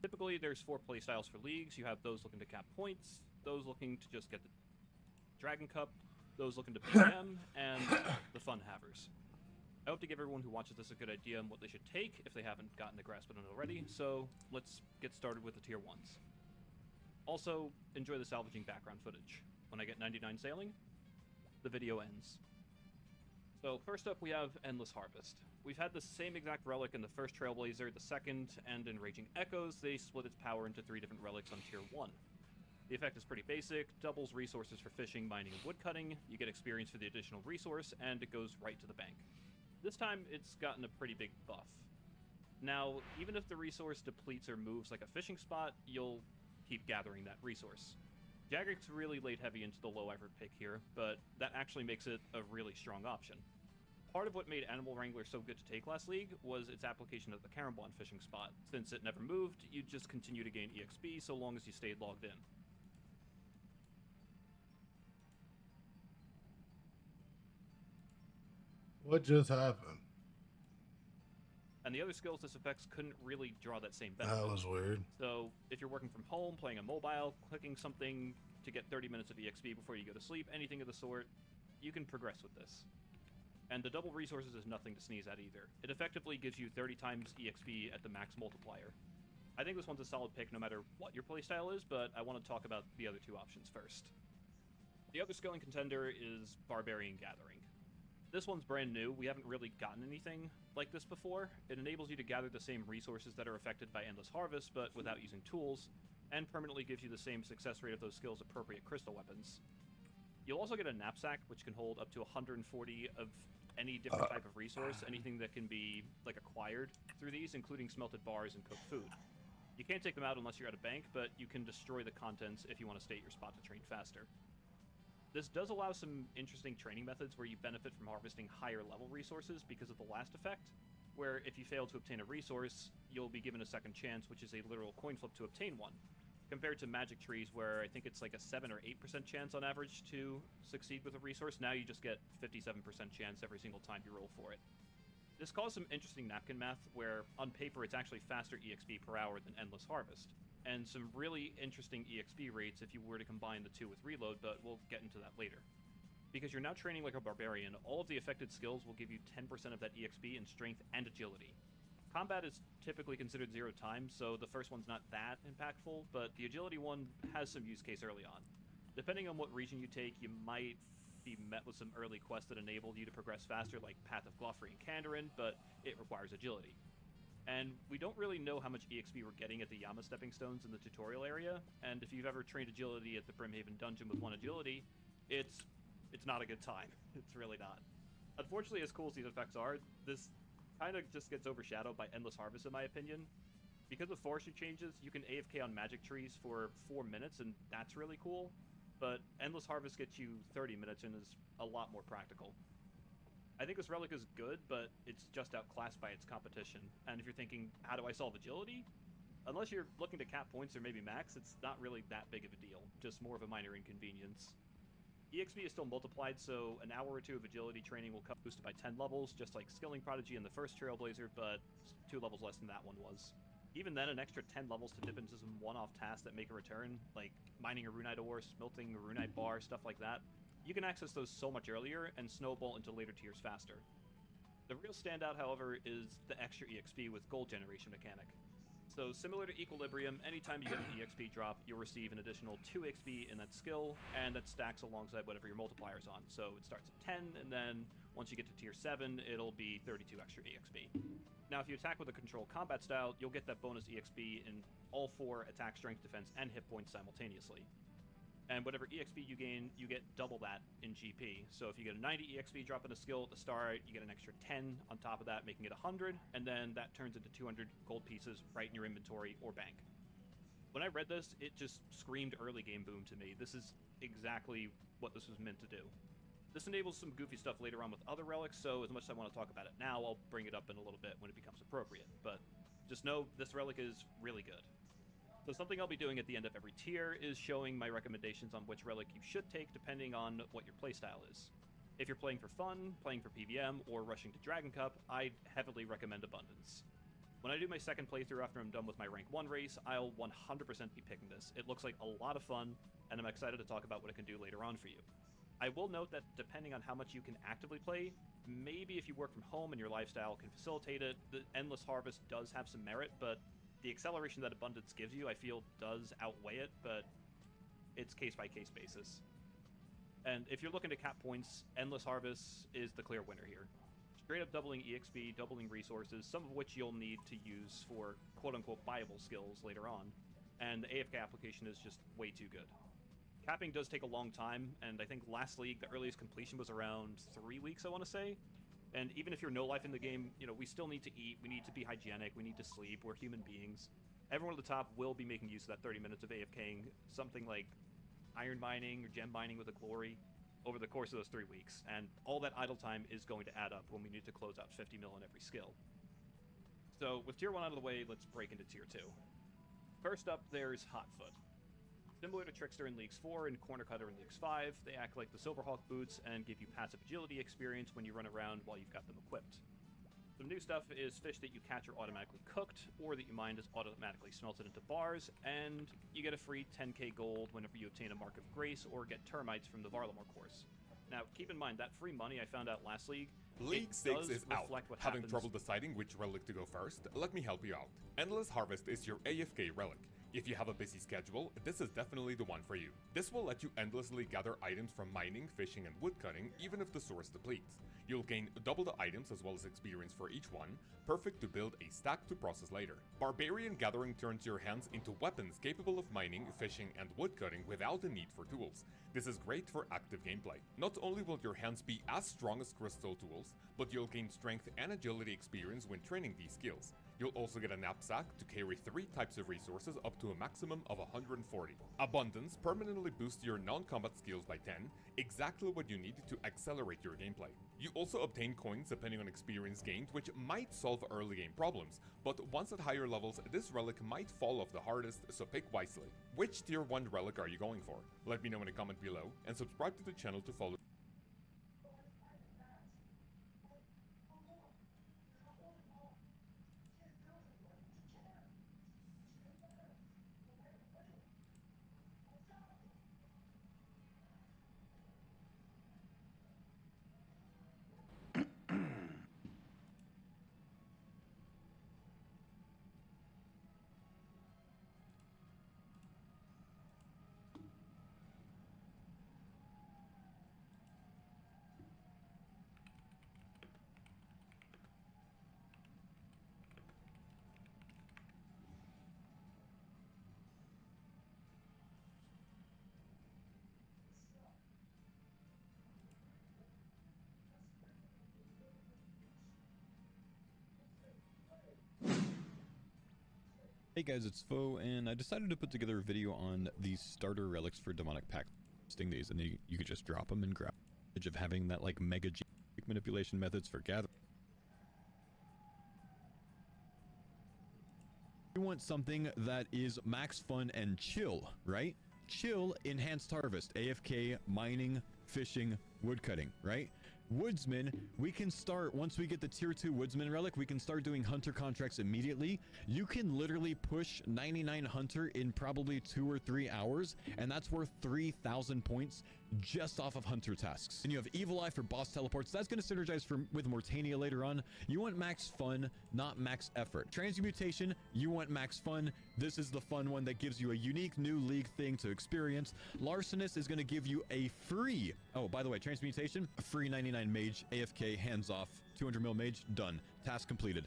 Typically, there's 4 playstyles for leagues. You have those looking to cap points, those looking to just get the Dragon Cup, those looking to PvM, and the fun havers. I hope to give everyone who watches this a good idea on what they should take if they haven't gotten a grasp of it already, so let's get started with the tier 1s. Also, enjoy the salvaging background footage. When I get 99 sailing, the video ends. So first up we have Endless Harvest. We've had the same exact relic in the first Trailblazer, the second, and in Raging Echoes. They split its power into 3 different relics on tier 1. The effect is pretty basic, doubles resources for fishing, mining, and woodcutting, you get experience for the additional resource, and it goes right to the bank. This time, it's gotten a pretty big buff. Now, even if the resource depletes or moves like a fishing spot, you'll keep gathering that resource. Jagex really laid heavy into the low effort pick here, but that actually makes it a really strong option. Part of what made Animal Wrangler so good to take last league was its application of the Karambwan fishing spot. Since it never moved, you'd just continue to gain EXP so long as you stayed logged in. What just happened? And the other skills this affects couldn't really draw that same benefit. That was weird. So if you're working from home, playing on mobile, clicking something to get 30 minutes of EXP before you go to sleep, anything of the sort, you can progress with this. And the double resources is nothing to sneeze at either. It effectively gives you 30 times EXP at the max multiplier. I think this one's a solid pick no matter what your playstyle is, but I want to talk about the other 2 options first. The other scaling contender is Barbarian Gathering. This one's brand new, we haven't really gotten anything like this before. It enables you to gather the same resources that are affected by Endless Harvest, but without using tools, and permanently gives you the same success rate of those skills' appropriate crystal weapons. You'll also get a knapsack, which can hold up to 140 of any different type of resource, anything that can be, like, acquired through these, including smelted bars and cooked food. You can't take them out unless you're at a bank, but you can destroy the contents if you want to stay at your spot to train faster. This does allow some interesting training methods where you benefit from harvesting higher level resources because of the last effect, where if you fail to obtain a resource, you'll be given a second chance, which is a literal coin flip to obtain one, compared to magic trees where I think it's like a 7 or 8% chance on average to succeed with a resource. Now you just get 57% chance every single time you roll for it. This caused some interesting napkin math where on paper it's actually faster EXP per hour than Endless Harvest, and some really interesting EXP rates if you were to combine the 2 with Reload, but we'll get into that later. Because you're now training like a barbarian, all of the affected skills will give you 10% of that EXP in strength and agility. Combat is typically considered 0 times, so the first one's not that impactful, but the agility one has some use case early on. Depending on what region you take, you might be met with some early quests that enable you to progress faster, like Path of Glofri and Kandarin, but it requires agility. And we don't really know how much EXP we're getting at the Yama Stepping Stones in the tutorial area, and if you've ever trained agility at the Brimhaven Dungeon with 1 agility, it's not a good time. It's really not. Unfortunately, as cool as these effects are, this kind of just gets overshadowed by Endless Harvest in my opinion. Because of forestry changes, you can AFK on magic trees for 4 minutes, and that's really cool, but Endless Harvest gets you 30 minutes and is a lot more practical. I think this relic is good, but it's just outclassed by its competition. And if you're thinking, how do I solve agility? Unless you're looking to cap points or maybe max, it's not really that big of a deal, just more of a minor inconvenience. EXP is still multiplied, so an hour or 2 of agility training will come boosted by 10 levels, just like Skilling Prodigy in the first Trailblazer, but 2 levels less than that one was. Even then, an extra 10 levels to dip into some one-off tasks that make a return, like mining a runite ore, smelting a runite bar, stuff like that. You can access those so much earlier and snowball into later tiers faster. The real standout, however, is the extra EXP with gold generation mechanic. So similar to Equilibrium, anytime you get an EXP drop, you'll receive an additional 2 XP in that skill, and that stacks alongside whatever your multipier's on. So it starts at 10, and then once you get to tier 7, it'll be 32 extra EXP. Now, if you attack with a control combat style, you'll get that bonus EXP in all 4 attack, strength, defense, and hit points simultaneously. And whatever EXP you gain, you get double that in GP. So if you get a 90 EXP drop in a skill at the start, you get an extra 10 on top of that, making it 100, and then that turns into 200 gold pieces right in your inventory or bank. When I read this, it just screamed early game boom to me. This is exactly what this was meant to do. This enables some goofy stuff later on with other relics, so as much as I want to talk about it now, I'll bring it up in a little bit when it becomes appropriate. But just know this relic is really good. So something I'll be doing at the end of every tier is showing my recommendations on which relic you should take depending on what your playstyle is. If you're playing for fun, playing for PvM, or rushing to Dragon Cup, I'd heavily recommend Abundance. When I do my second playthrough after I'm done with my rank 1 race, I'll 100% be picking this. It looks like a lot of fun, and I'm excited to talk about what it can do later on for you. I will note that depending on how much you can actively play, maybe if you work from home and your lifestyle can facilitate it, the Endless Harvest does have some merit, but the acceleration that Abundance gives you, I feel, does outweigh it, but it's case-by-case basis. And if you're looking to cap points, Endless Harvest is the clear winner here. Straight up doubling EXP, doubling resources, some of which you'll need to use for quote-unquote viable skills later on, and the AFK application is just way too good. Capping does take a long time, and I think last league, the earliest completion was around 3 weeks, I want to say. And even if you're no life in the game, you know, we still need to eat, we need to be hygienic, we need to sleep, we're human beings. Everyone at the top will be making use of that 30 minutes of AFKing, something like iron mining or gem mining with a glory, over the course of those 3 weeks, and all that idle time is going to add up when we need to close out 50 mil in every skill. So, with Tier 1 out of the way, let's break into Tier 2. First up, there's Hotfoot. Similar to Trickster in Leagues 4 and Corner Cutter in Leagues 5, they act like the Silverhawk boots and give you passive agility experience when you run around while you've got them equipped. Some new stuff is fish that you catch are automatically cooked, or that you mine is automatically smelted into bars, and you get a free 10k gold whenever you obtain a Mark of Grace or get termites from the Varlamore course. Now, keep in mind, that free money I found out last league, League 6 is out. Having trouble deciding which relic to go first? Let me help you out. Endless Harvest is your AFK relic. If you have a busy schedule, this is definitely the one for you. This will let you endlessly gather items from mining, fishing, and woodcutting, even if the source depletes. You'll gain double the items as well as experience for each one, perfect to build a stack to process later. Barbarian Gathering turns your hands into weapons capable of mining, fishing, and woodcutting without the need for tools. This is great for active gameplay. Not only will your hands be as strong as crystal tools, but you'll gain strength and agility experience when training these skills. You'll also get a knapsack to carry 3 types of resources up to a maximum of 140. Abundance permanently boosts your non-combat skills by 10, exactly what you need to accelerate your gameplay. You also obtain coins depending on experience gained, which might solve early game problems, but once at higher levels, this relic might fall off the hardest, so pick wisely. Which tier 1 relic are you going for? Let me know in a comment below, and subscribe to the channel to follow. Hey guys, it's Foe, and I decided to put together a video on the starter relics for Demonic Pact listing these, and then you could just drop them and grab the of having that like mega manipulation methods for gathering. You want something that is max fun and chill, right? Chill, enhanced harvest, AFK, mining, fishing, woodcutting, right? Woodsman, we can start, once we get the tier 2 Woodsman relic, we can start doing hunter contracts immediately. You can literally push 99 hunter in probably 2 or 3 hours, and that's worth 3,000 points just off of hunter tasks. And you have Evil Eye for boss teleports. That's going to synergize with Mortania later on. You want max fun, not max effort. Transmutation, you want max fun. This is the fun one that gives you a unique new league thing to experience. Larcenist is going to give you a free, oh, by the way, Transmutation, a free 99 mage, AFK, hands off, 200 mil mage, done. Task completed.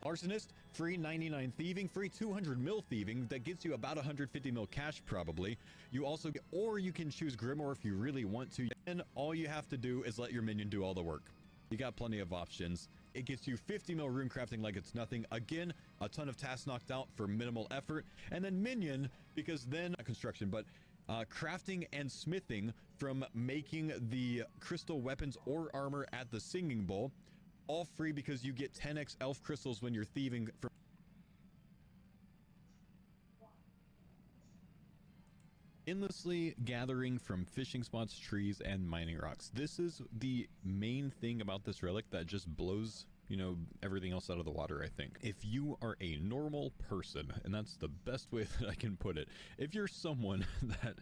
Arsonist, free 99 thieving, free 200 mil thieving, that gets you about 150 mil cash probably. You also get, or you can choose Grimoire if you really want to, and all you have to do is let your minion do all the work. You got plenty of options. It gets you 50 mil rune crafting like it's nothing. Again, a ton of tasks knocked out for minimal effort. And then minion, because then, not construction, but crafting and smithing from making the crystal weapons or armor at the Singing Bowl. All free because you get 10x elf crystals when you're thieving from endlessly gathering from fishing spots, trees, and mining rocks. This is the main thing about this relic that just blows you know, everything else out of the water, I think. If you are a normal person, and that's the best way that I can put it, if you're someone that,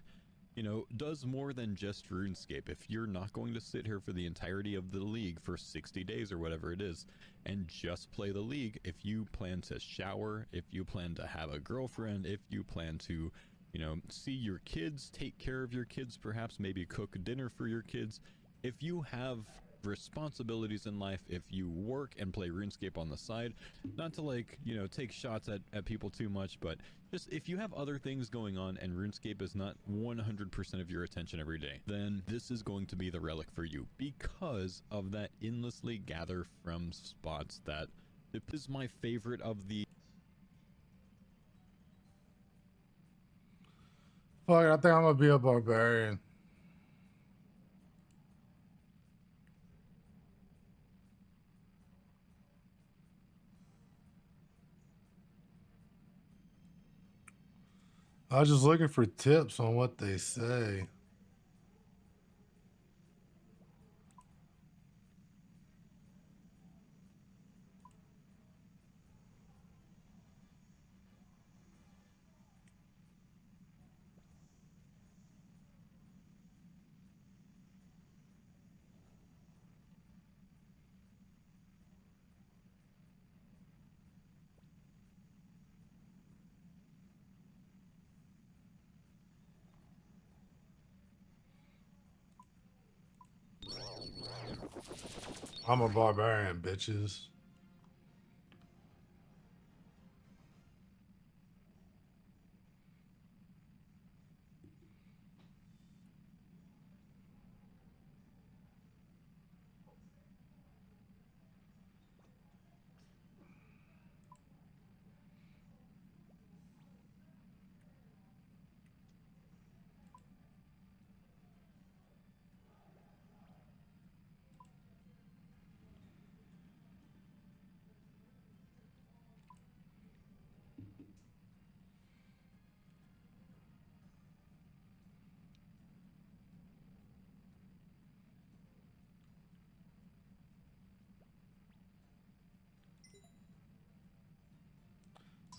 you know, does more than just RuneScape, if you're not going to sit here for the entirety of the league for 60 days or whatever it is, and just play the league, if you plan to shower, if you plan to have a girlfriend, if you plan to, you know, see your kids, take care of your kids, perhaps maybe cook dinner for your kids, if you have responsibilities in life, if you work and play RuneScape on the side, not to, like, you know, take shots at people too much, but just if you have other things going on and RuneScape is not 100% of your attention every day, then this is going to be the relic for you, because of that endlessly gather from spots. That this is my favorite of the... Fuck, I think I'm gonna be a barbarian. I was just looking for tips on what they say. I'm a barbarian, bitches.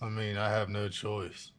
I mean, I have no choice.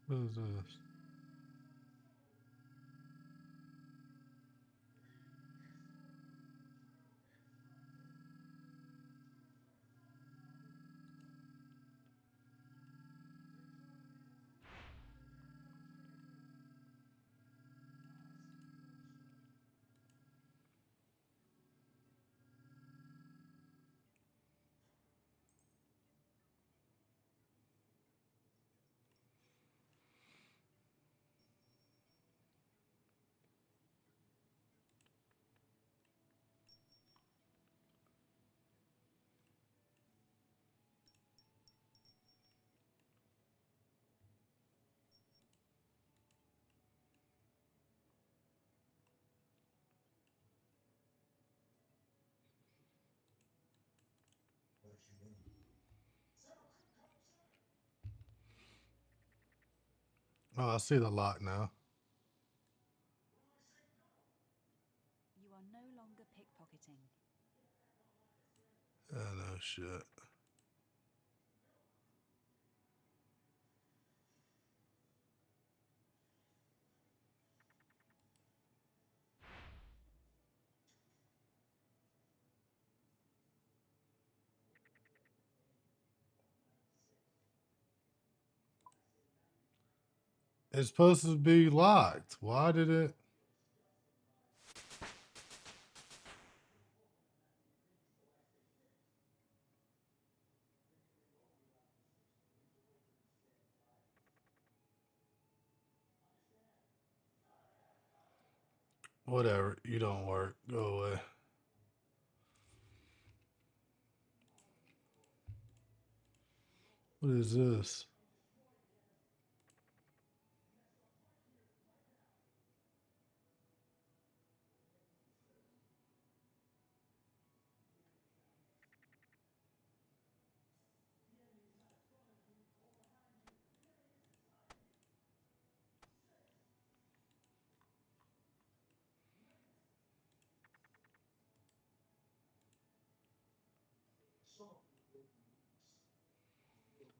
What is this? Oh, I see the lock now. You are no longer pickpocketing. No shit. It's supposed to be locked. Why did it? Whatever. You don't work. Go away. What is this?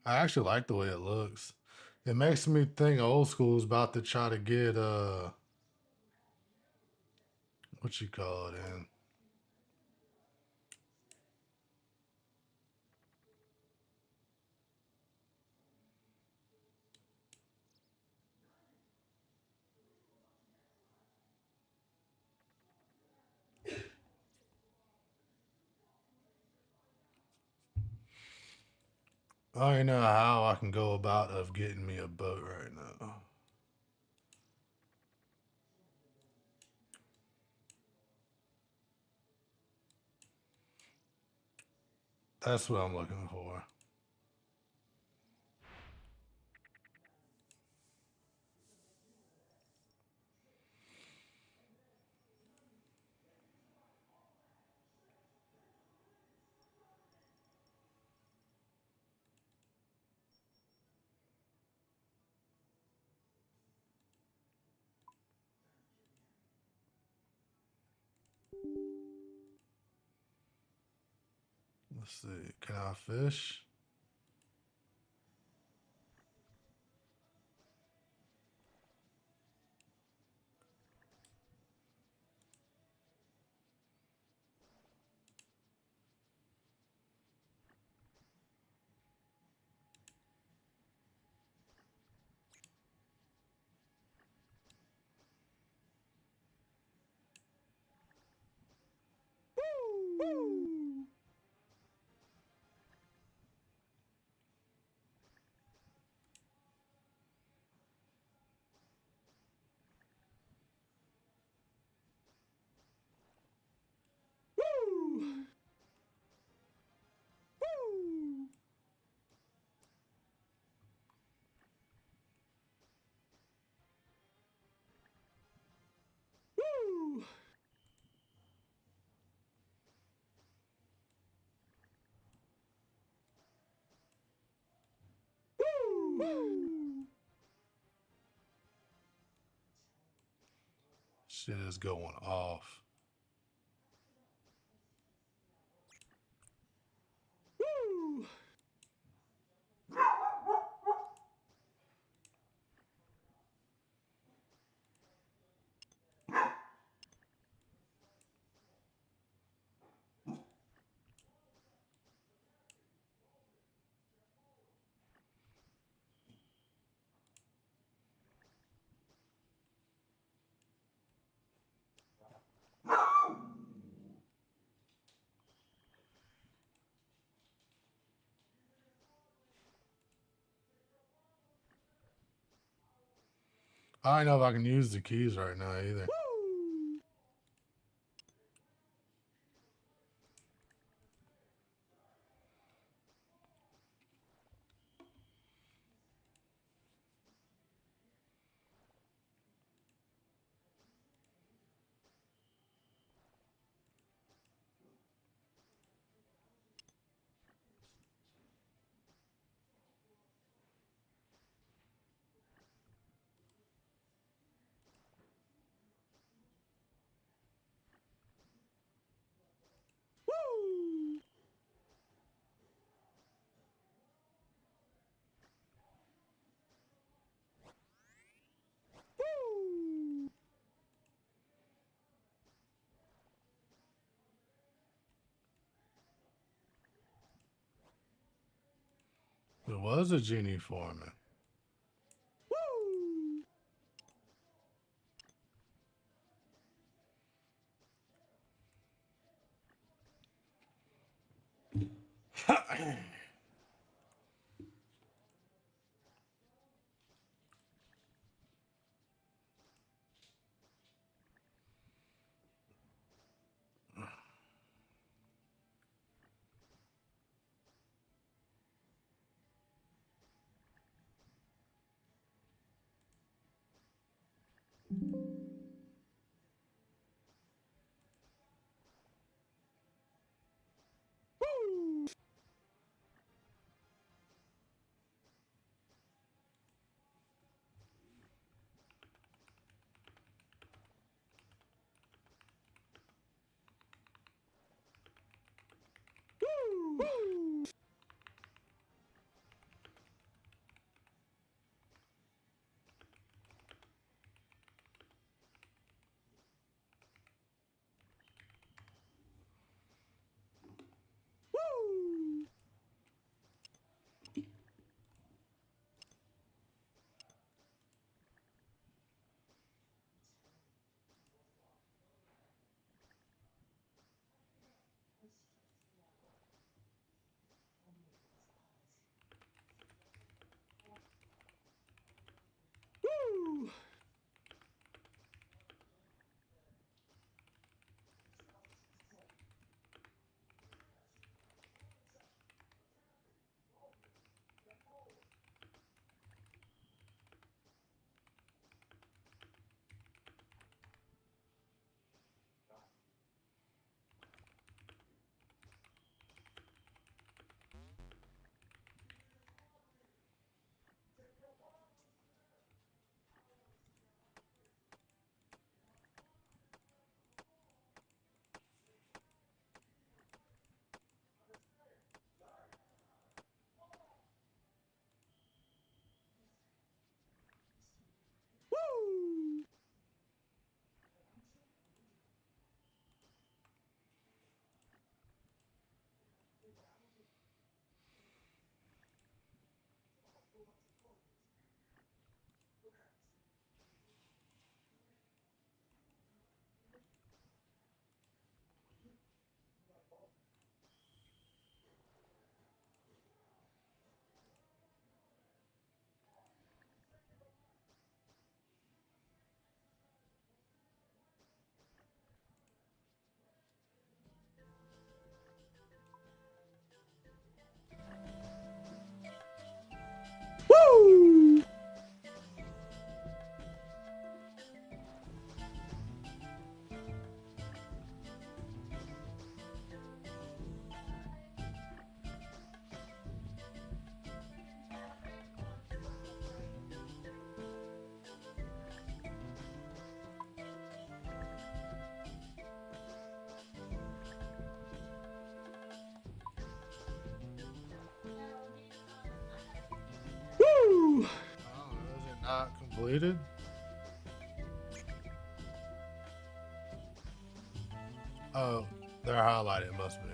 I actually like the way it looks. It makes me think old school is about to try to get what you call it in. I don't know how I can go about of getting me a boat right now. That's what I'm looking for. Let's see. Can I fish? Shit is going off. I don't know if I can use the keys right now either. It was a genie forming. Is it not completed? Oh, they're highlighted. Must be.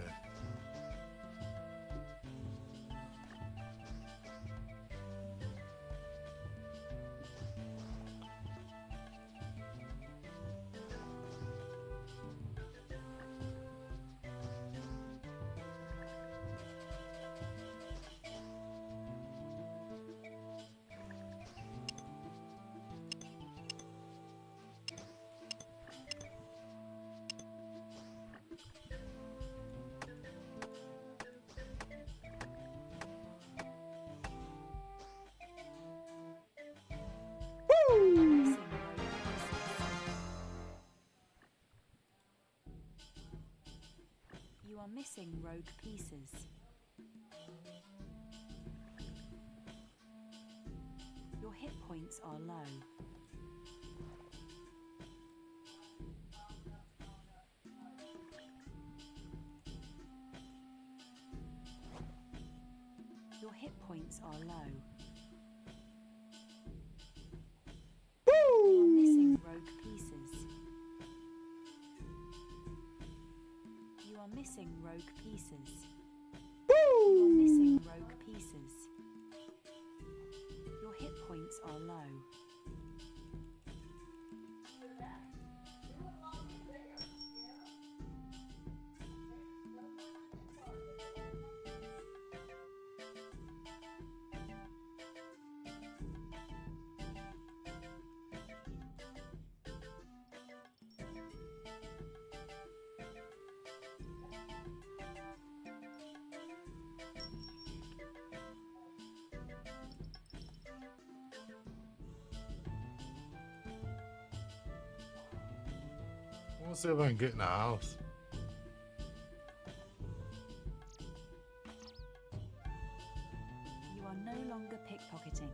rogue pieces. Your hit points are low. Your hit points are low. You are missing rogue pieces. You are missing rogue pieces. You are missing rogue pieces. Your hit points are low. I want to see if I can get in the house. You are no longer pickpocketing.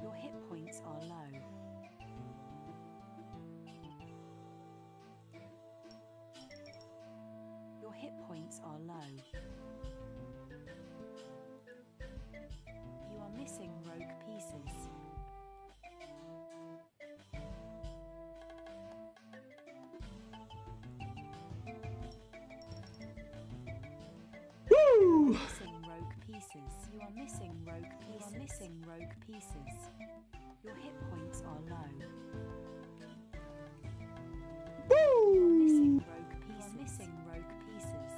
Your hit points are low. Your hit points are low. You are missing rogue pieces. Missing rogue pieces. You are missing rogue pieces. You are missing rogue pieces. Your hit points are low. You are missing rogue pieces. Missing rogue pieces.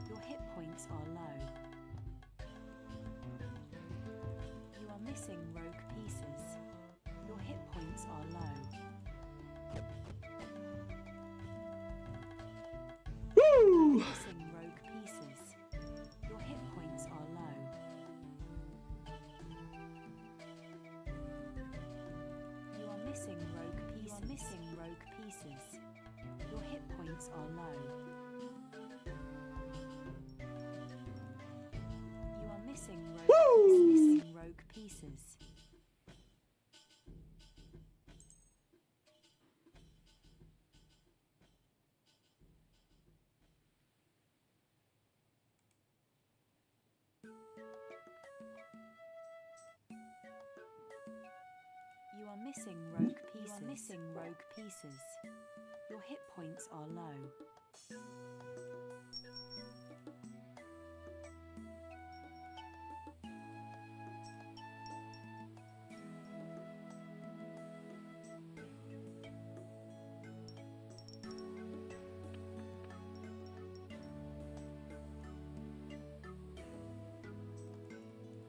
Your hit points are low. You are missing rogue pieces. Your hit points are low. Missing rogue pieces. Your hit points are low. You are missing rogue pieces. You are missing rogue pieces. Your hit points are low. You are missing rogue pieces. You are missing rogue pieces. You are missing rogue pieces. Your hit points are low.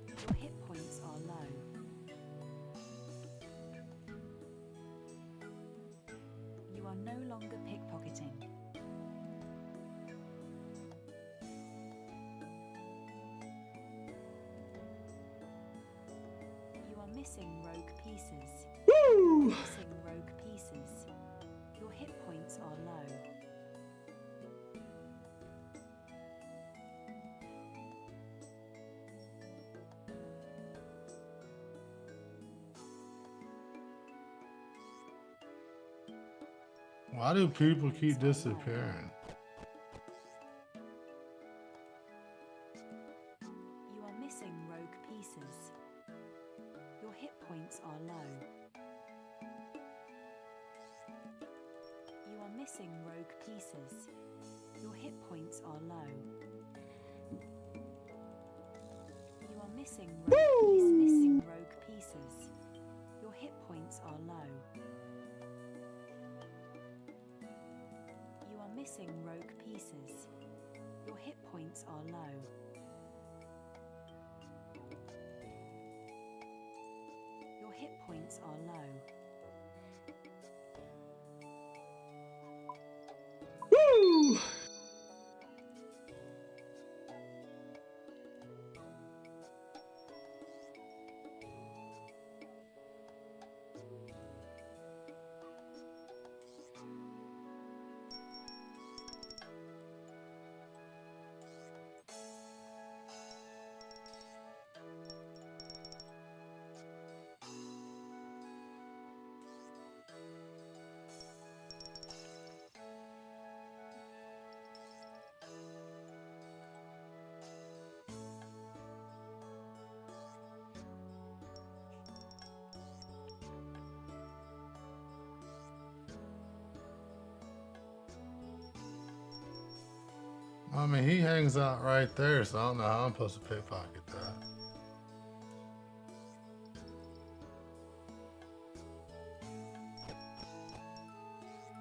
Your hit points are low. You are no longer pickpocketing. missing rogue pieces. Woo! Missing rogue pieces. Your hit points are low. Why do people keep disappearing? You are missing rogue pieces. Your hit points are low. You are missing rogue pieces. Your hit points are low. You are missing rogue pieces. Your hit points are low. You are missing rogue pieces. Your hit points are low. Your hit points are low. Woo! I mean, he hangs out right there, so I don't know how I'm supposed to pickpocket that.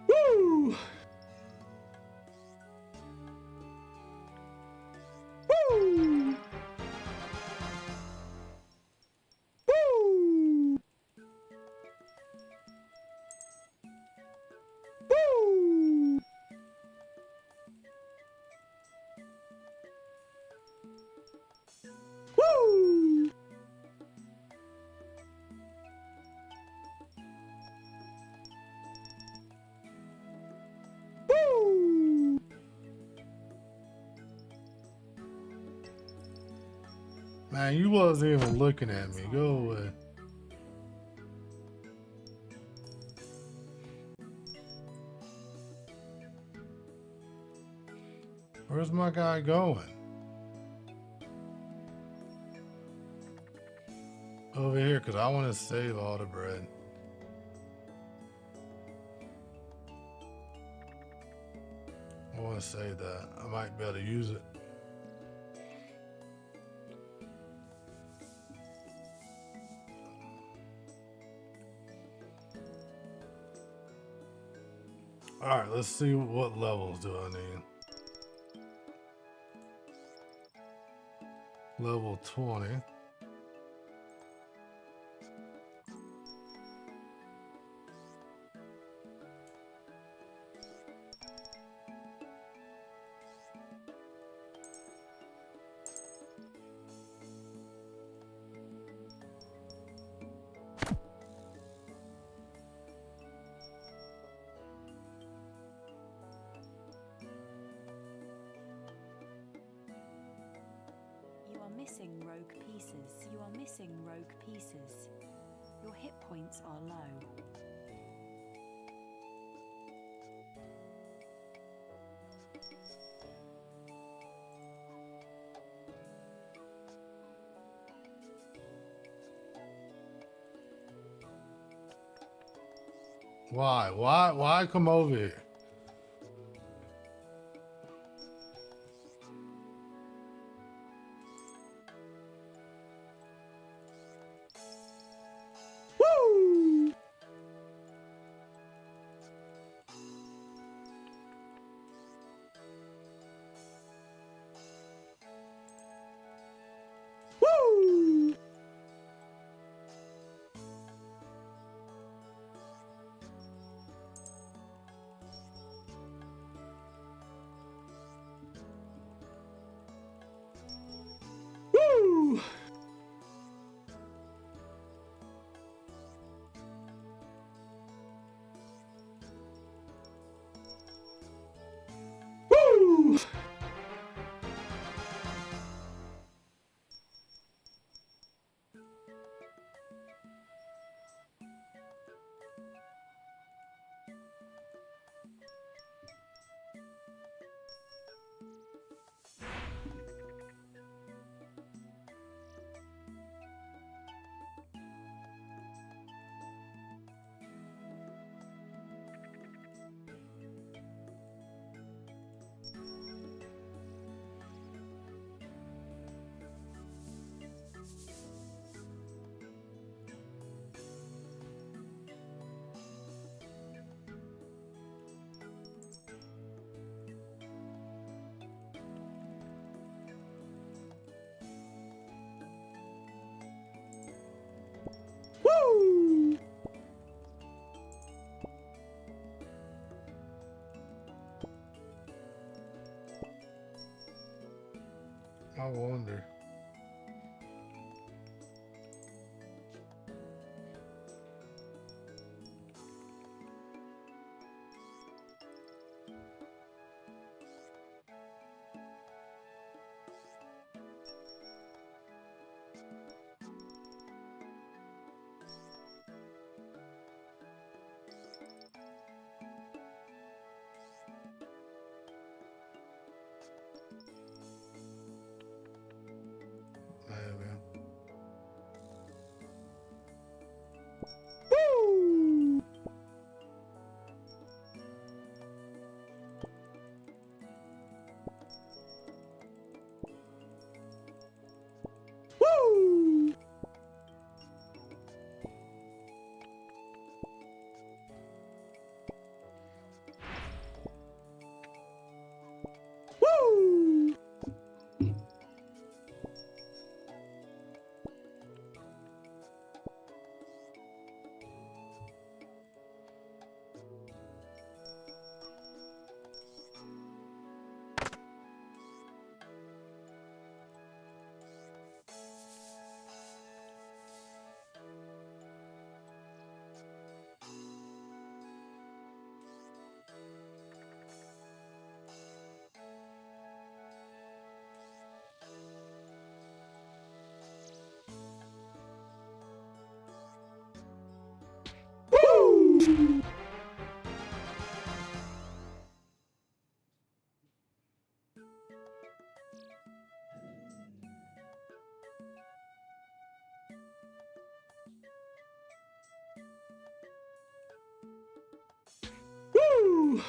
Woo! Woo! Woo! Woo! Woo! Woo! Man, you wasn't even looking at me. Go away. Where's my guy going? Over here, because I want to save all the bread. I want to save that. I might be able to use it. Alright, let's see what levels do I need. Level 20. You are missing rogue pieces. You are missing rogue pieces. Your hit points are low. Why come over here? Woo! Woo! There we go. Woo! Woo!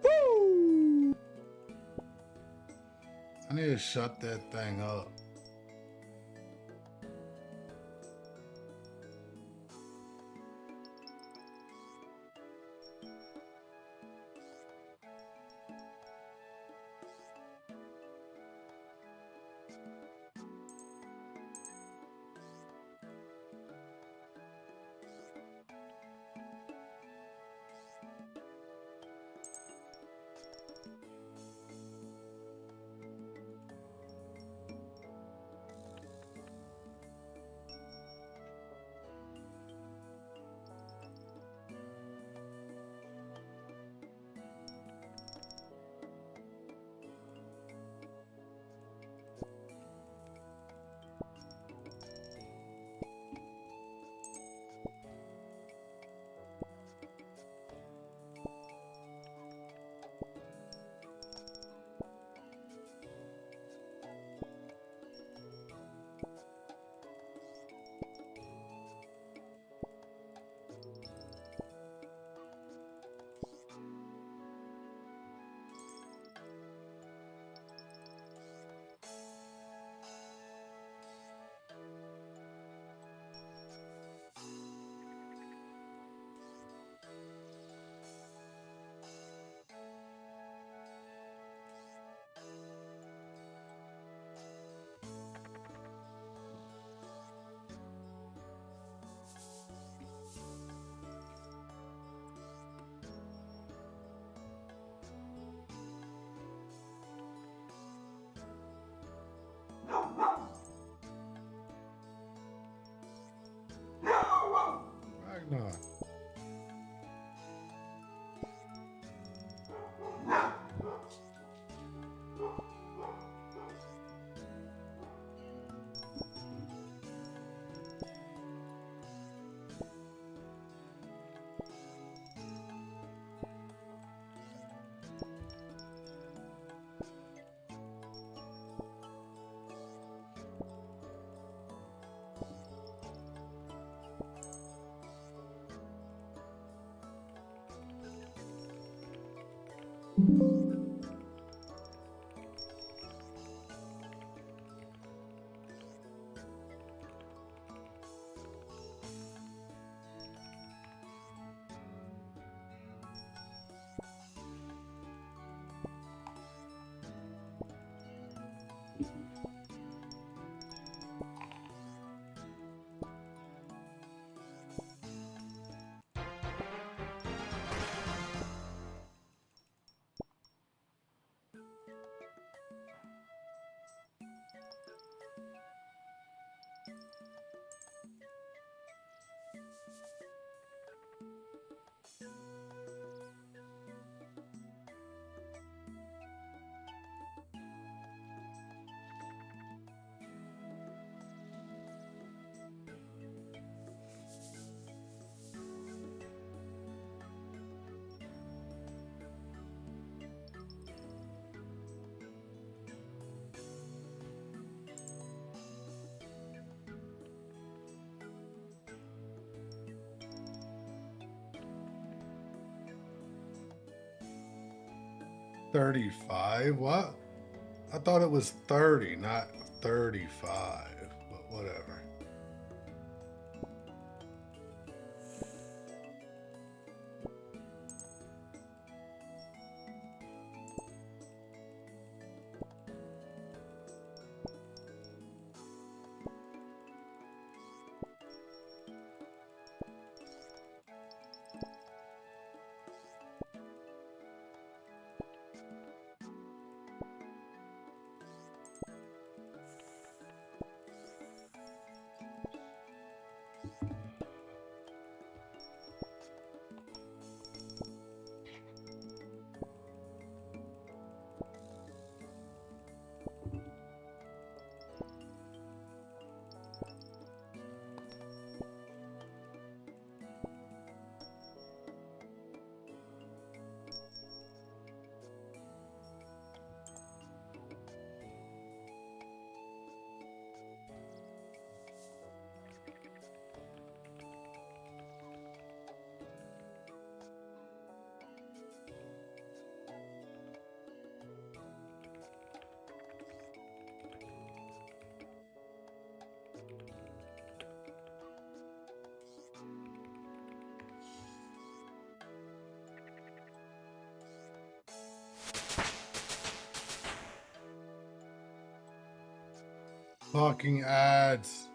Woo! I need to shut that thing up. 35? What? I thought it was 30, not 35, but whatever. Fucking ads.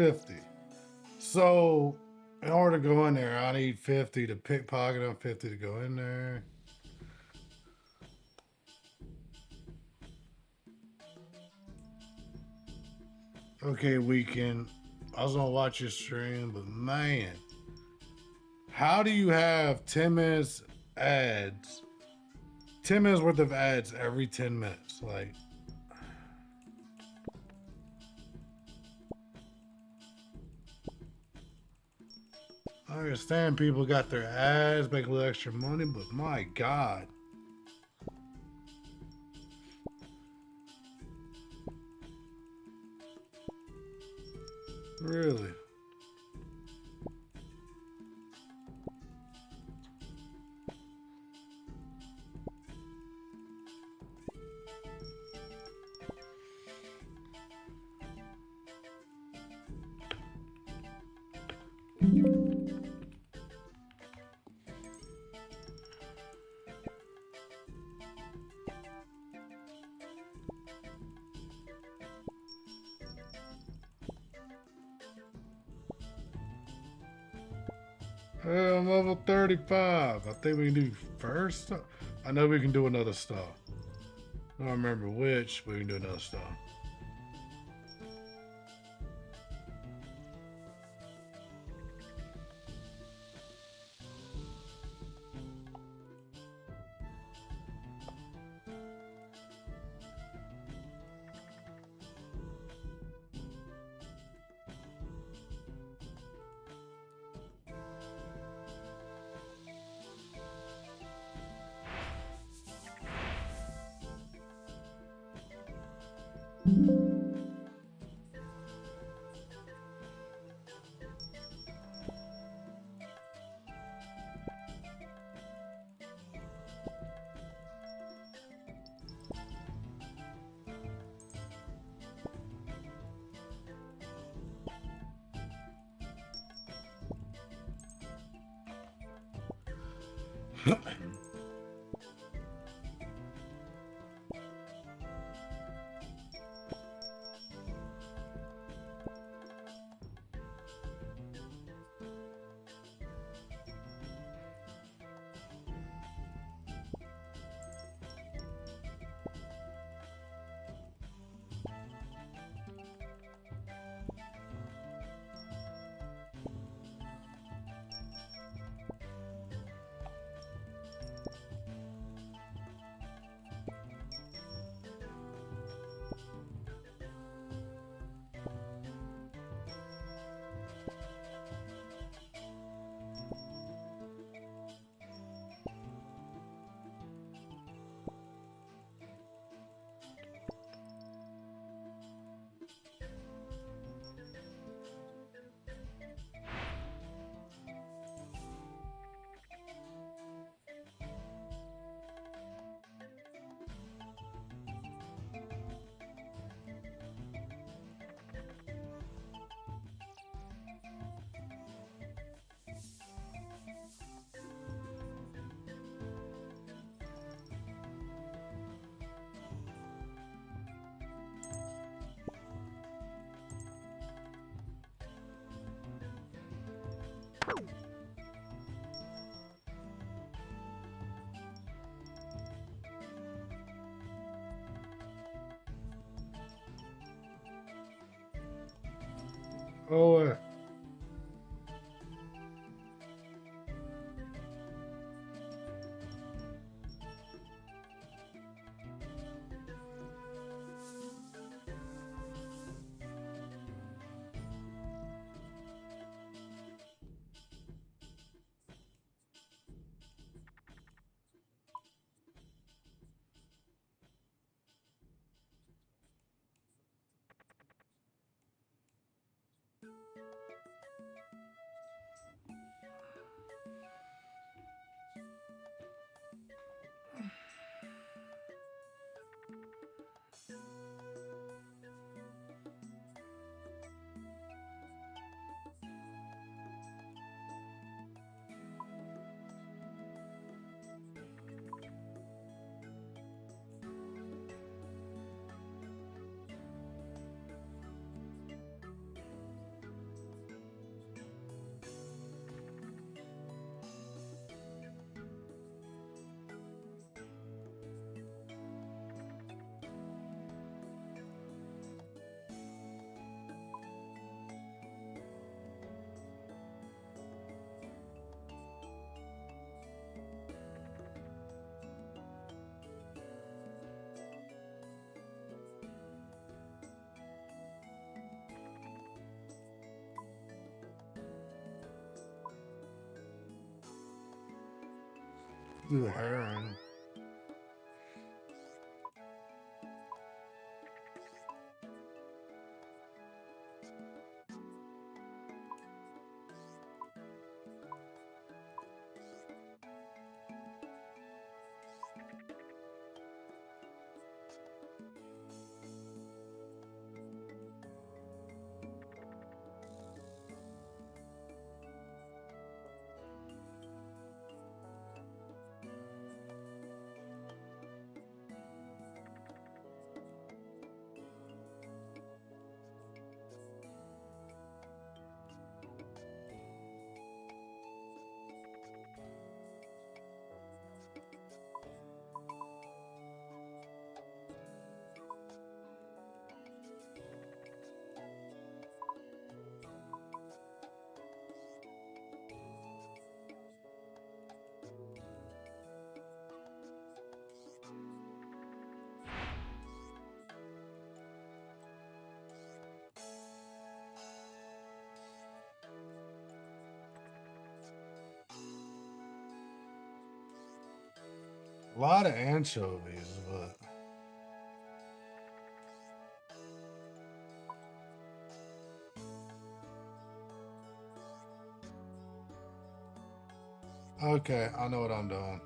$50. So in order to go in there, I need 50 to pickpocket them, 50 to go in there. Okay, Weekend. I was gonna watch your stream, but man, how do you have 10 minutes ads? 10 minutes worth of ads every 10 minutes. Like, I understand people got their ads, make a little extra money, but my God. Really? I'm level 35. I think we can do first. I know we can do another star. I don't remember which, but we can do another star. Oh, do the heroin. A lot of anchovies, but Okay, I know what I'm doing.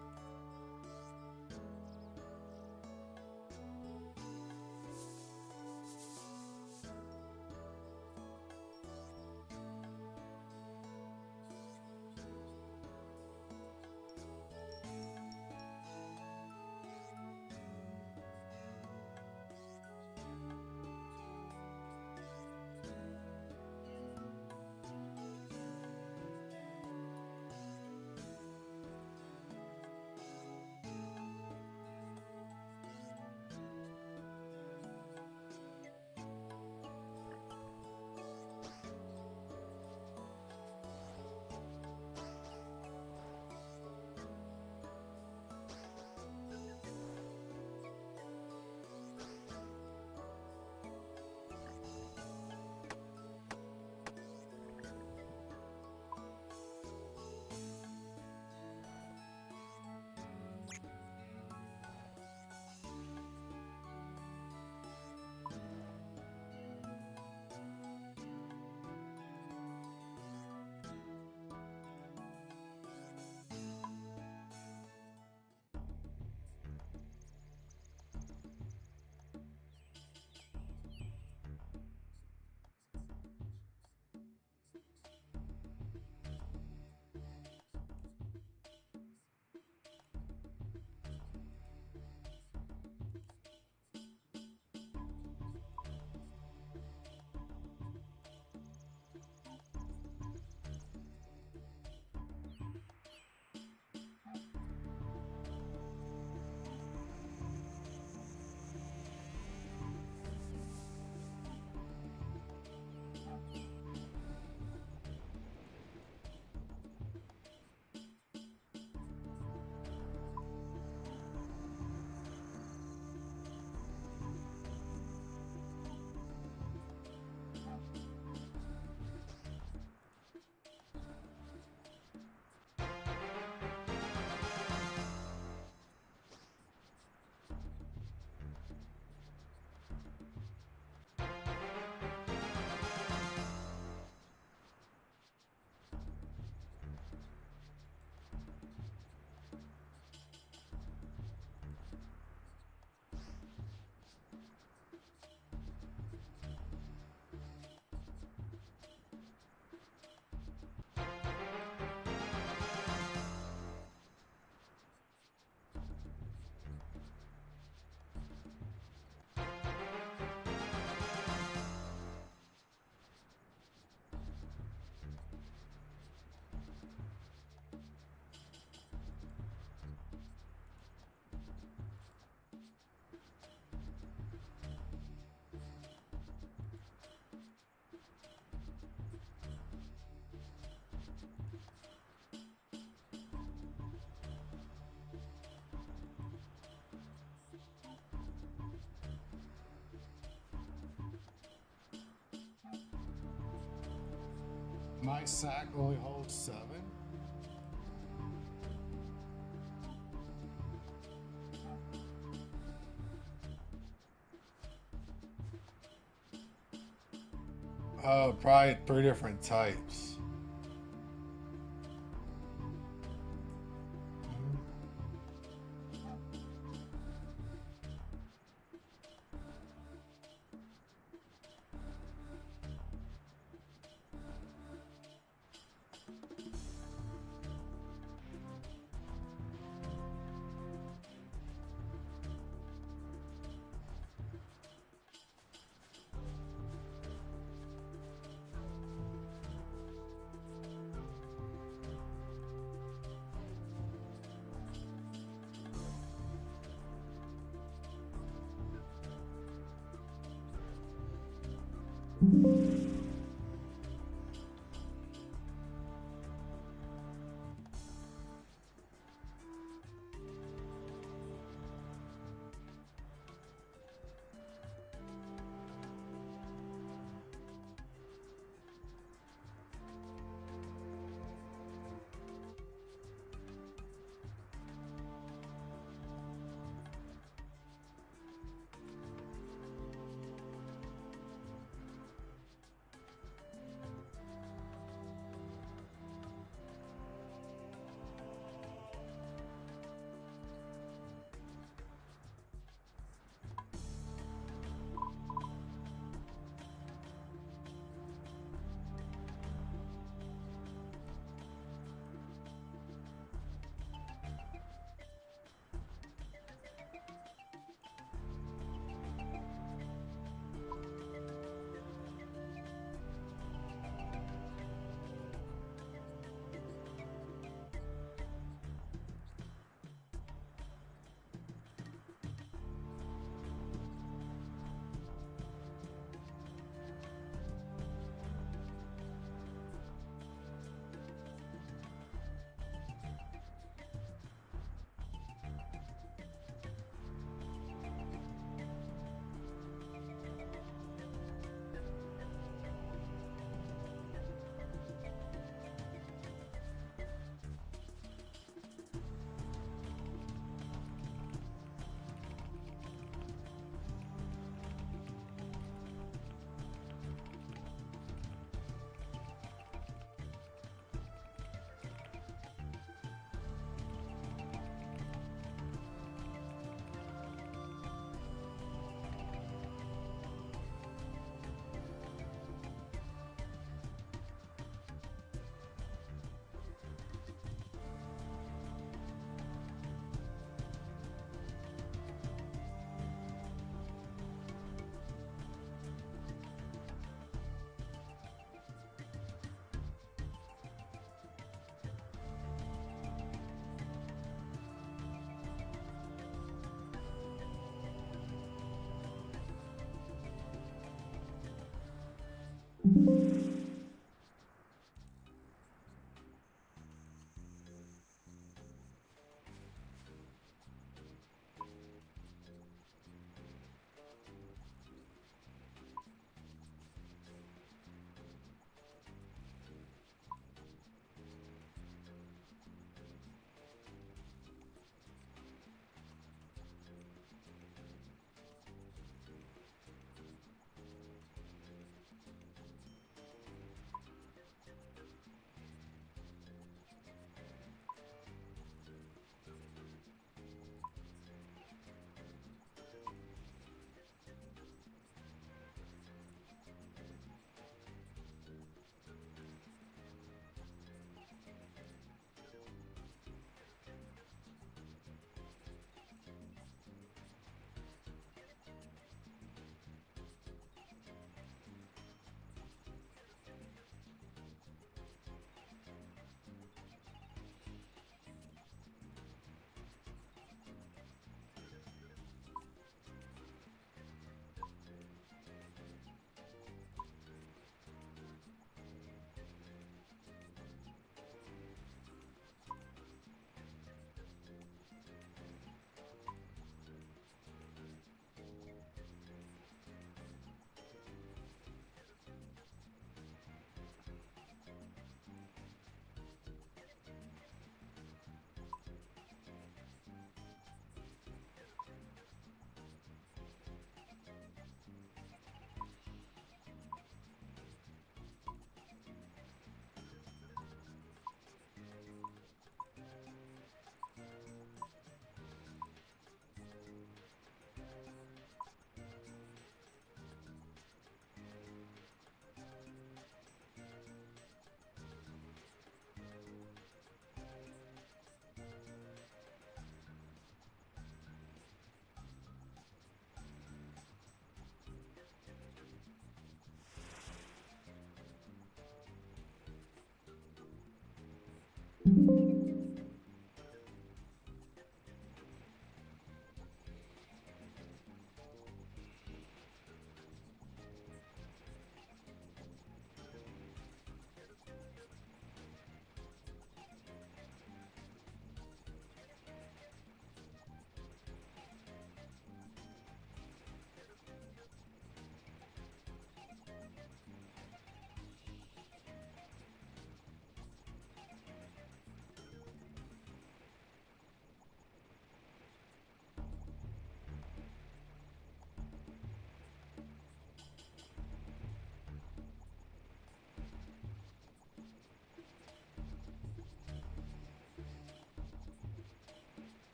My sack only holds 7. Probably 3 different types.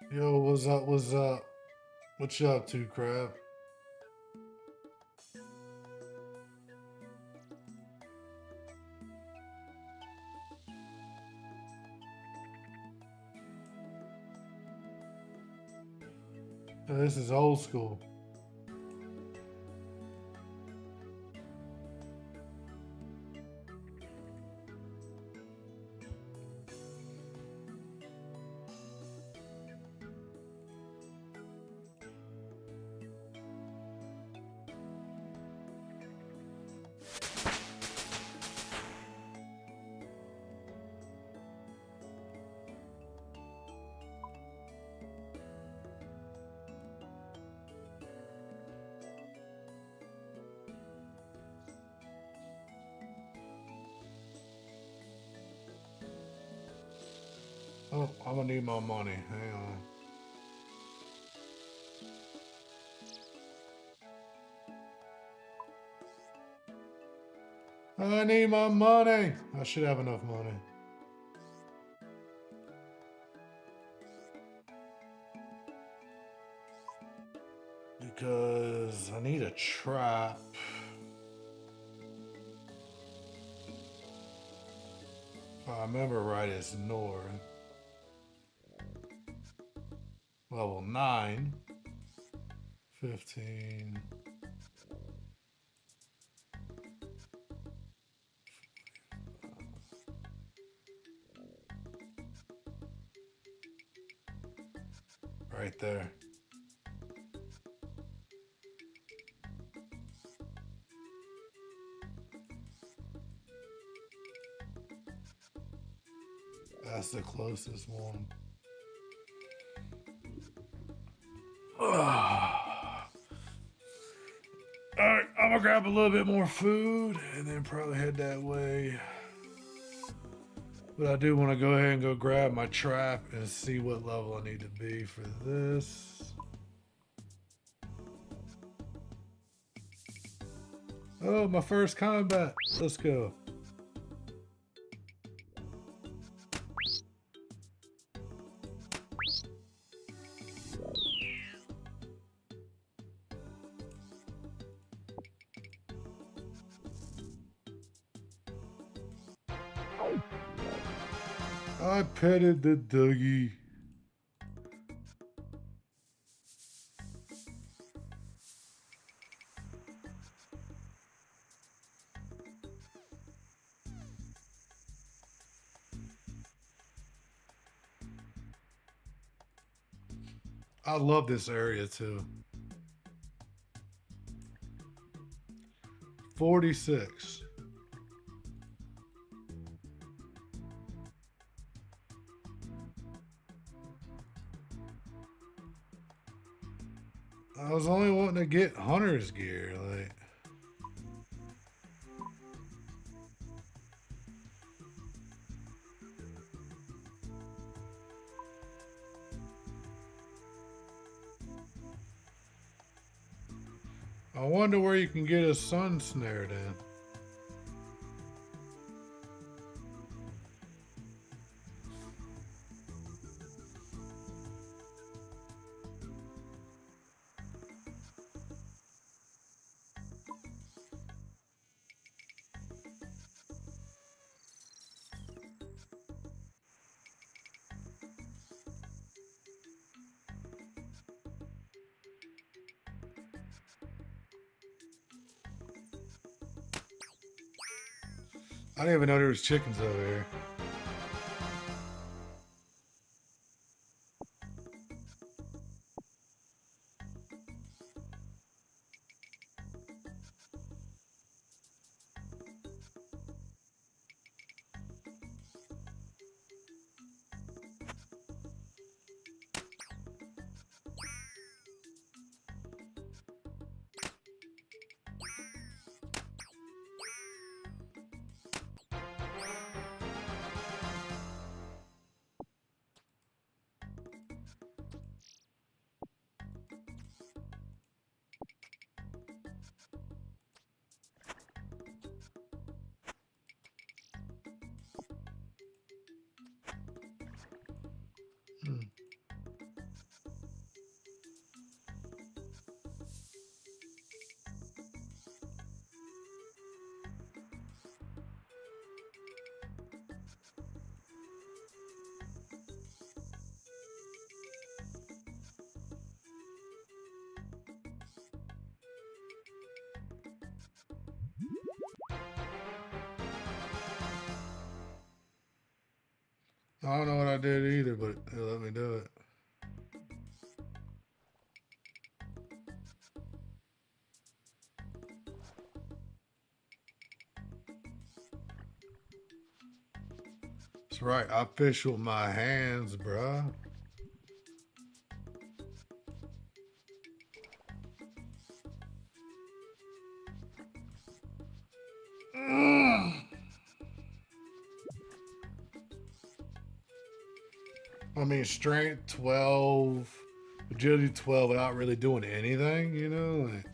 Yo, what's up? What's up? What you up to, Crab? This is old school. Oh, I'm gonna need my money. Hang on. I need my money. I should have enough money. Because I need a trap. If I remember right, it's north. Level 9. 15. Right there. That's the closest one. Alright, I'm gonna grab a little bit more food and then probably head that way. But I do want to go ahead and go grab my trap and see what level I need to be for this. Oh, my first combat. Let's go. I petted the doggy. I love this area too. 46. I was only wanting to get hunter's gear, like. I wonder where you can get a sun snare then. I didn't even know there was chickens over here. I don't know what I did either, but it let me do it. That's right. I fish with my hands, bruh. I mean, strength 12, agility 12 without really doing anything, you know? Like,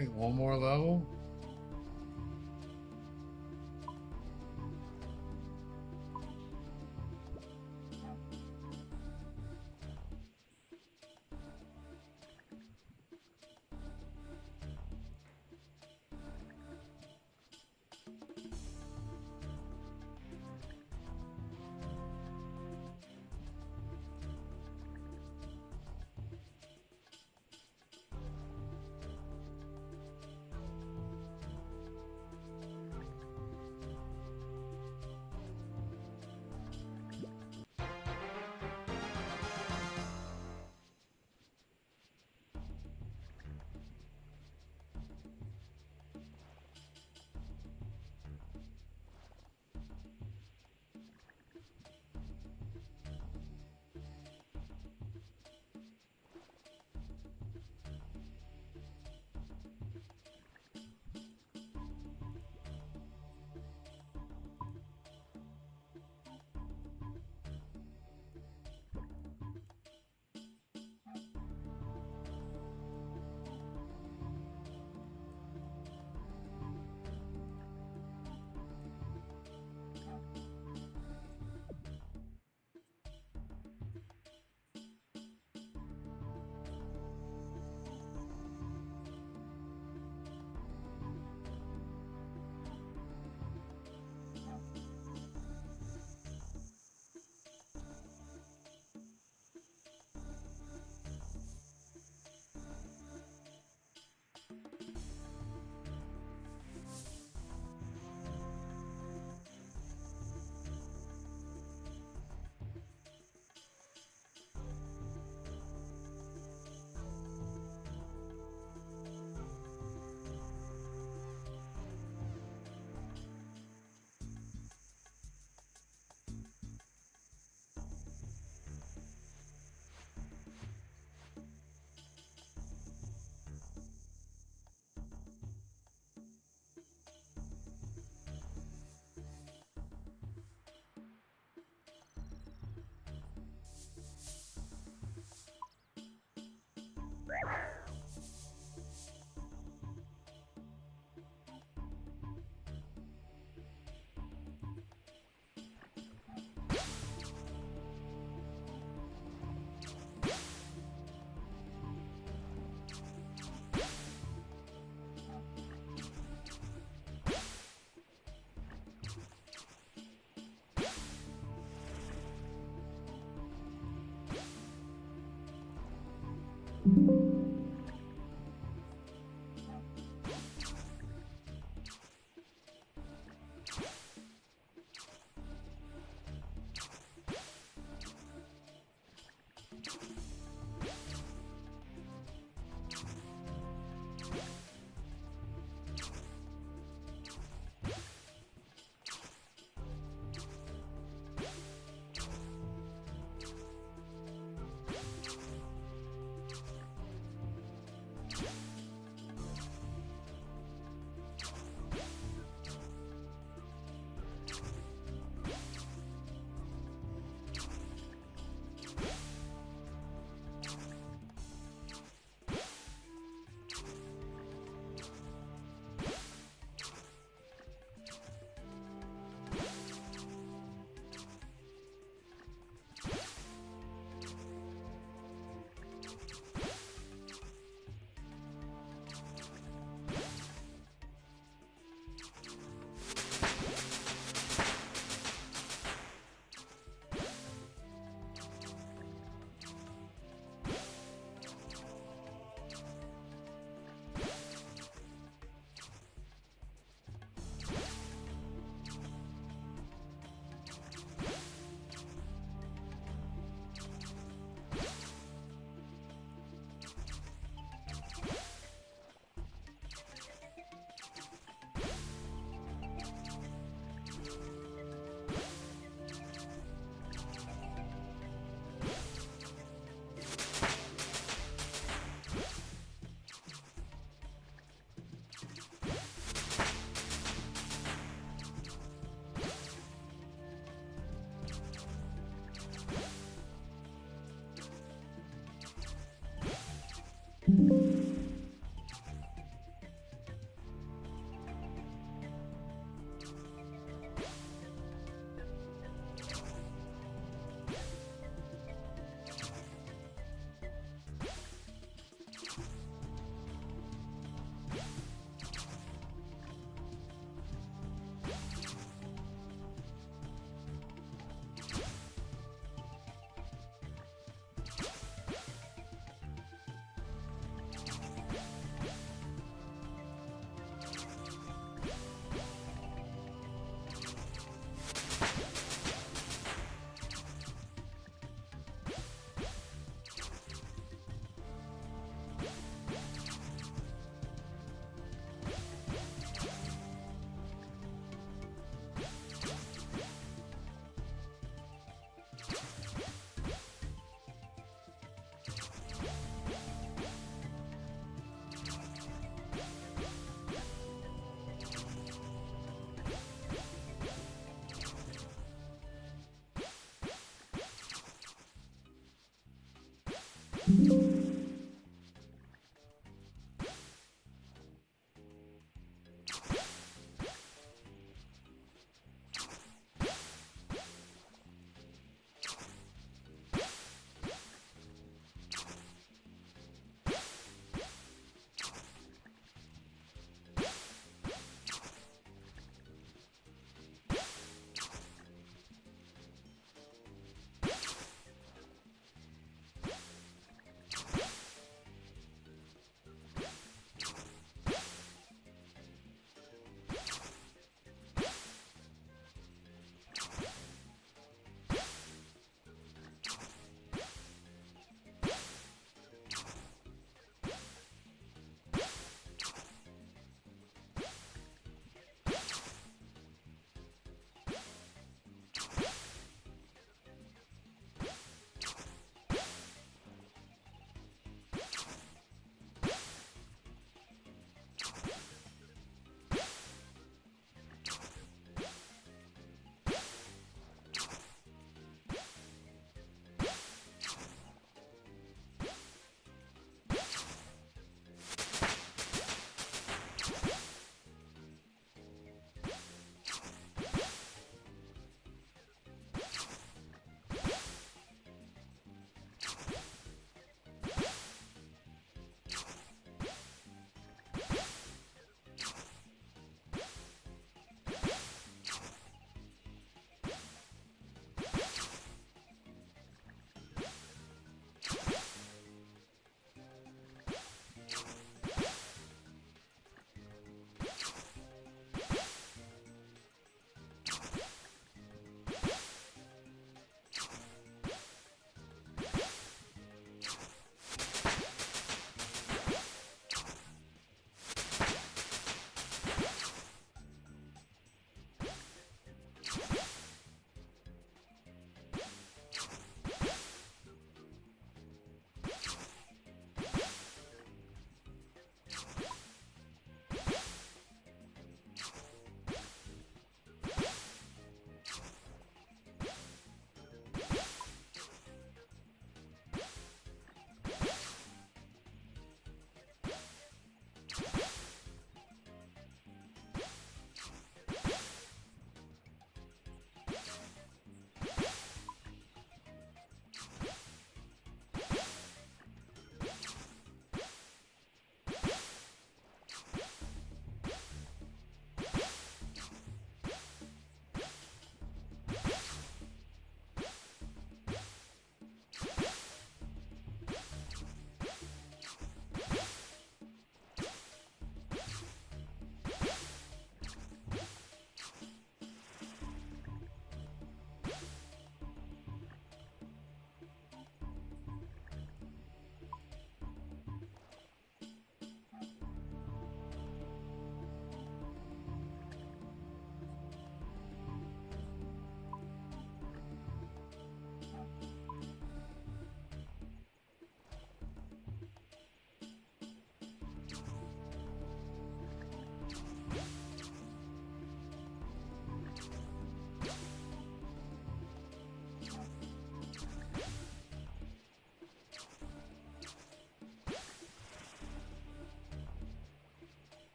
Wait, one more level?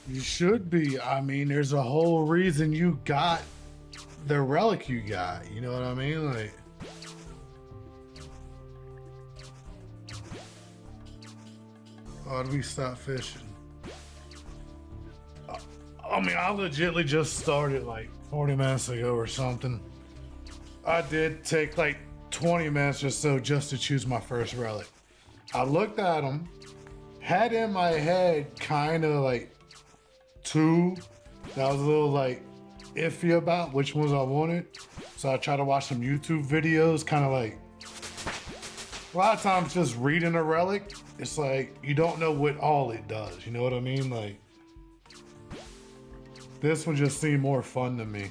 You should be. I mean, there's a whole reason you got the relic you got. You know what I mean? Like, why did we stop fishing? I mean, I legitimately just started like 40 minutes ago or something. I did take like 20 minutes or so just to choose my first relic. I looked at them, had in my head kind of like two that I was a little like iffy about which ones I wanted. So I tried to watch some YouTube videos, kind of like, a lot of times just reading a relic, it's like you don't know what all it does. You know what I mean? Like, this one just seemed more fun to me.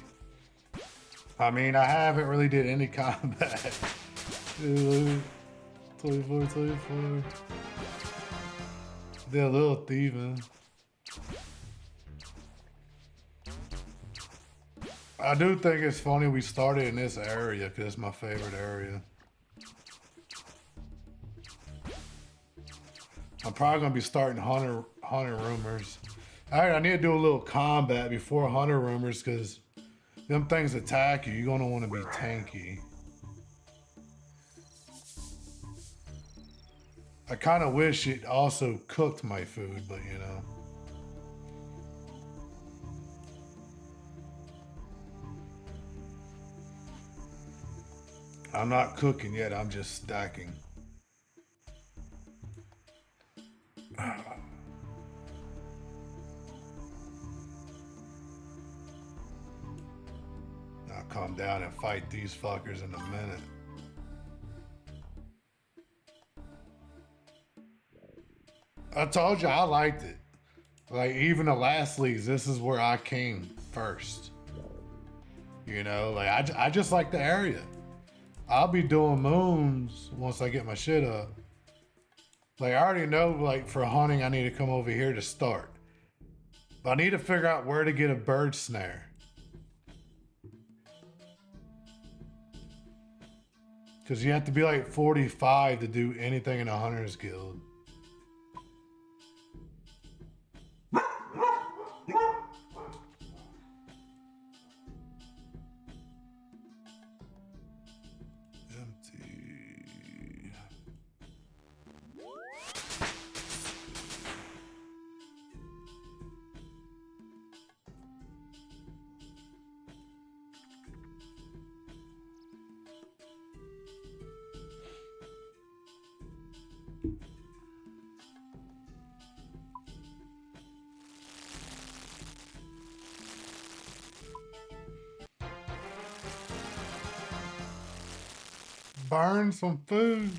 I mean, I haven't really did any combat. 24. Did a little thieving. I do think it's funny we started in this area because it's my favorite area. I'm probably gonna be starting hunter rumors. Alright, I need to do a little combat before hunter rumors because them things attack you. You're gonna want to be tanky. I kind of wish it also cooked my food, but you know. I'm not cooking yet, I'm just stacking. I'll calm down and fight these fuckers in a minute. I told you I liked it. Like, even the last leagues, this is where I came first. You know, like, I just like the area. I'll be doing moons once I get my shit up. Like, I already know, like, for hunting, I need to come over here to start. But I need to figure out where to get a bird snare. Because you have to be like 45 to do anything in a hunter's guild. Burn some food.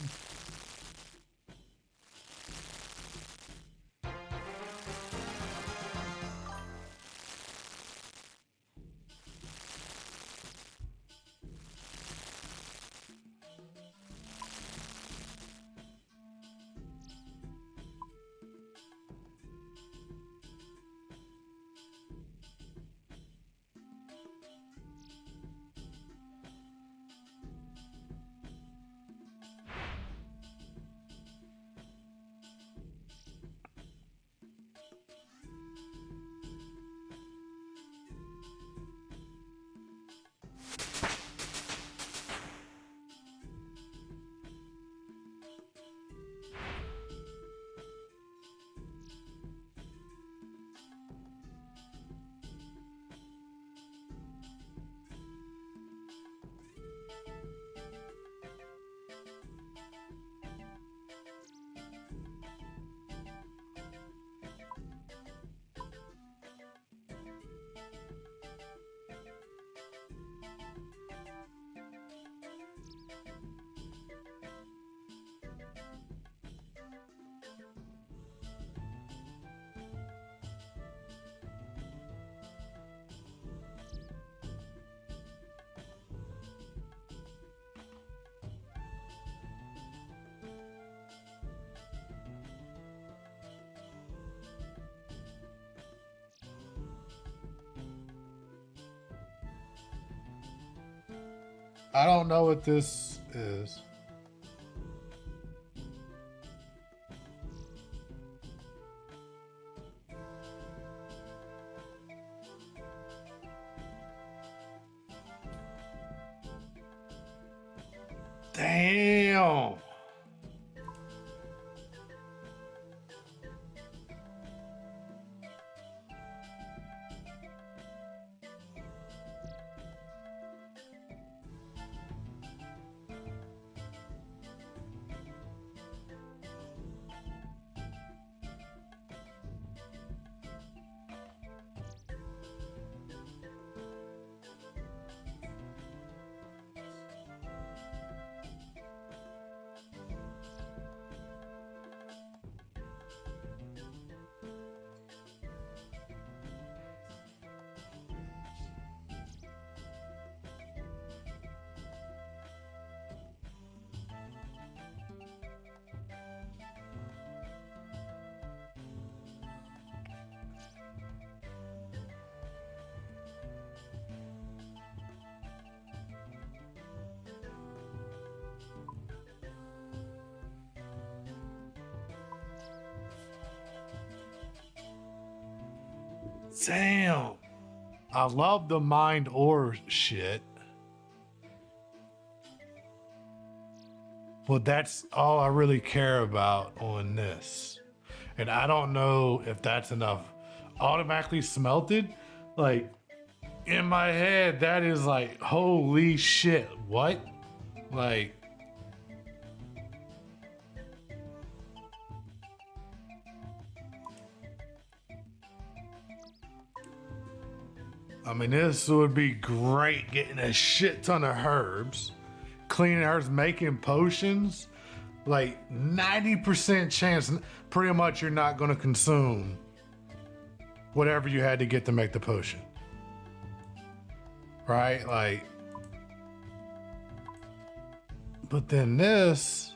I don't know what this is. Damn. Damn. I love the mind ore shit. But that's all I really care about on this. And I don't know if that's enough. Automatically smelted? Like, in my head, that is like, holy shit, what? Like, I mean, this would be great getting a shit ton of herbs, cleaning herbs, making potions. Like 90% chance, pretty much you're not going to consume whatever you had to get to make the potion. Right? Like, but then this.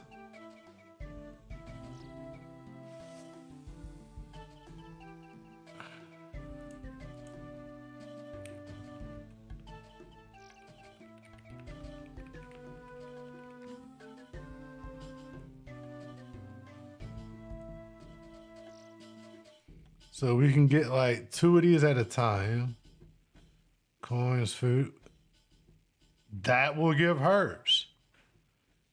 So we can get like 2 of these at a time. Coins, food. That will give herbs.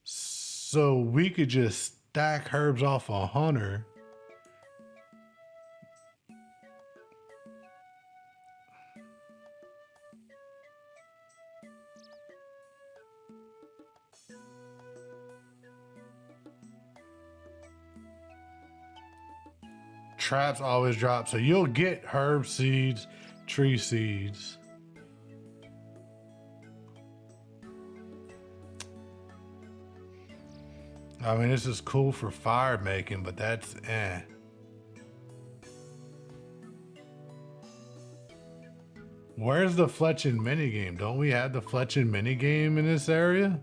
So we could just stack herbs off a hunter. Traps always drop, so you'll get herb seeds, tree seeds. I mean, this is cool for fire making, but that's eh. Where's the fletching minigame? Don't we have the fletching minigame in this area?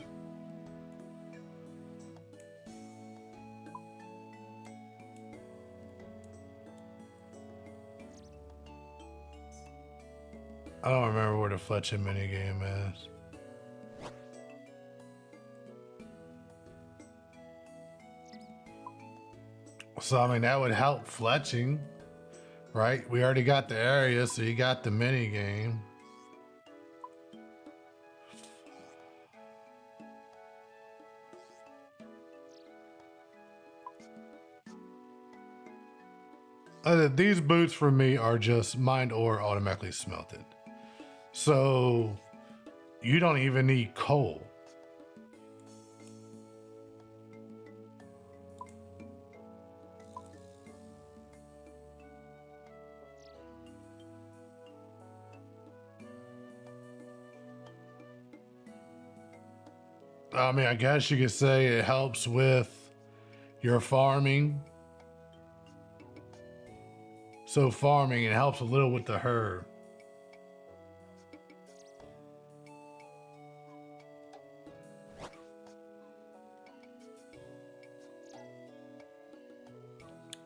I don't remember where the fletching minigame is. So, I mean, that would help fletching, right? We already got the area, so you got the minigame. These boots for me are just mind ore automatically smelted. So you don't even need coal. I mean, I guess you could say it helps with your farming. So farming, it helps a little with the herb.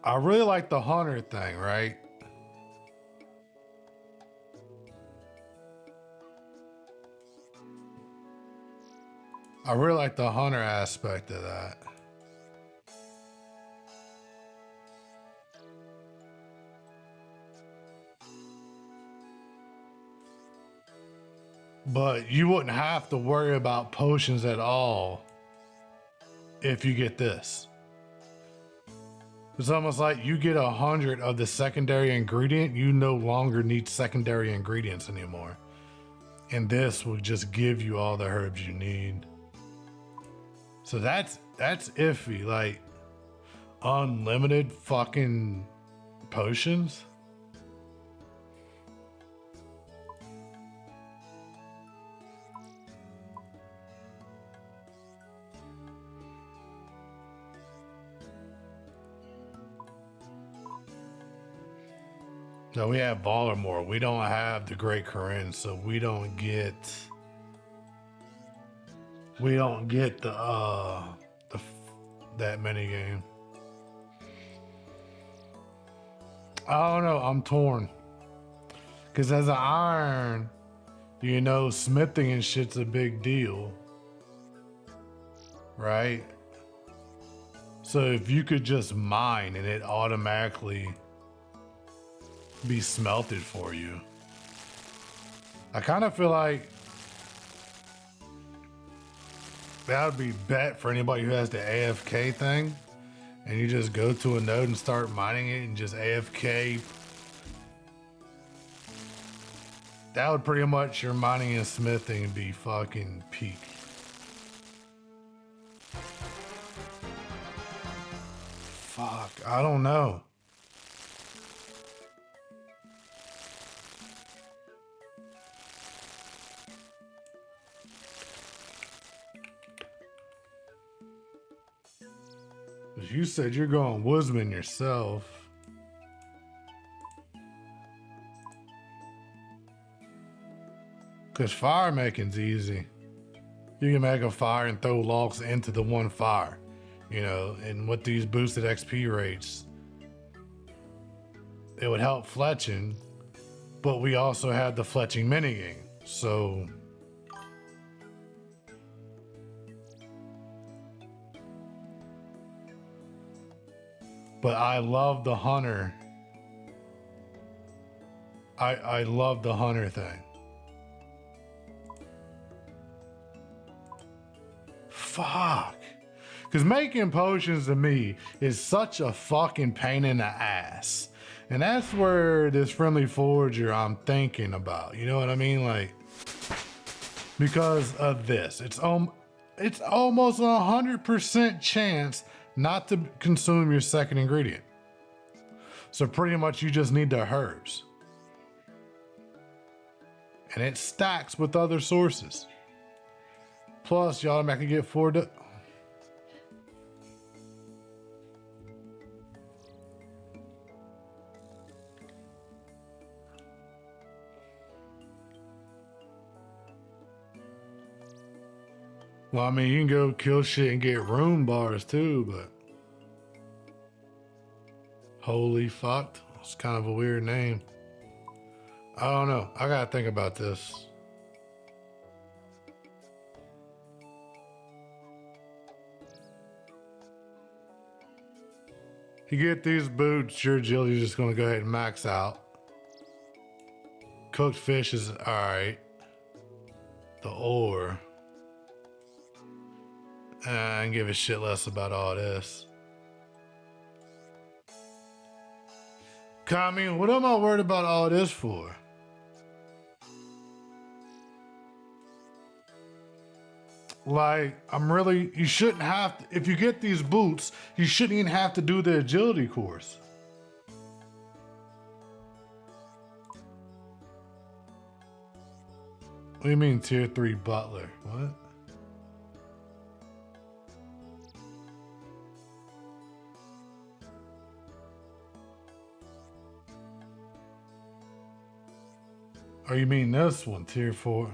I really like the hunter thing, right? I really like the hunter aspect of that. But you wouldn't have to worry about potions at all if you get this. It's almost like you get 100 of the secondary ingredient, you no longer need secondary ingredients anymore. And this will just give you all the herbs you need. So that's iffy. Like unlimited fucking potions. No, we have Baltimore. We don't have the Great Corinne, so we don't get that mini game. I don't know. I'm torn. Because as an iron, you know, smithing and shit's a big deal. Right? So if you could just mine and it automatically be smelted for you. I kind of feel like that would be bet for anybody who has the AFK thing, and you just go to a node and start mining it and just AFK. That would pretty much your mining and smithing be fucking peak. Fuck, I don't know. You said you're going woodsman yourself. Because fire making's easy. You can make a fire and throw logs into the one fire. You know, and with these boosted XP rates, it would help fletching, but we also had the fletching minigame. So but I love the hunter. I love the hunter thing. Fuck. Because making potions to me is such a fucking pain in the ass. And that's where this friendly forager I'm thinking about. You know what I mean? Like, because of this. It's almost 100% chance not to consume your second ingredient. So pretty much you just need the herbs. And it stacks with other sources. Plus you automatically get 4. Well, I mean, you can go kill shit and get rune bars too, but holy fuck, it's kind of a weird name. I don't know. I gotta think about this. You get these boots, your agility's just gonna go ahead and max out. Cooked fish is alright. The ore. I can give a shit less about all this. I mean, what am I worried about all this for? Like, you shouldn't have to, if you get these boots, you shouldn't even have to do the agility course. What do you mean tier 3 butler? What? Or you mean this one, tier 4?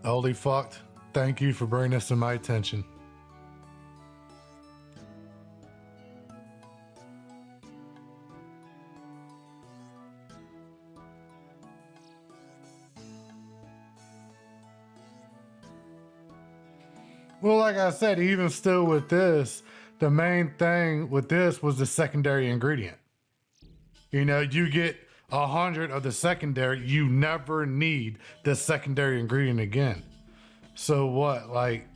Holy fucked. Thank you for bringing this to my attention. Well, like I said, even still with this, the main thing with this was the secondary ingredient. You know, you get 100 of the secondary, you never need the secondary ingredient again. So what, like,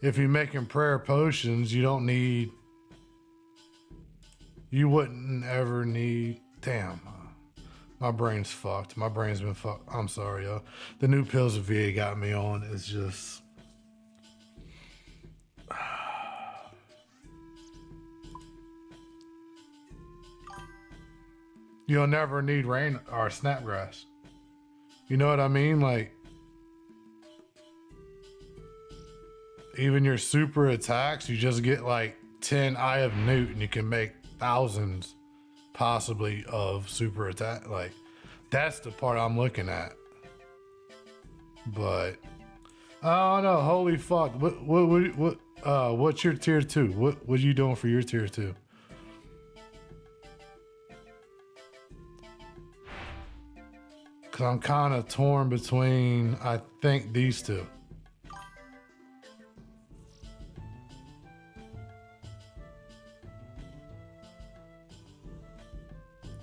if you're making prayer potions, you wouldn't ever need, damn, my brain's fucked. My brain's been fucked. I'm sorry, yo. The new pills of VA got me on. It's just, you'll never need rain or snapgrass. You know what I mean? Like, even your super attacks, you just get like 10 Eye of Newt and you can make thousands possibly of super attack. Like, that's the part I'm looking at. But I don't know. Holy fuck. What's your tier 2? What are you doing for your tier 2? Cause I'm kind of torn between, I think, these two.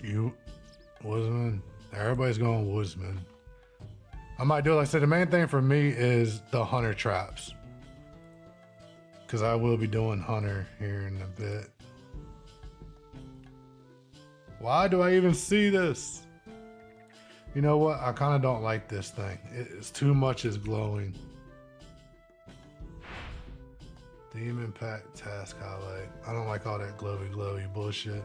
You, Woodsman. Everybody's going Woodsman. I might do it. Like I said, the main thing for me is the hunter traps. Cause I will be doing hunter here in a bit. Why do I even see this? You know what? I kind of don't like this thing. It's too much is glowing. Demon pack task highlight. I don't like all that glowy bullshit.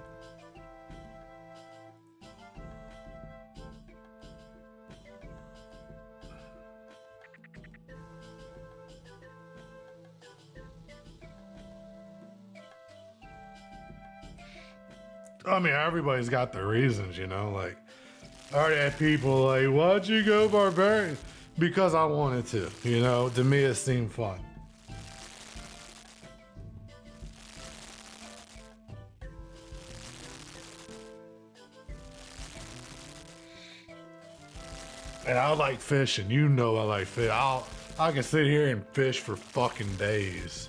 I mean, everybody's got their reasons, you know, like, I already had people like, why'd you go barbarian? Because I wanted to, you know, to me it seemed fun. And I like fishing, you know I like fish. I can sit here and fish for fucking days.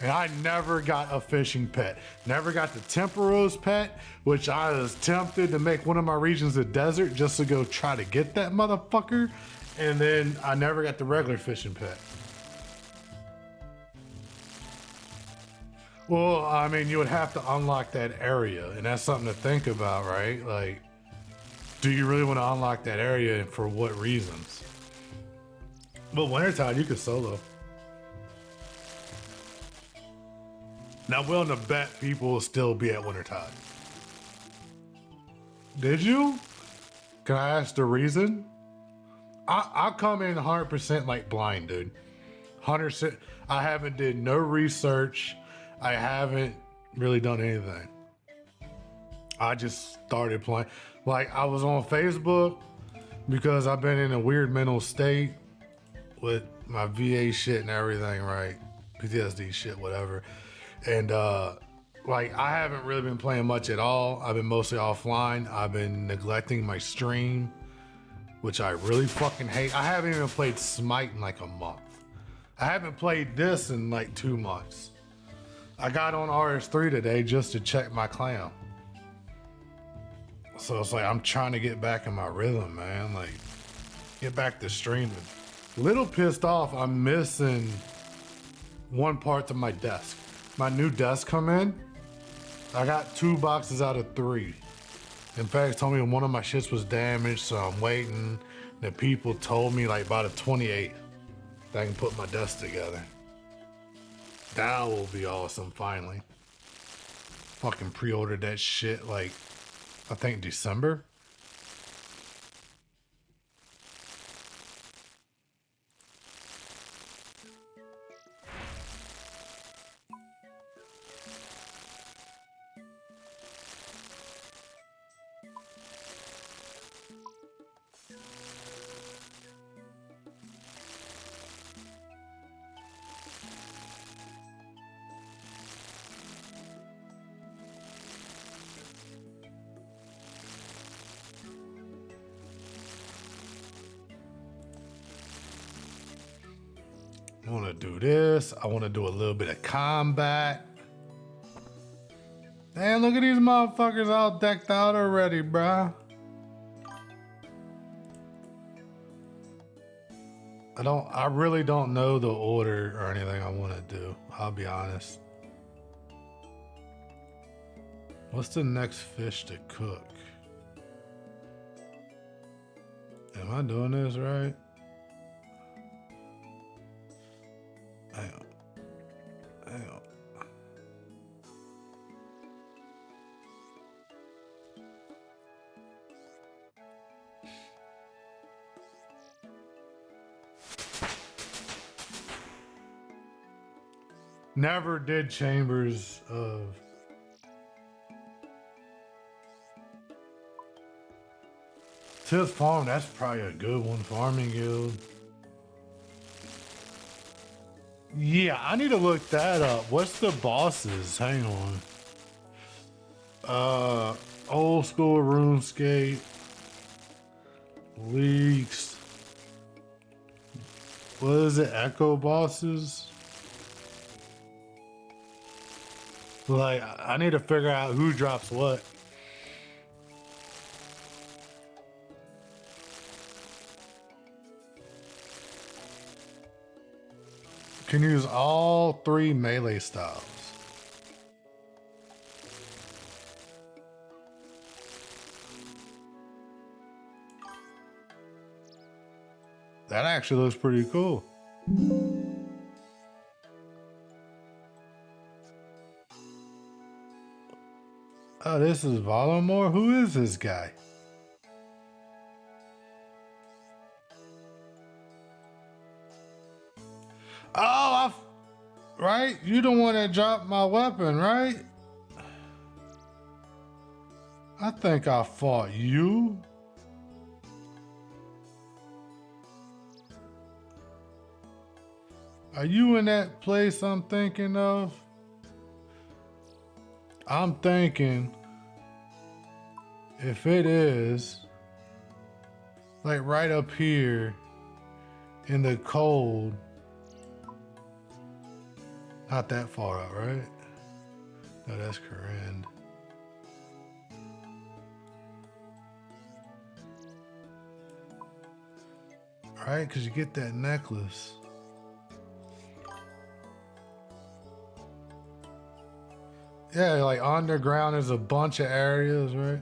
And I never got a fishing pet. Never got the Temperos pet, which I was tempted to make one of my regions a desert just to go try to get that motherfucker. And then I never got the regular fishing pet. Well, I mean, you would have to unlock that area, and that's something to think about, right? Like, do you really want to unlock that area and for what reasons? But Wintertide, you could solo. Now, I'm willing to bet people will still be at Wintertide. Did you? Can I ask the reason? I come in 100% like blind, dude. 100%. I haven't did no research. I haven't really done anything. I just started playing. Like, I was on Facebook because I've been in a weird mental state with my VA shit and everything, right? PTSD shit, whatever. And like, I haven't really been playing much at all. I've been mostly offline. I've been neglecting my stream, which I really fucking hate. I haven't even played Smite in like a month. I haven't played this in like 2 months. I got on RS3 today just to check my clan. So it's like, I'm trying to get back in my rhythm, man. Like, get back to streaming. Little pissed off, I'm missing one part to my desk. My new desk come in, I got 2 boxes out of 3. In fact, told me one of my shits was damaged, so I'm waiting. The people told me like by the 28th that I can put my desk together. That will be awesome, finally. Fucking pre-ordered that shit like, I think December. I want to do this. I want to do a little bit of combat. Man, look at these motherfuckers all decked out already, bruh. I really don't know the order or anything I want to do. I'll be honest. What's the next fish to cook? Am I doing this right? Hang on. Hang on. Never did Chambers of... Tooth Farm, that's probably a good one. Farming Guild. Yeah, I need to look that up. What's the bosses? Hang on. Old school RuneScape. Leaks. What is it? Echo bosses? Like, I need to figure out who drops what. Can use all 3 melee styles. That actually looks pretty cool. Oh, this is Voldemort? Who is this guy? Oh, right? You don't want to drop my weapon, right? I think I fought you. Are you in that place I'm thinking of? I'm thinking if it is, like right up here in the cold, not that far out, right? No, that's Corinne. Right, because you get that necklace. Yeah, like underground, there's a bunch of areas, right?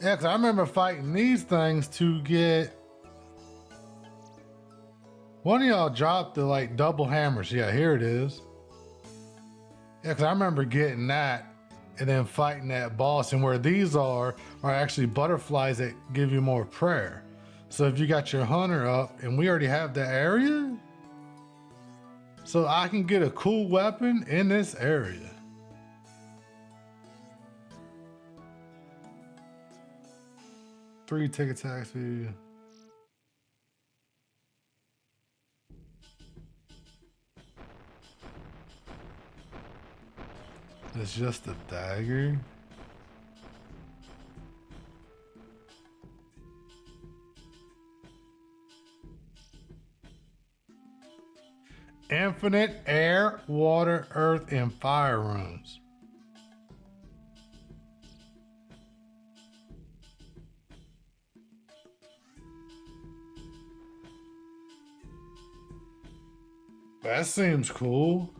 Yeah, because I remember fighting these things to get... One of y'all dropped the like double hammers. Yeah, here it is. Yeah, because I remember getting that and then fighting that boss. And where these are actually butterflies that give you more prayer. So if you got your hunter up and we already have the area, so I can get a cool weapon in this area. Three tick attacks for you. It's just a dagger. Infinite air, water, earth, and fire runes. That seems cool.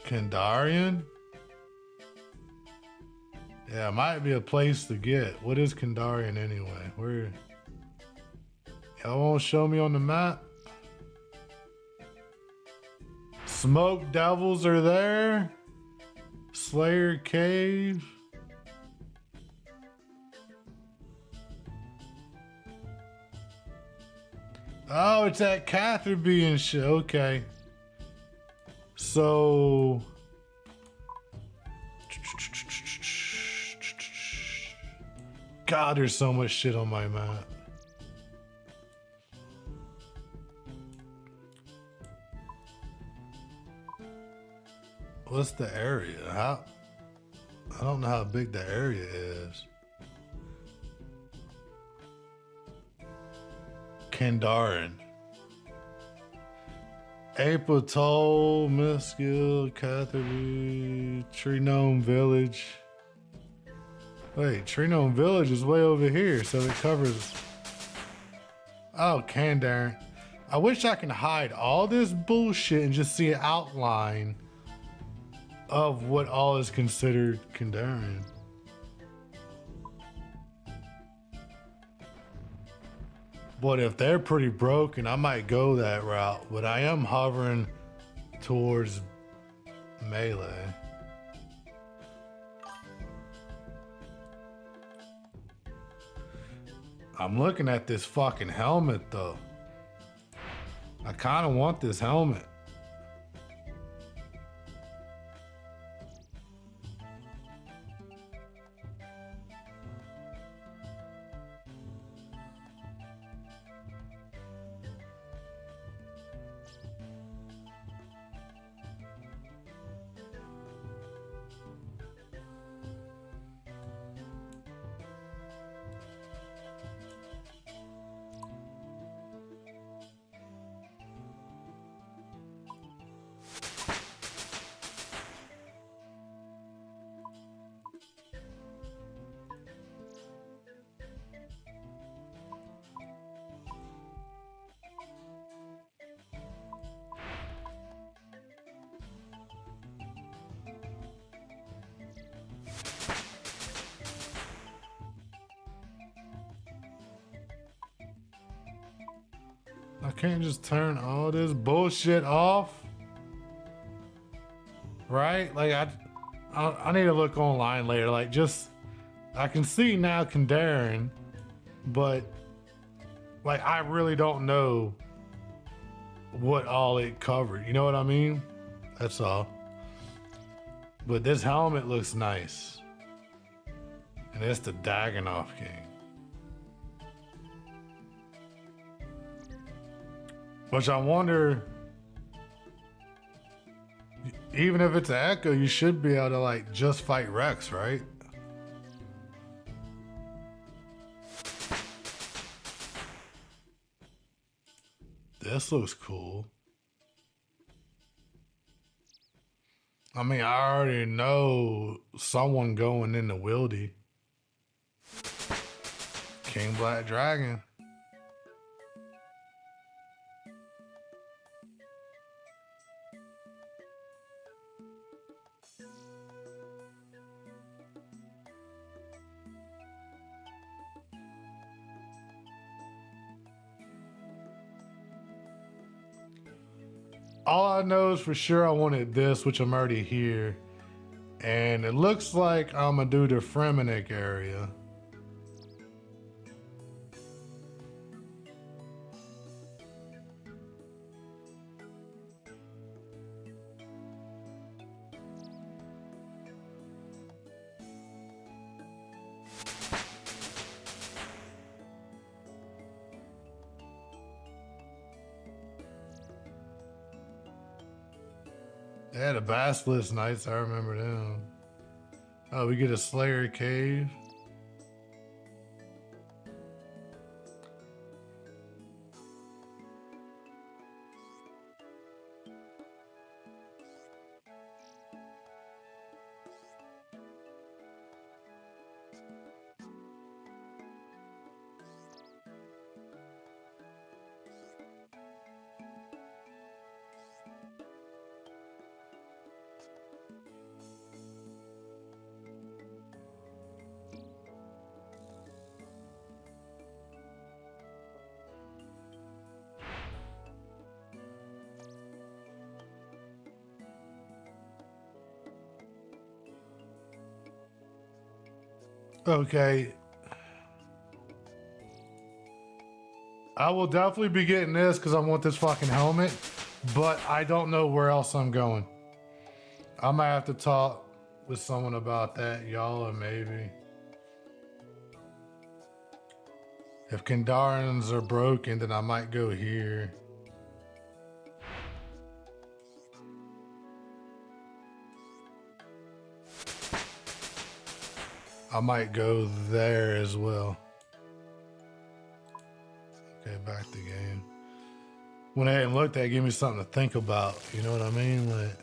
Kandarian? Yeah, it might be a place to get. What is Kandarian anyway? Where? Y'all won't show me on the map? Smoke devils are there. Slayer Cave. Oh, it's at Catherby and shit. Okay. So, God, there's so much shit on my map. what's the area? I don't know how big the area is. Kandaren. Apatol, Miskill, Catherby, Tree Gnome Village. Wait, Tree Gnome Village is way over here, so it covers. Oh, Kandaren. I wish I can hide all this bullshit and just see an outline of what all is considered Kandaren. But if they're pretty broken, I might go that route. But I am hovering towards melee. I'm looking at this fucking helmet though. I kind of want this helmet. I can't just turn all this bullshit off, right? Like I need to look online later. Like just, I can see now Kandaren, but like I really don't know what all it covered. You know what I mean? That's all. But this helmet looks nice, and it's the Dagannoth King. Which I wonder, even if it's an Echo, you should be able to like just fight Rex, right? This looks cool. I mean, I already know someone going into Wildy. King Black Dragon. All I know is for sure I wanted this, which I'm already here. And it looks like I'm gonna do the Fremennik area. Yeah, the Basilisk Knights, I remember them. Oh, we get a Slayer Cave. Okay. I will definitely be getting this because I want this fucking helmet, but I don't know where else I'm going. I might have to talk with someone about that, y'all, or maybe. If Kandarans are broken, then I might go here. I might go there as well. Okay, back to game. When I hadn't looked at it, give me something to think about. You know what I mean? Like,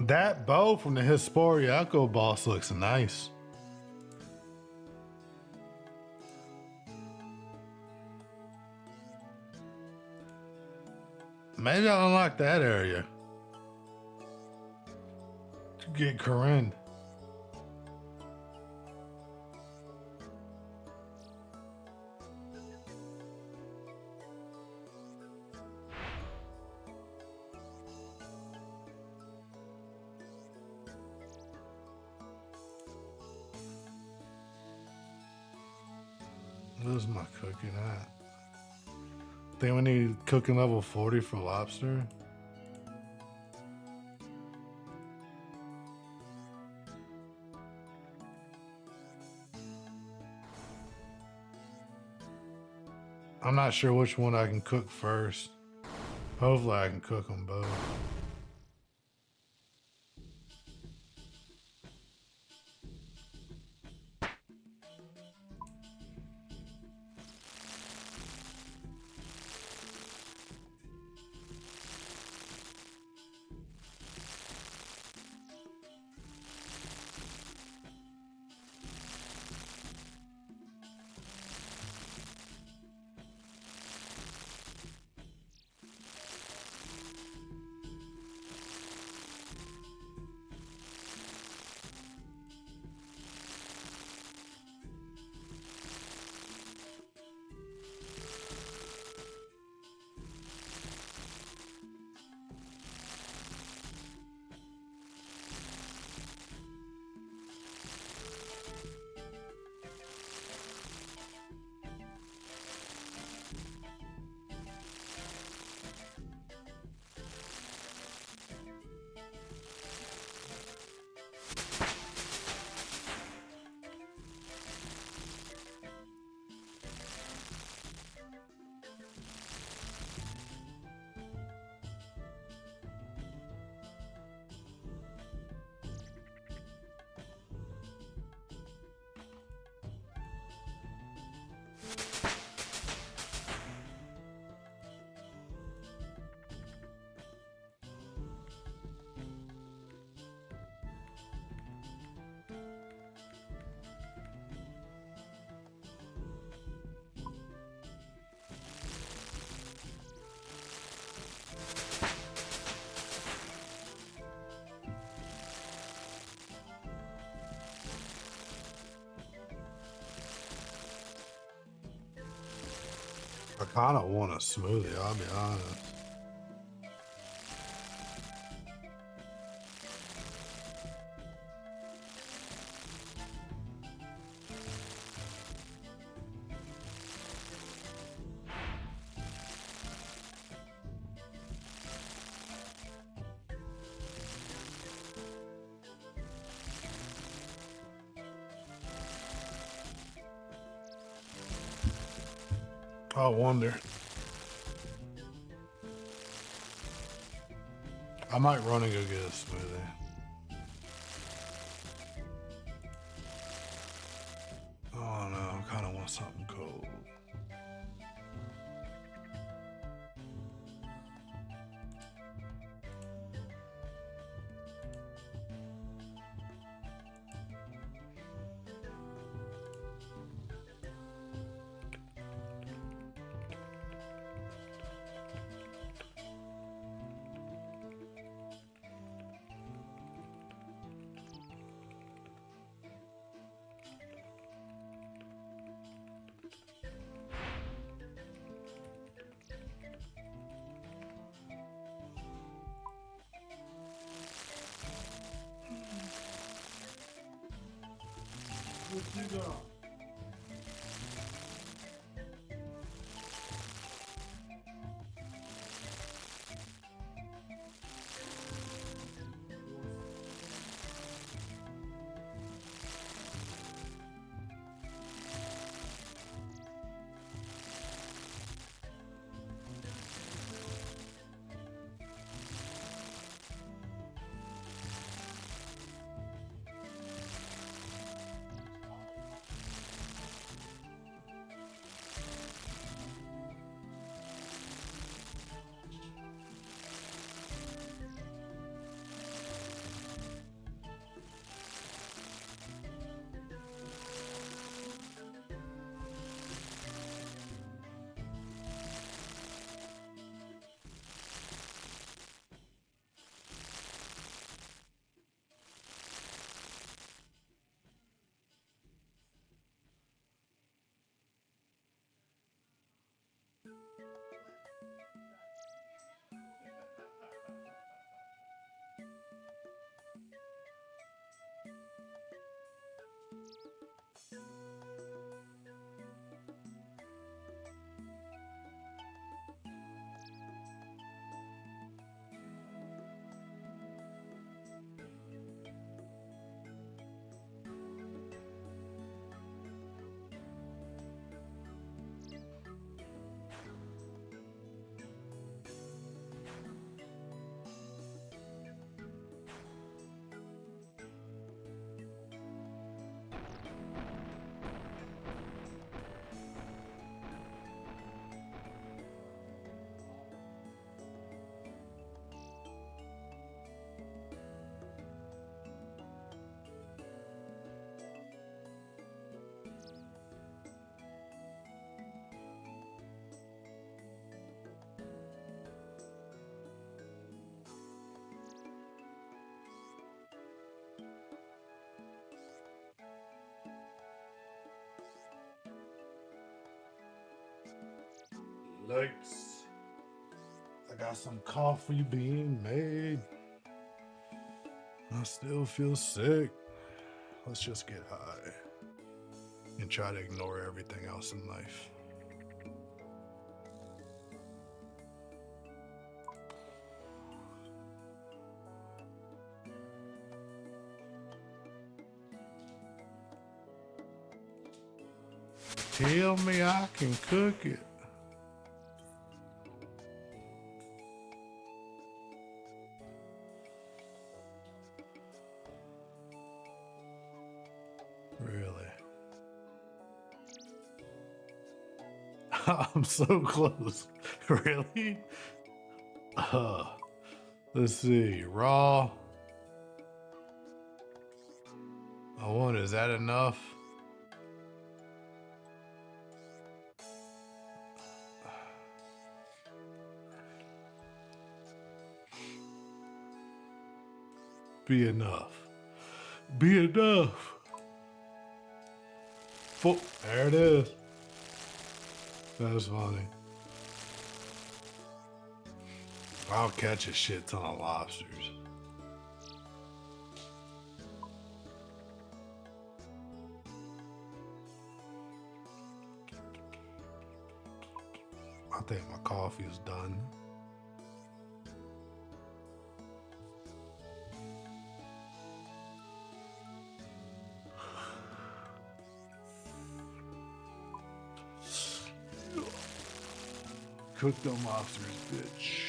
that bow from the Hesperia Echo boss looks nice. Maybe I'll unlock that area to get Corinne. Where's my cooking at? Think we need cooking level 40 for lobster. I'm not sure which one I can cook first. Hopefully I can cook them both. I kind of want a smoothie, I'll be honest. I wonder. I might run and go get a smoothie. Oh no, I kind of want something cold. you got? Lex, I got some coffee being made. I still feel sick. Let's just get high and try to ignore everything else in life. Tell me I can cook it. Really? I'm so close. Really? Let's see. Raw. I wonder, is that enough? Be enough. Be enough. There it is. That's funny. I'll catch a shit ton of lobsters. I think my coffee is done. Cook them lobsters, bitch.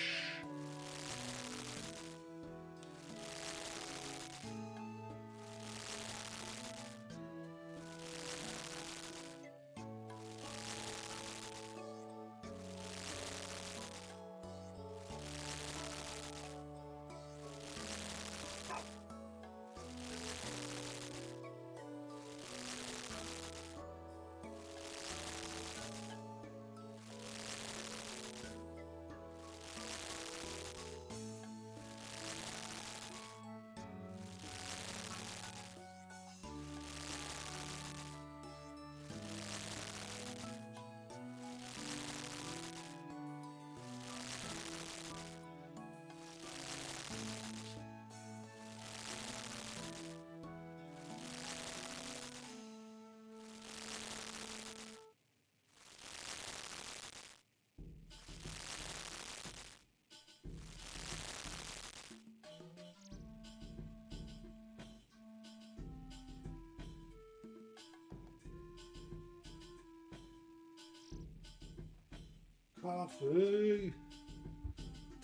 Coffee.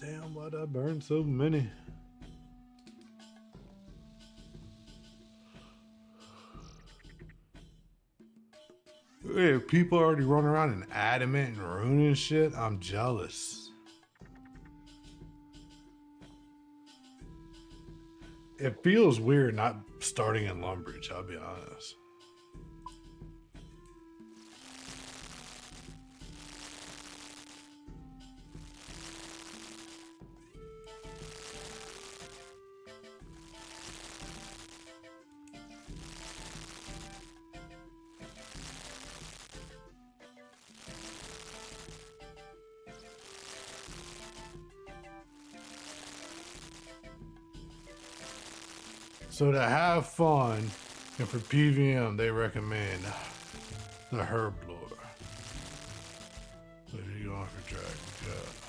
Damn, why'd I burn so many? Hey, people already running around in adamant and ruining shit. I'm jealous. It feels weird not starting in Lumbridge, I'll be honest. So to have fun, and for PVM, they recommend the Herblore. So if you're going for Dragon Cup.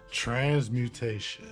Transmutation.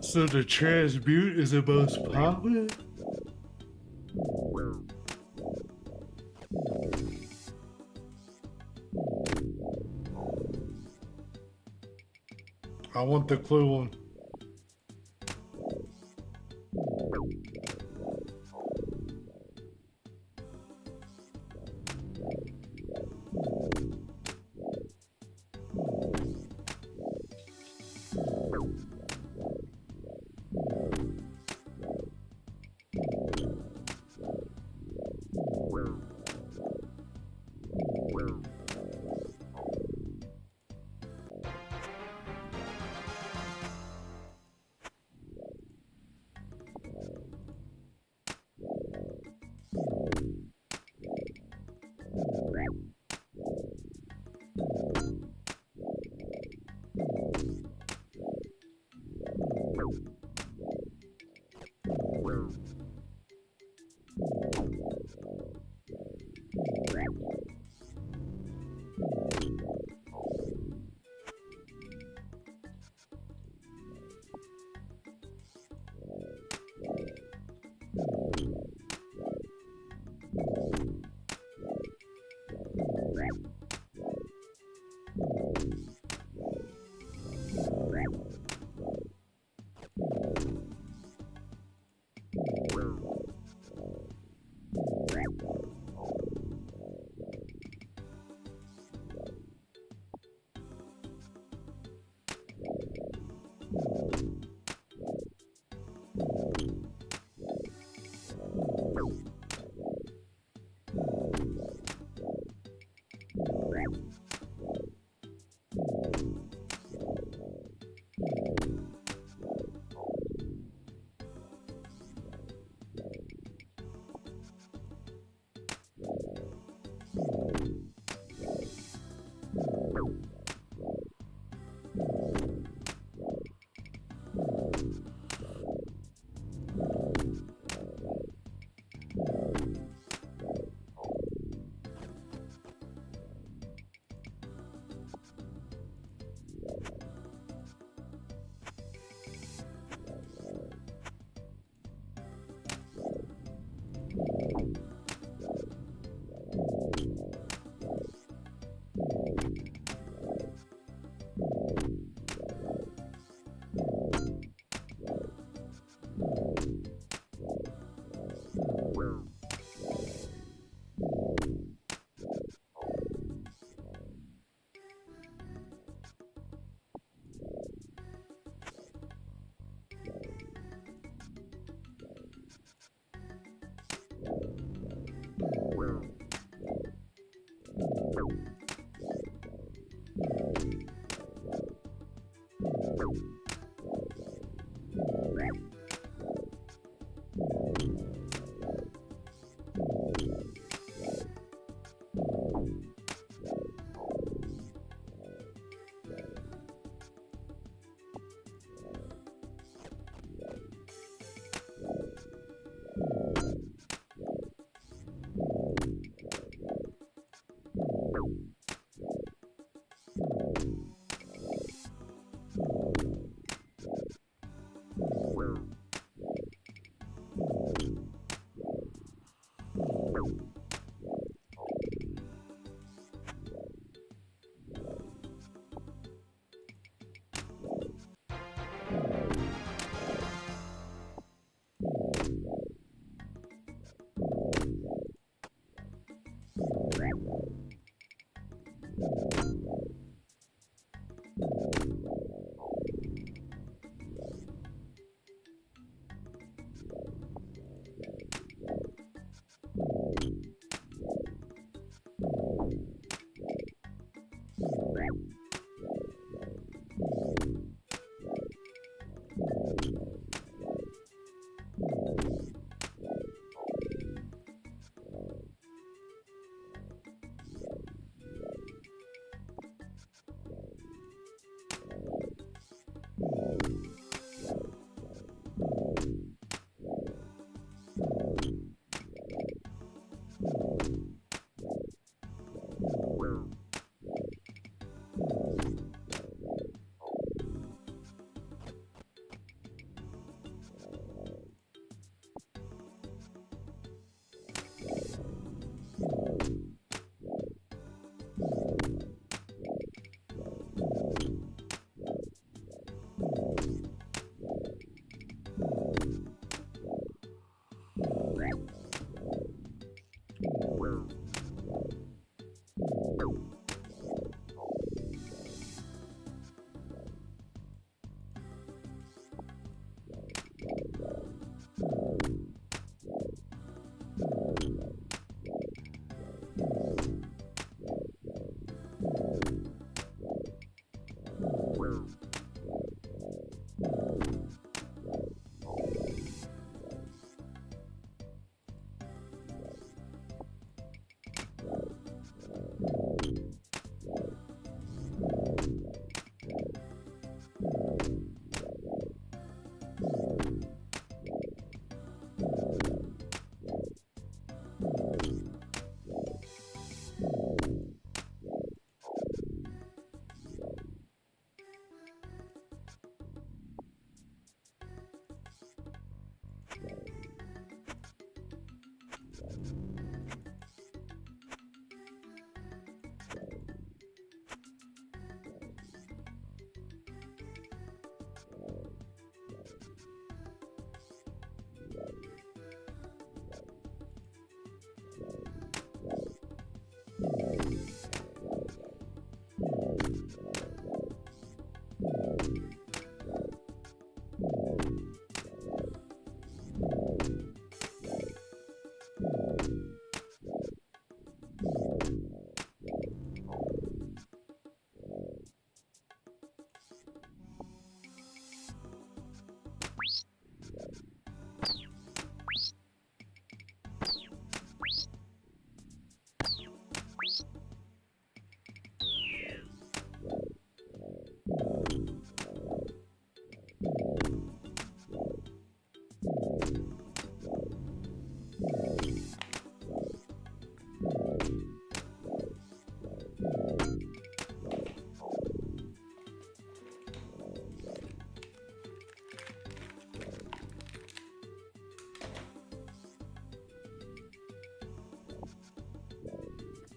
So the transmute is the most popular? I want the clue one.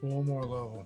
One more level.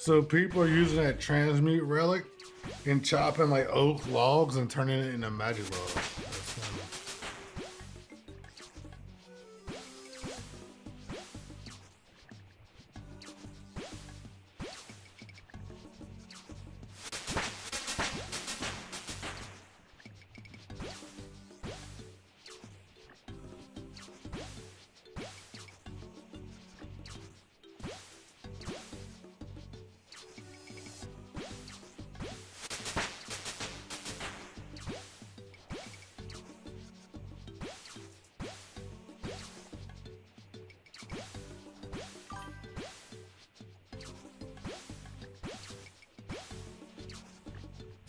So people are using that transmute relic and chopping like oak logs and turning it into magic logs. That's funny.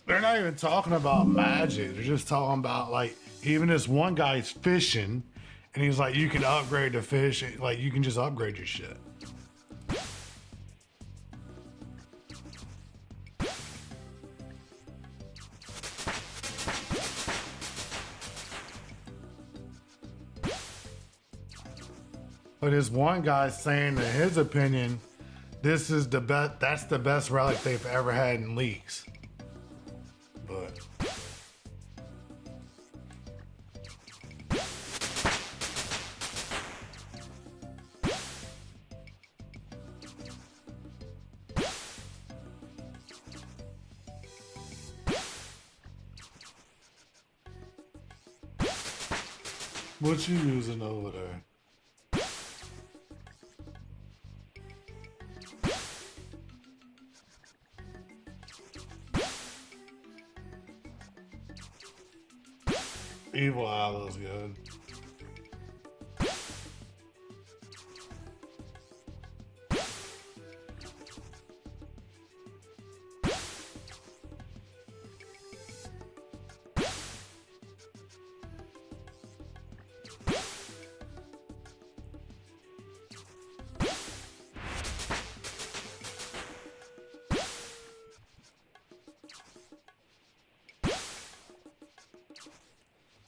They're not even talking about magic. They're just talking about like even this one guy's fishing, and he's like, you can upgrade the fish. Like you can just upgrade your shit. But this one guy's saying, in his opinion, this is the best. That's the best relic they've ever had in leaks. But what you using over there? Evil Aloe's good.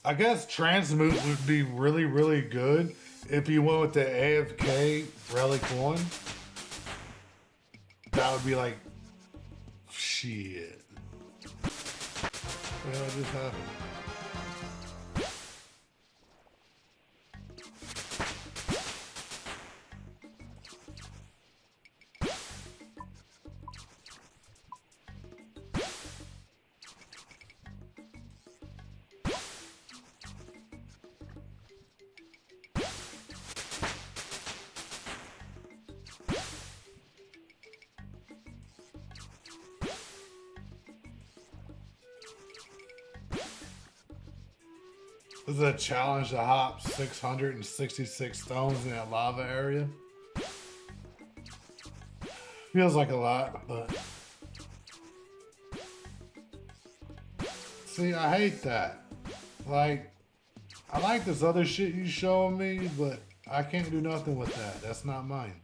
I guess Transmute would be really, really good if you went with the AFK Relic 1. That would be like, shit. What just happened? This is a challenge to hop 666 stones in that lava area. Feels like a lot, but... See, I hate that. Like, I like this other shit you showing me, but I can't do nothing with that. That's not mine.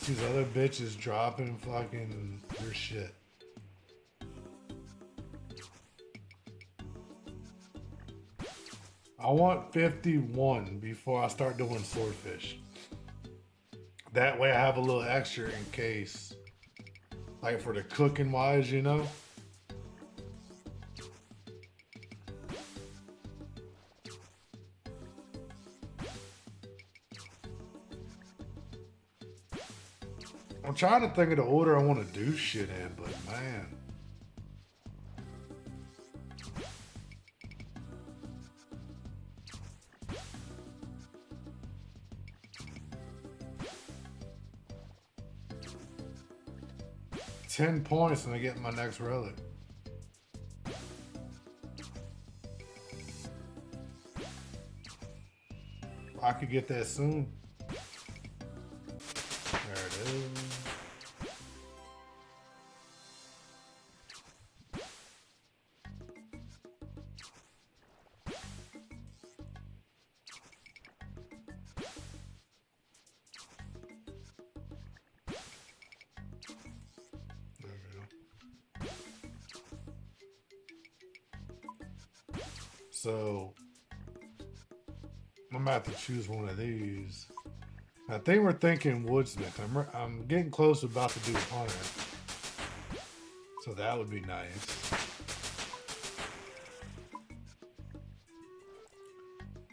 These other bitches dropping fucking their shit. I want 51 before I start doing swordfish. That way I have a little extra in case. Like for the cooking wise, you know? I'm trying to think of the order I want to do shit in, but man. $10 points and I get my next relic. I could get that soon. There it is. So I'm gonna have to choose one of these. I think we're thinking woodsman. I'm getting close about to do hunter. So that would be nice.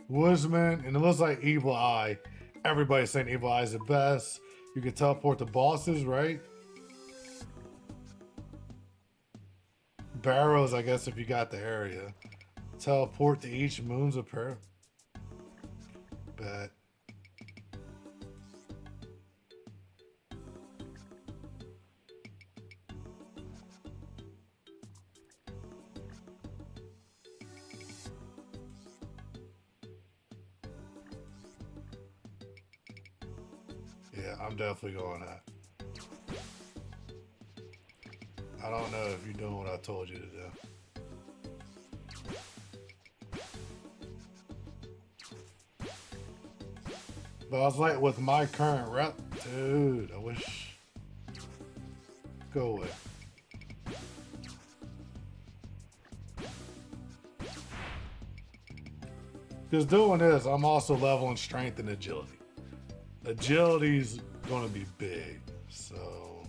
Woodsman, and it looks like Evil Eye. Everybody's saying Evil Eye is the best. You can teleport the bosses, right? Barrows, I guess, if you got the area. Teleport to each moon's apparel. Bet. Yeah, I'm definitely going that. I don't know if you're doing what I told you to do. But I was like, with my current rep, dude, I wish. Go away. Because doing this, I'm also leveling strength and agility. Agility's going to be big, so.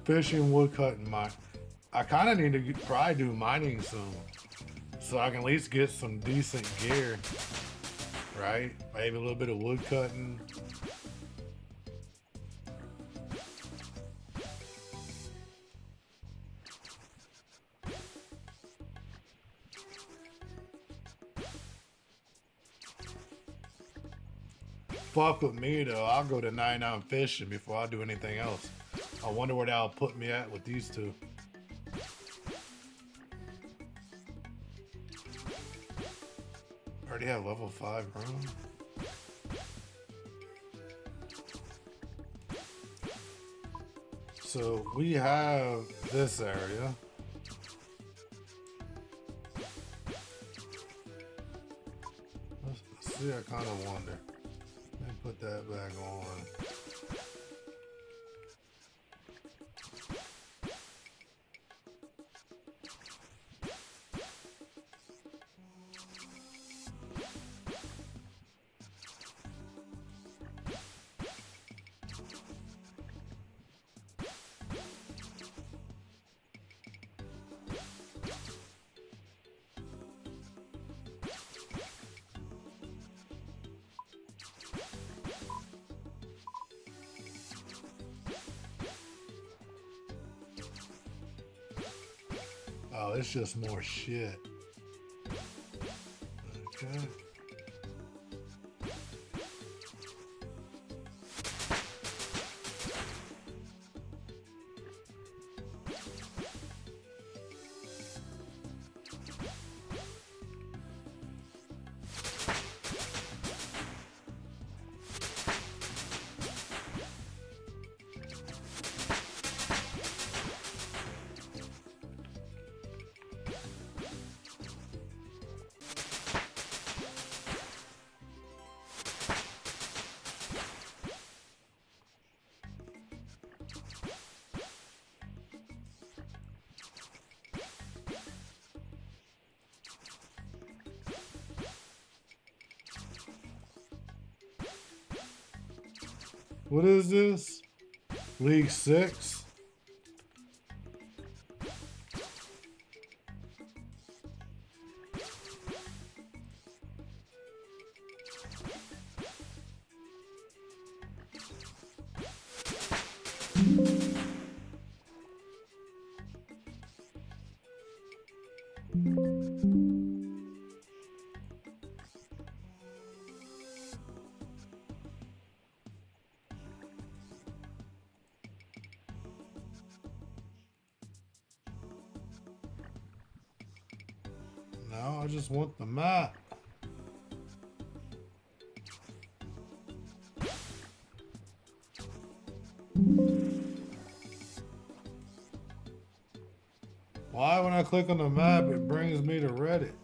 Fishing, woodcutting, mine. I kind of need to probably do mining soon, so I can at least get some decent gear, right? Maybe a little bit of woodcutting. Fuck with me though, I'll go to 99 fishing before I do anything else. I wonder where that'll put me at with these two. Already have level 5 room. So we have this area. Let's see, I kind of wonder. Let me put that back on. Oh, it's just more shit. Okay. What is this? League 6? No, I just want the map. Why when I click on the map, it brings me to Reddit?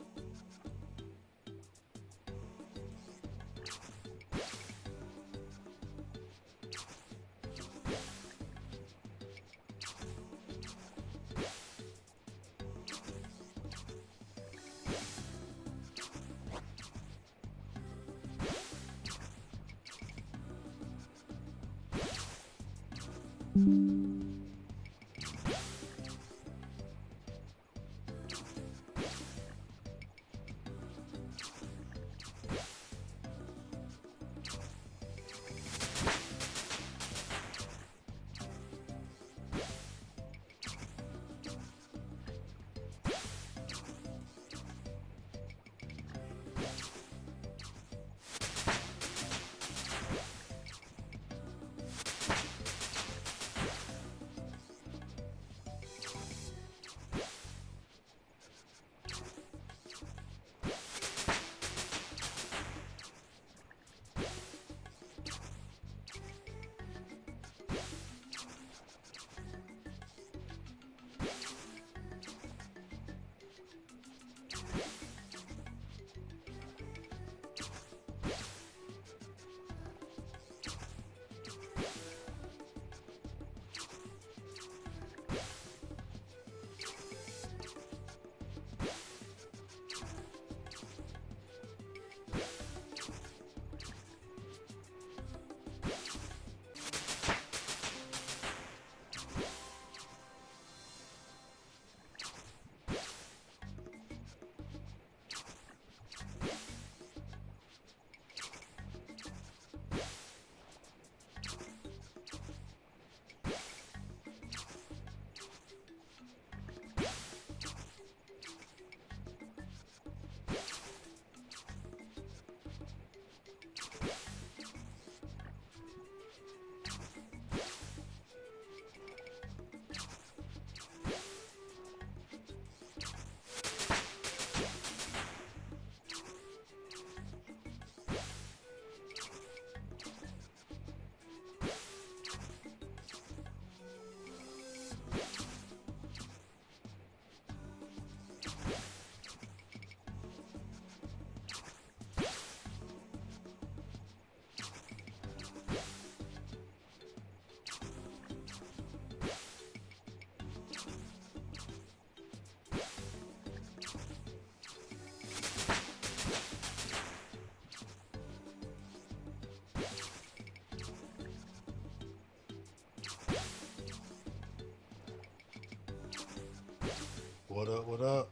What up? What up?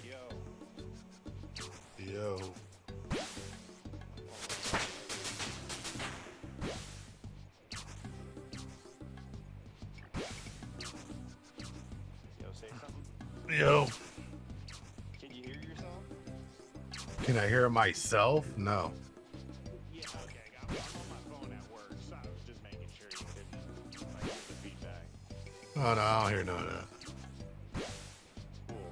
Yo. Say something. Yo. Can you hear yourself? Can I hear myself? No. Yeah, okay. I'm on my phone at work, so I was just making sure you couldn't like, get the feedback. Oh no, I don't hear none of that. Cool.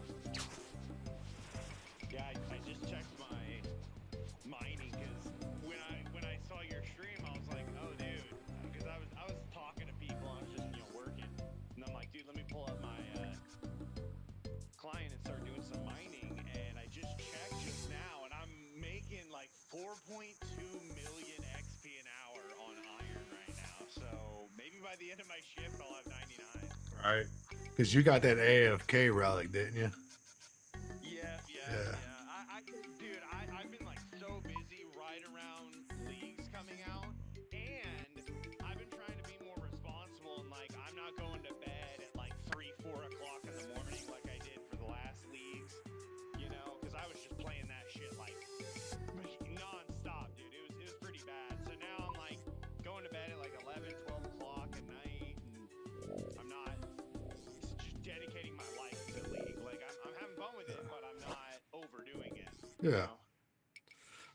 Yeah, I just checked my mining because when I saw your stream, I was like, oh dude, because I was talking to people, I was just working, and I'm like, dude, let me pull up my client and start doing some mining, and I just checked just now, and I'm making like 4.2 million XP an hour on iron right now. So maybe by the end of my shift, I'll have 99. Right. Because you got that AFK relic, didn't you? Yeah. Dude, I've been like so busy right around leagues coming out, and I've been trying to be more responsible, and like I'm not going to bed at like 3-4 o'clock in the morning like I did for the last leagues, because I was just playing that shit like non-stop, dude. It was pretty bad. So now I'm like going to bed at like 11, 12 o'clock at night, and I'm not just dedicating my life to league. Like I'm having fun with it, but I'm not overdoing it. Yeah.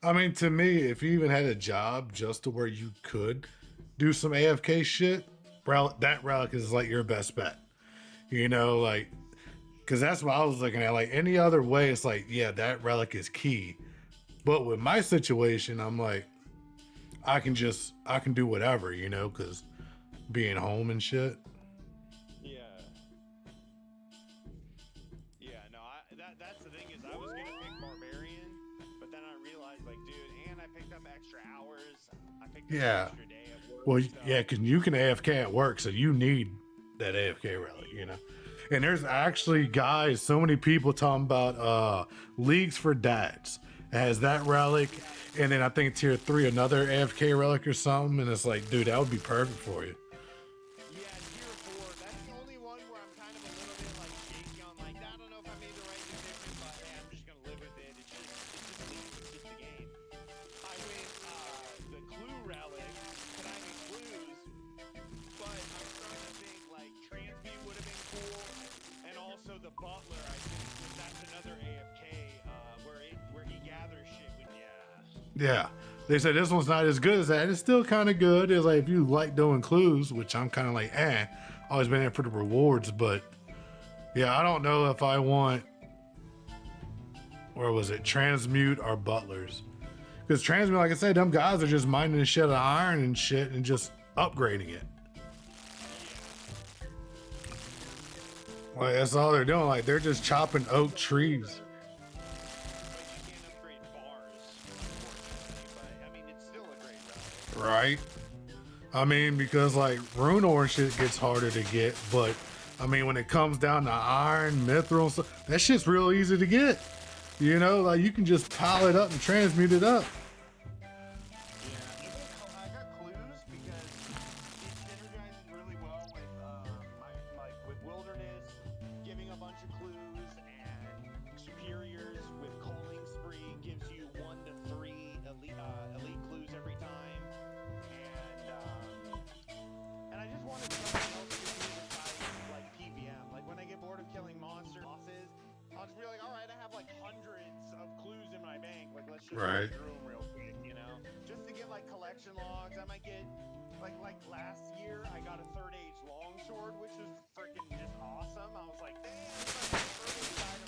I mean, to me, if you even had a job just to where you could do some AFK shit, that relic is like your best bet. Like, because that's what I was looking at. Like, any other way, it's like, yeah, that relic is key. But with my situation, I'm like, I can do whatever, because being home and shit. Yeah, no, that's the thing is I was gonna pick Barbarian, but then I realized, like, dude, and I picked up extra hours. I picked up an extra day at work. Well, so. yeah, because you can AFK at work, so you need that AFK relic, And there's actually so many people talking about leagues for dads. It has that relic, and then I think tier 3 another AFK relic or something, and it's like, dude, that would be perfect for you. Yeah, tier 4. That's the only one where I'm kind of a little bit like shaky on. Like, I don't know if I made the right decision, but hey, I'm just gonna live with it. It's just the game. I went the clue relic, conniving clues, but I'm starting to think like Transmute would have been cool, and also the Butler. I think 'cause that's another AFK where he gathers shit with Yeah. They said this one's not as good as that. It's still kind of good. It's like if you like doing clues, which I'm kind of like, always been in for the rewards, but yeah, I don't know if I want, where was it, Transmute or Butlers? Because Transmute, like I said, them guys are just mining the shit out of iron and shit and just upgrading it. Like that's all they're doing. Like they're just chopping oak trees. Right. I mean, because like rune ore and shit gets harder to get, but I mean, when it comes down to iron, mithril, stuff, that shit's real easy to get. You know, like you can just pile it up and transmute it up. I got clues because it synergizes really well with wilderness, giving a bunch of clues, and superiors with Coaling Spree gives you 1 to 3 elite clues every time. And I just wanted something else to do besides like PVM. Like when I get bored of killing bosses, I'll just be like, all right, I have like hundreds of clues in my bank. Like let's just go through them real quick, you know? Just to get like collection logs. I might get like last year I got a 3rd age longsword, which was freaking just awesome. I was like, damn, it's like the 3rd age item.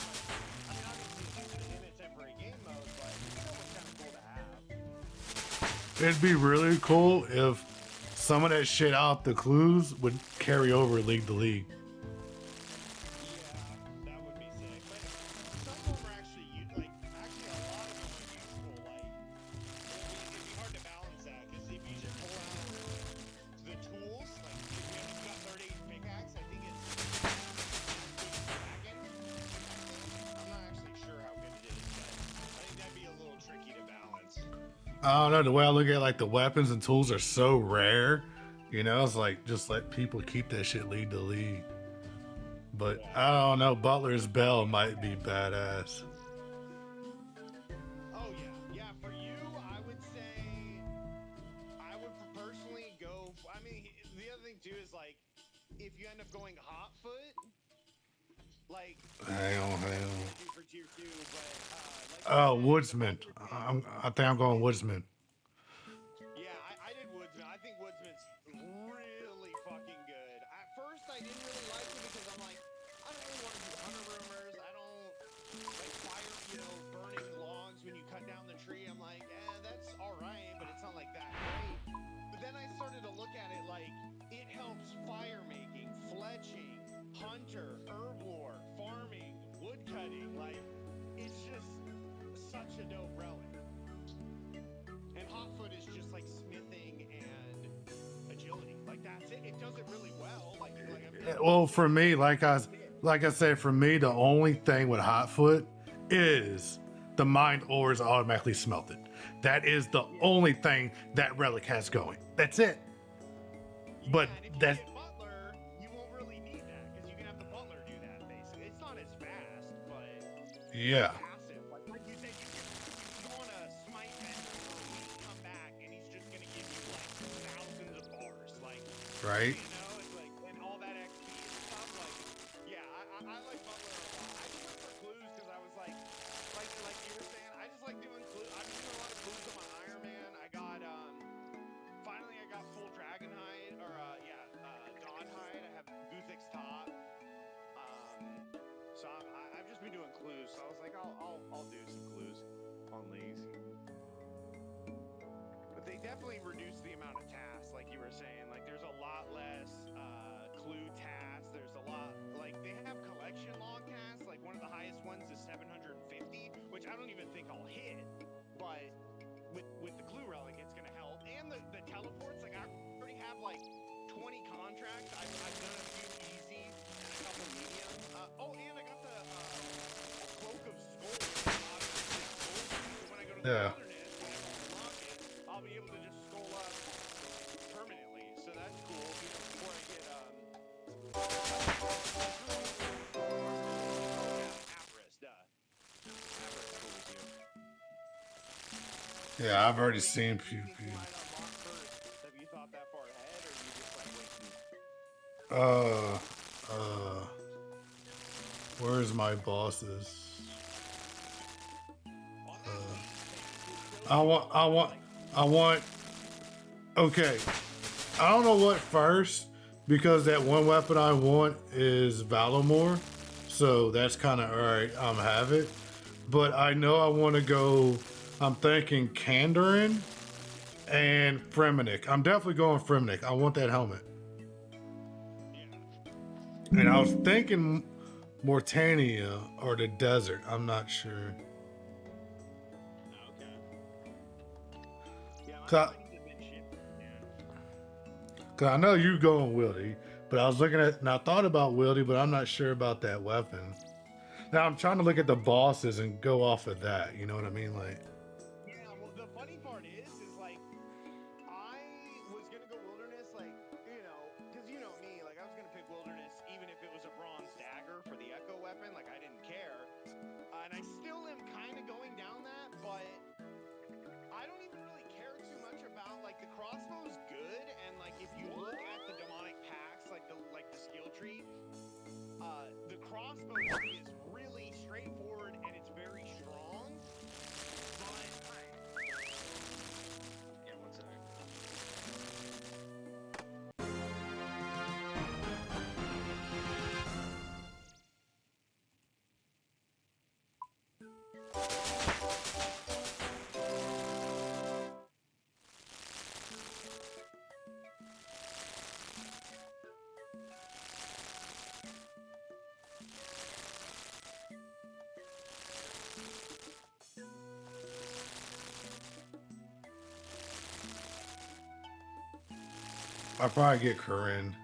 I mean, obviously it's in a temporary game mode, but you know what's kind of cool to have. It'd be really cool if some of that shit out the clues would carry over league to league. Yeah, that would be sick. But some of them are actually a lot of them are useful. Like, it'd be hard to balance that because if you just pull out the tools, like if you got 3rd age pickaxe, I think it's dragon. I'm not actually sure how good it is, but I think that'd be a little tricky to balance. I don't know. The way I look at it, like the weapons and tools are so rare, you know, it's like just let people keep that shit lead to lead. But I don't know. Butler's Bell might be badass. Oh yeah, for you, I would say I would personally go. I mean, the other thing too is like if you end up going hot foot, like Hang on. for tier 2, but Oh, Woodsman. I think I'm going Woodsman. yeah, I did Woodsman. I think Woodsman's really fucking good. At first, I didn't really like it because I'm like, I don't really want to do hunter rumors. I don't like fire, burning logs when you cut down the tree. I'm like, that's all right, but it's not like that great. But then I started to look at it like it helps fire making, fletching, hunter, herb lore, farming, wood cutting. Like, it's just such a dope relic. And Hotfoot is just like smithing and agility. Like that's it. It does it really well. Well, for me, like I said, for me, the only thing with Hotfoot is the mined ore is automatically smelted. That is the only thing that relic has going. That's it. But that's Butler, you won't really need that because you can have the Butler do that basically. It's not as fast, but yeah. passive. Like you said, you can go on a smite bench for a week, come back, and he's just gonna give you like thousands of bars. Like Right. you know, it's like and all that XP and stuff. Like yeah, I like Butler a lot. I just went for clues because I was like you were saying, I just like doing clues. I've been doing a lot of clues on my Iron Man. I got finally I got full Dragonhide or Dawnhide. I have Guthix top. So I've just been doing clues. So I was like, I'll do some clues on these. But they definitely reduce the amount of tasks, like you were saying. Like there's a lot less clue tasks. There's a lot like they have collection log tasks. Like one of the highest ones is 750, which I don't even think I'll hit. But with the clue relic, it's gonna help. And the teleports, like I already have like 20 contracts. I've done a few easy and a couple medium. And I got the Cloak of Skulls. So when Yeah. I'll be able to just scroll up permanently, so that's cool. Before I get Yeah, I've already seen PvP. Have you thought that far ahead, or are you just like waiting? Where's my bosses? I want. Okay, I don't know what first, because that one weapon I want is Valamor, so that's kind of alright. I'm have it, but I know I want to go. I'm thinking Kandarin and Fremennik. I'm definitely going Fremennik. I want that helmet. And I was thinking Mortania or the desert. I'm not sure. Cause I know you going Wildy, but I was looking at, and I thought about Wildy, but I'm not sure about that weapon. Now I'm trying to look at the bosses and go off of that. You know what I mean? Like. Yeah, well, the funny part is like, I was gonna go Wilderness, like, because you know me, like, I was gonna pick Wilderness even if it was a bronze dagger for the Echo weapon, like, I didn't care. And I still am kind of going down that, but I don't even really care too much about, like, the crossbow's good, and, like, if you look at the demonic packs, like the skill tree, the crossbow is really straightforward and it's very strong. Yeah, one second. I'll probably get Corinne.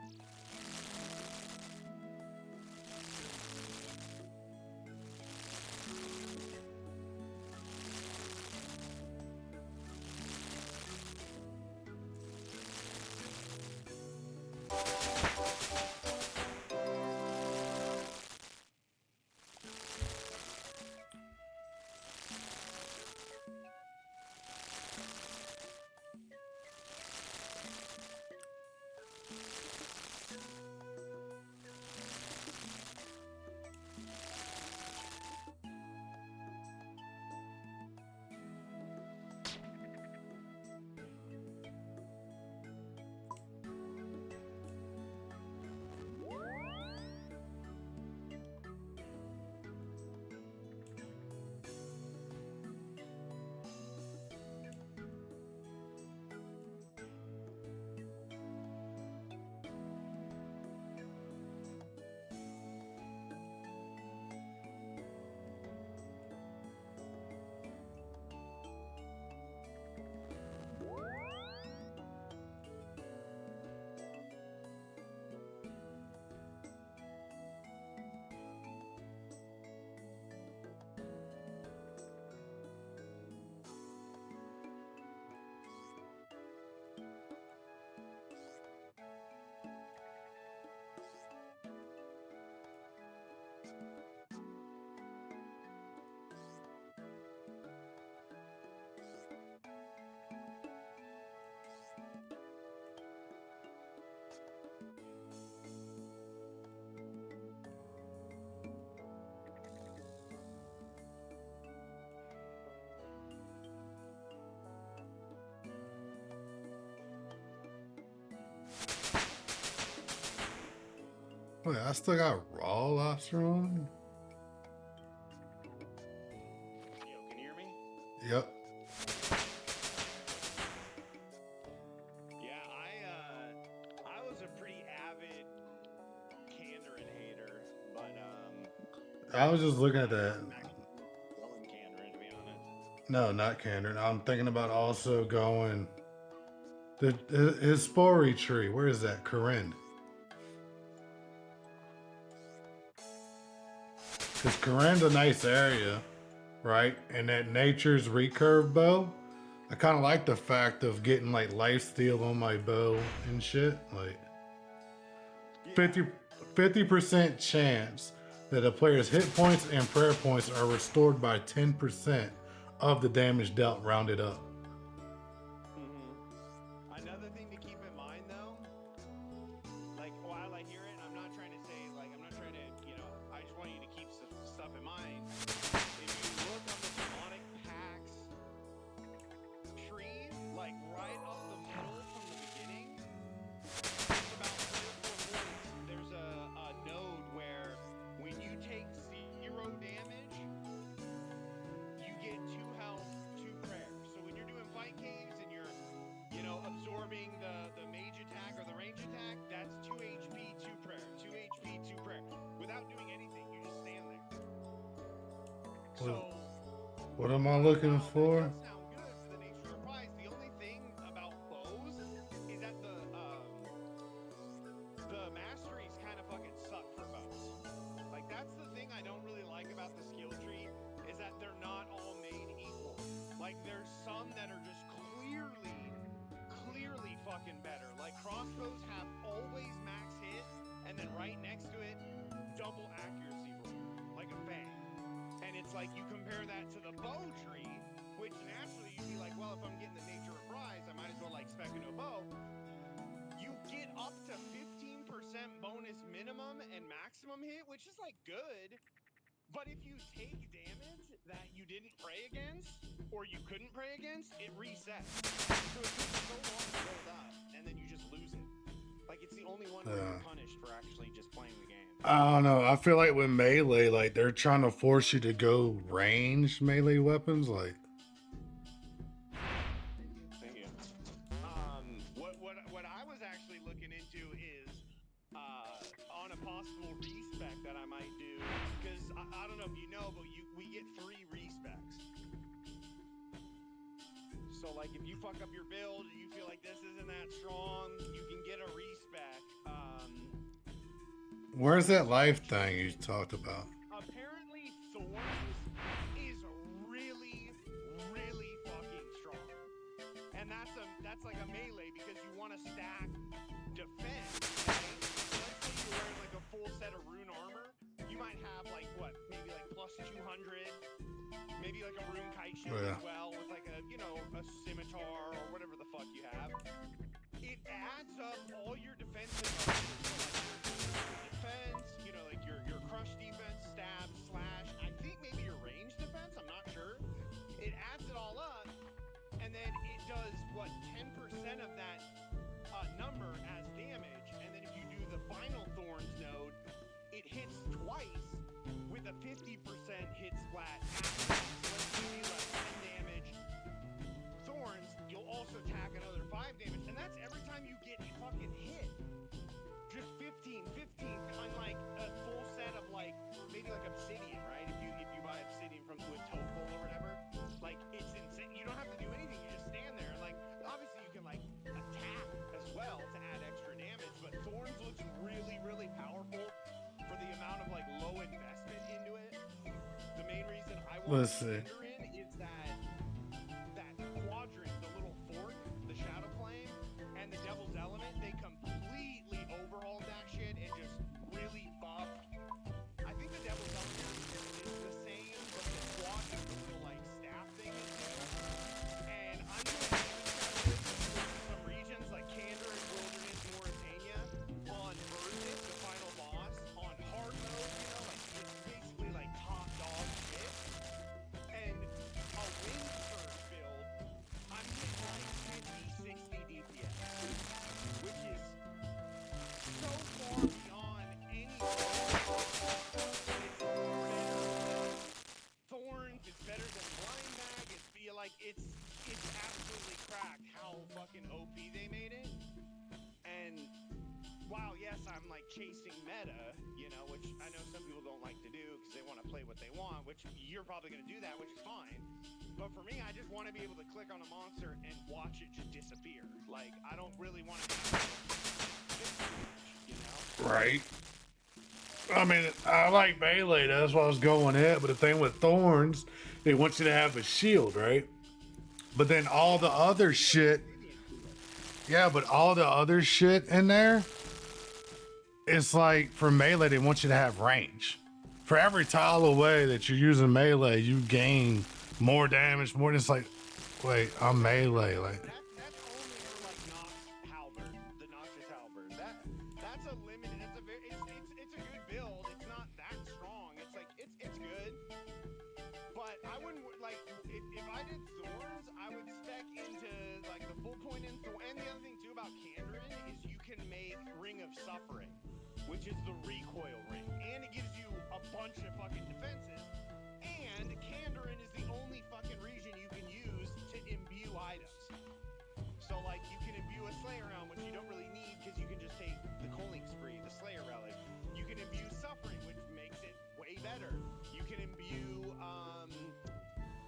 Wait, I still got raw lobster on? Yo, can you hear me? Yep. Yeah, I was a pretty avid Kandarin hater, but I was just looking at that. going Kandarin, to be honest. No, not Kandarin. I'm thinking about also going his Spory tree. Where is that? Corinne. Because Corinne's a nice area right? And that nature's recurve bow, I kind of like the fact of getting like life steal on my bow and shit. Like 50% chance that a player's hit points and prayer points are restored by 10% of the damage dealt rounded up. Another thing to keep in mind though, like while I hear it, I'm not trying to say, like, I'm not trying to, you know, I just want you to keep stuff in mind. If you look on the demonic packs tree, like right up the middle from the beginning, it's about 3 or 4 points. There's a node where when you take 0 damage, you get 2 health, 2 prayer. So when you're doing fight caves and you're, you know, absorbing the mage attack or the range attack, that's 2 HP, 2 prayer, 2 HP, 2 prayer. Without doing anything, you just stand there. So, What am I looking for? that does sound good for the nature of prize. The only thing about bows is that the masteries kind of fucking suck for bows. Like, that's the thing I don't really like about the skill tree, is that they're not all made equal. Like, there's some that are just clearly fucking better. Like, crossbows have always max hit, and then right next to it, double accuracy roll, like a fang. And it's like, you compare that to the bow tree, which naturally you'd be like, well, if I'm getting the nature of prize, I might as well like spec into a bow. You get up to 15% bonus minimum and maximum hit, which is like good. But if you take damage that you didn't pray against, or you couldn't pray against, it resets. So it takes so long to build up, and then you just lose it. Like, it's the only one where you're punished for actually just playing the game. I don't know. I feel like with melee, like they're trying to force you to go ranged melee weapons. Like, Thank you. What I was actually looking into is on a possible respec that I might do, because I don't know if you know, but we get 3 respecs. So like, if you fuck up your build, you feel like this isn't that strong, you can get a respec. where's that life thing you talked about? Apparently, Thorns is really fucking strong, and that's like a melee because you want to stack defense. Right? Let's say you're wearing like a full set of rune armor, you might have like what, maybe like plus 200, maybe like a rune kite shield as well with like a, you know, a scimitar or whatever the fuck you have. It adds up all your defensive defense, you know, like your crush defense, stab, slash, I think maybe your range defense, I'm not sure. It adds it all up, and then it does, what, 10% of that number as damage, and then if you do the final Thorns node, it hits twice with a 50% hit splat after. So let's say you do like 10 damage Thorns, you'll also tack another 5 damage, and that's every time you get fucking hit. Just 15, on like a full set of like, maybe like obsidian, right? If you buy obsidian from with Topol or whatever, like, it's insane. You don't have to do anything, you just stand there, and like, obviously you can like attack as well to add extra damage, but Thorns looks really powerful for the amount of like low investment into it. The main reason I want to enter in is that quadrant, the little fork, the Shadow Flame, and the Devil's Element, they completely overhauled that shit and just really buffed. I think the Devil's Element is the same, but the quadrant, the little like staff thing is new. And I'm doing some regions like Kandor and Wilderness, Mauritania on Versus, the final boss, on hard mode, you know, like it's basically like top dog shit. And a wind surge build, I'm hitting like 50, 60 DPS, which is so far beyond any Thorns. It's better than Blind Bag. It's absolutely cracked how fucking OP they made it. And while yes, I'm like chasing meta, you know, which I know some people don't like to do because they want to play what they want, which you're probably going to do that, which is fine. But for me, I just want to be able to click on a monster and watch it just disappear. Like, I don't really want to have, you know? Right. I mean, I like melee. That's what I was going at. But the thing with thorns, they want you to have a shield, right? But then all the other shit, yeah, but all the other shit in there, it's like for melee, they want you to have range. For every tile away that you're using melee, you gain more damage, more. It's like, wait, I'm melee. Like, That's only for like Nox Halberd, the Noxus Halberd. That's a limited. It's a very it's a good build. It's not that strong. It's like it's good, but I wouldn't like if I did Thorns, I would spec into like the full point in Thorn. And the other thing too about Kandarin is you can make Ring of Suffering, which is the recoil ring, and it gives you a bunch of fucking defenses. And Kandarin is the only fucking region you can use to imbue items. So like you can imbue a Slayer Realm, which you don't really need because you can just take the Culling Spree, the Slayer Relic. You can imbue Suffering, which makes it way better. You can imbue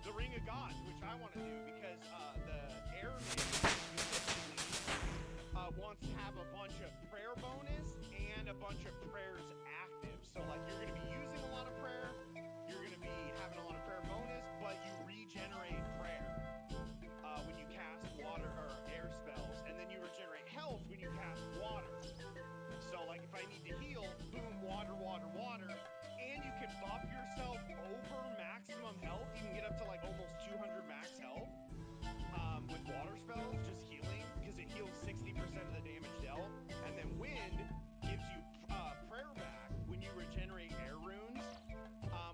the Ring of Gods, which I want to do because the Airman specifically wants to have a bunch of prayer bonus and a bunch of prayers active. So like you're going to be using a lot of prayer, you're going to be having a lot of prayer bonus, but you regenerate prayer when you cast water or air spells, and then you regenerate health when you cast water. So like if I need to heal, boom, water, water, water, and you can buff yourself over maximum health. You can get up to like almost 200 max health with water spells, just healing, because it heals 60% of the damage dealt. And then wind gives you prayer back when you regenerate air runes,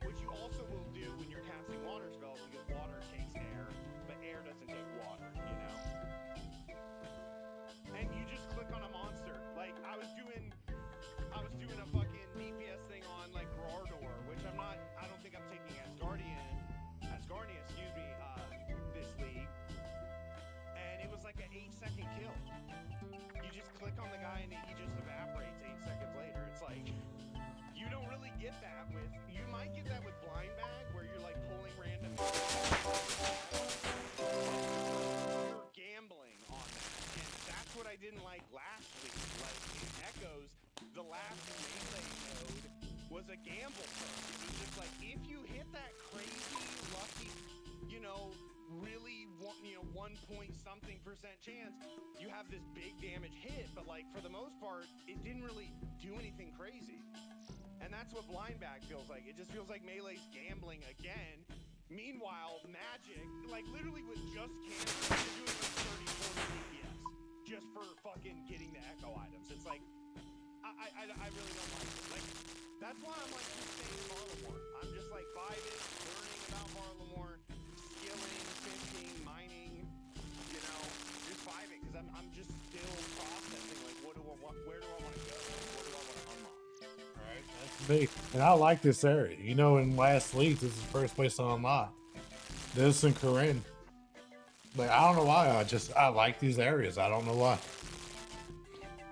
which you also will do when you're casting water spells, because water takes air, but air doesn't take water, you know? And you just click on a monster. Like I was doing a fucking DPS thing on like Grardor, which I don't think I'm taking Asgardia, excuse me, this league. And it was like an 8-second kill. You just click on the guy and he just evaporates 8 seconds later. It's like, you don't really get that with, you might get that with Blind Bag, where you're like pulling random. You're gambling on that. And that's what I didn't like last week. Like in Echoes, the last melee node was a gamble perk. It was just like, if you hit that crazy, lucky, you know, really, 1-point-something% chance, you have this big damage hit, but like for the most part, it didn't really do anything crazy. And that's what Blind Bag feels like. It just feels like Melee's gambling again. Meanwhile, Magic, like literally with just cancer, you're doing like 30-40 DPS just for fucking getting the Echo items. It's like, I really don't like it. Like, that's why I'm like just staying in Varlamore. I'm just like vibing, learning about Varlamore, skilling, fishing, mining, you know, just vibing, because I'm just still processing like where do I want to go? What do I want to unlock? right, that's me. And I like this area. You know, in last league, this is the first place to unlock. This and Corinne. Like, I don't know why. I like these areas. I don't know why.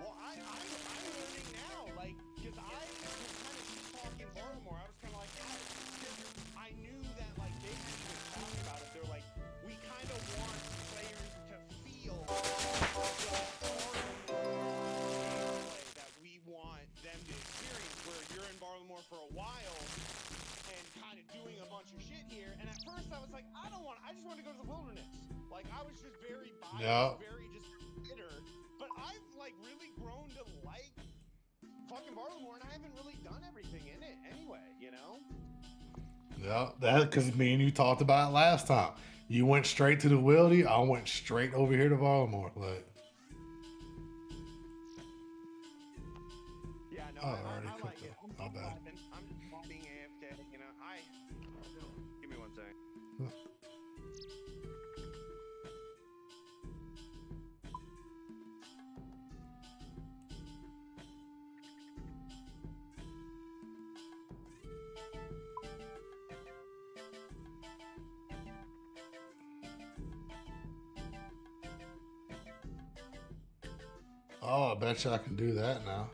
Well, I'm learning now, like, because I was kind of just talking Baltimore. I was kind of like, I knew that, like, they hadn't even talked about it. They're like, we kind of want players to feel the gameplay that we want them to experience, where you're in Baltimore for a while and kind of doing a bunch of shit here. And at first I was like, I just want to go to the wilderness. Like, I was just very biased, very just bitter. But I've, like, really grown to like fucking Baltimore, and I haven't really done everything in it anyway, you know? Yeah, that because me and you talked about it last time. You went straight to the Wildy. I went straight over here to Baltimore. Like, yeah, no, oh, I already like clicked it. it. I'm My bad. vibing. I'm just being AFK, you know? Give me 1 second. Oh, I bet you I can do that now.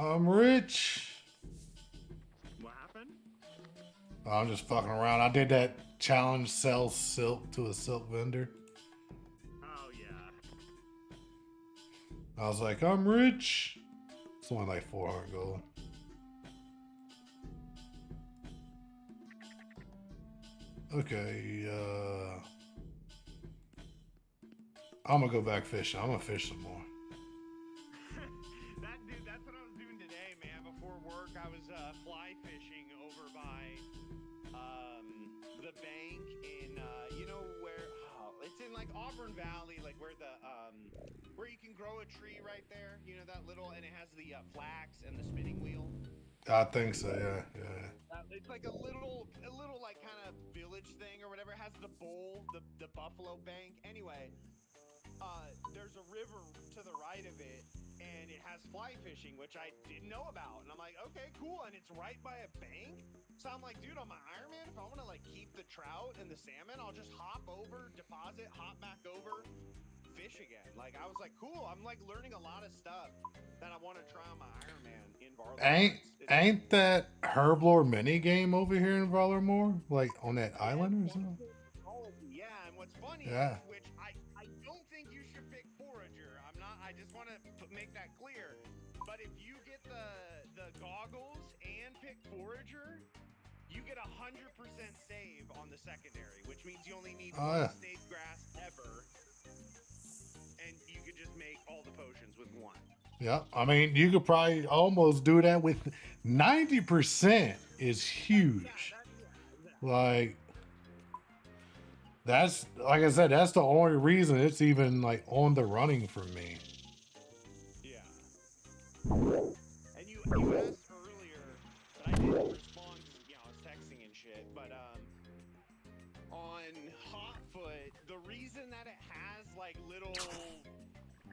I'm rich. What happened? I'm just fucking around. I did that challenge, sell silk to a silk vendor. Oh yeah. I was like, I'm rich. It's only like 400 gold. Okay, I'm gonna go back fishing. I'm gonna fish some more. That's what I was doing today, man. Before work, I was fly fishing over by the bank in you know where? Oh, it's in like Auburn Valley, like where the where you can grow a tree right there. You know that little, and it has the flax and the spinning wheel. I think so. Yeah, yeah. It's like a little like kind of village thing or whatever. It has the bowl, the buffalo bank. Anyway, there's a river to the right of it, and it has fly fishing, which I didn't know about. And I'm like, okay, cool. And it's right by a bank. So I'm like, dude, on my Ironman, if I want to like keep the trout and the salmon, I'll just hop over, deposit, hop back over, fish again. Like I was like, cool. I'm like learning a lot of stuff that I want to try on my Ironman in Varlamore. Ain't that Herblore mini game over here in Varlamore? Like on that island or something? Yeah, and what's funny, Yeah. which I don't think you should pick Forager. I just want to make that clear. But if you get the goggles and pick Forager, you get 100% save on the secondary, which means you only need one snake grass ever, and you could just make all the potions with one. Yeah, I mean, you could probably almost do that with 90% is huge. Like, that's, like I said, that's the only reason it's even like on the running for me. Yeah. And you asked earlier, but I didn't respond because, you know, I was texting and shit, but on Hotfoot, the reason that it has like little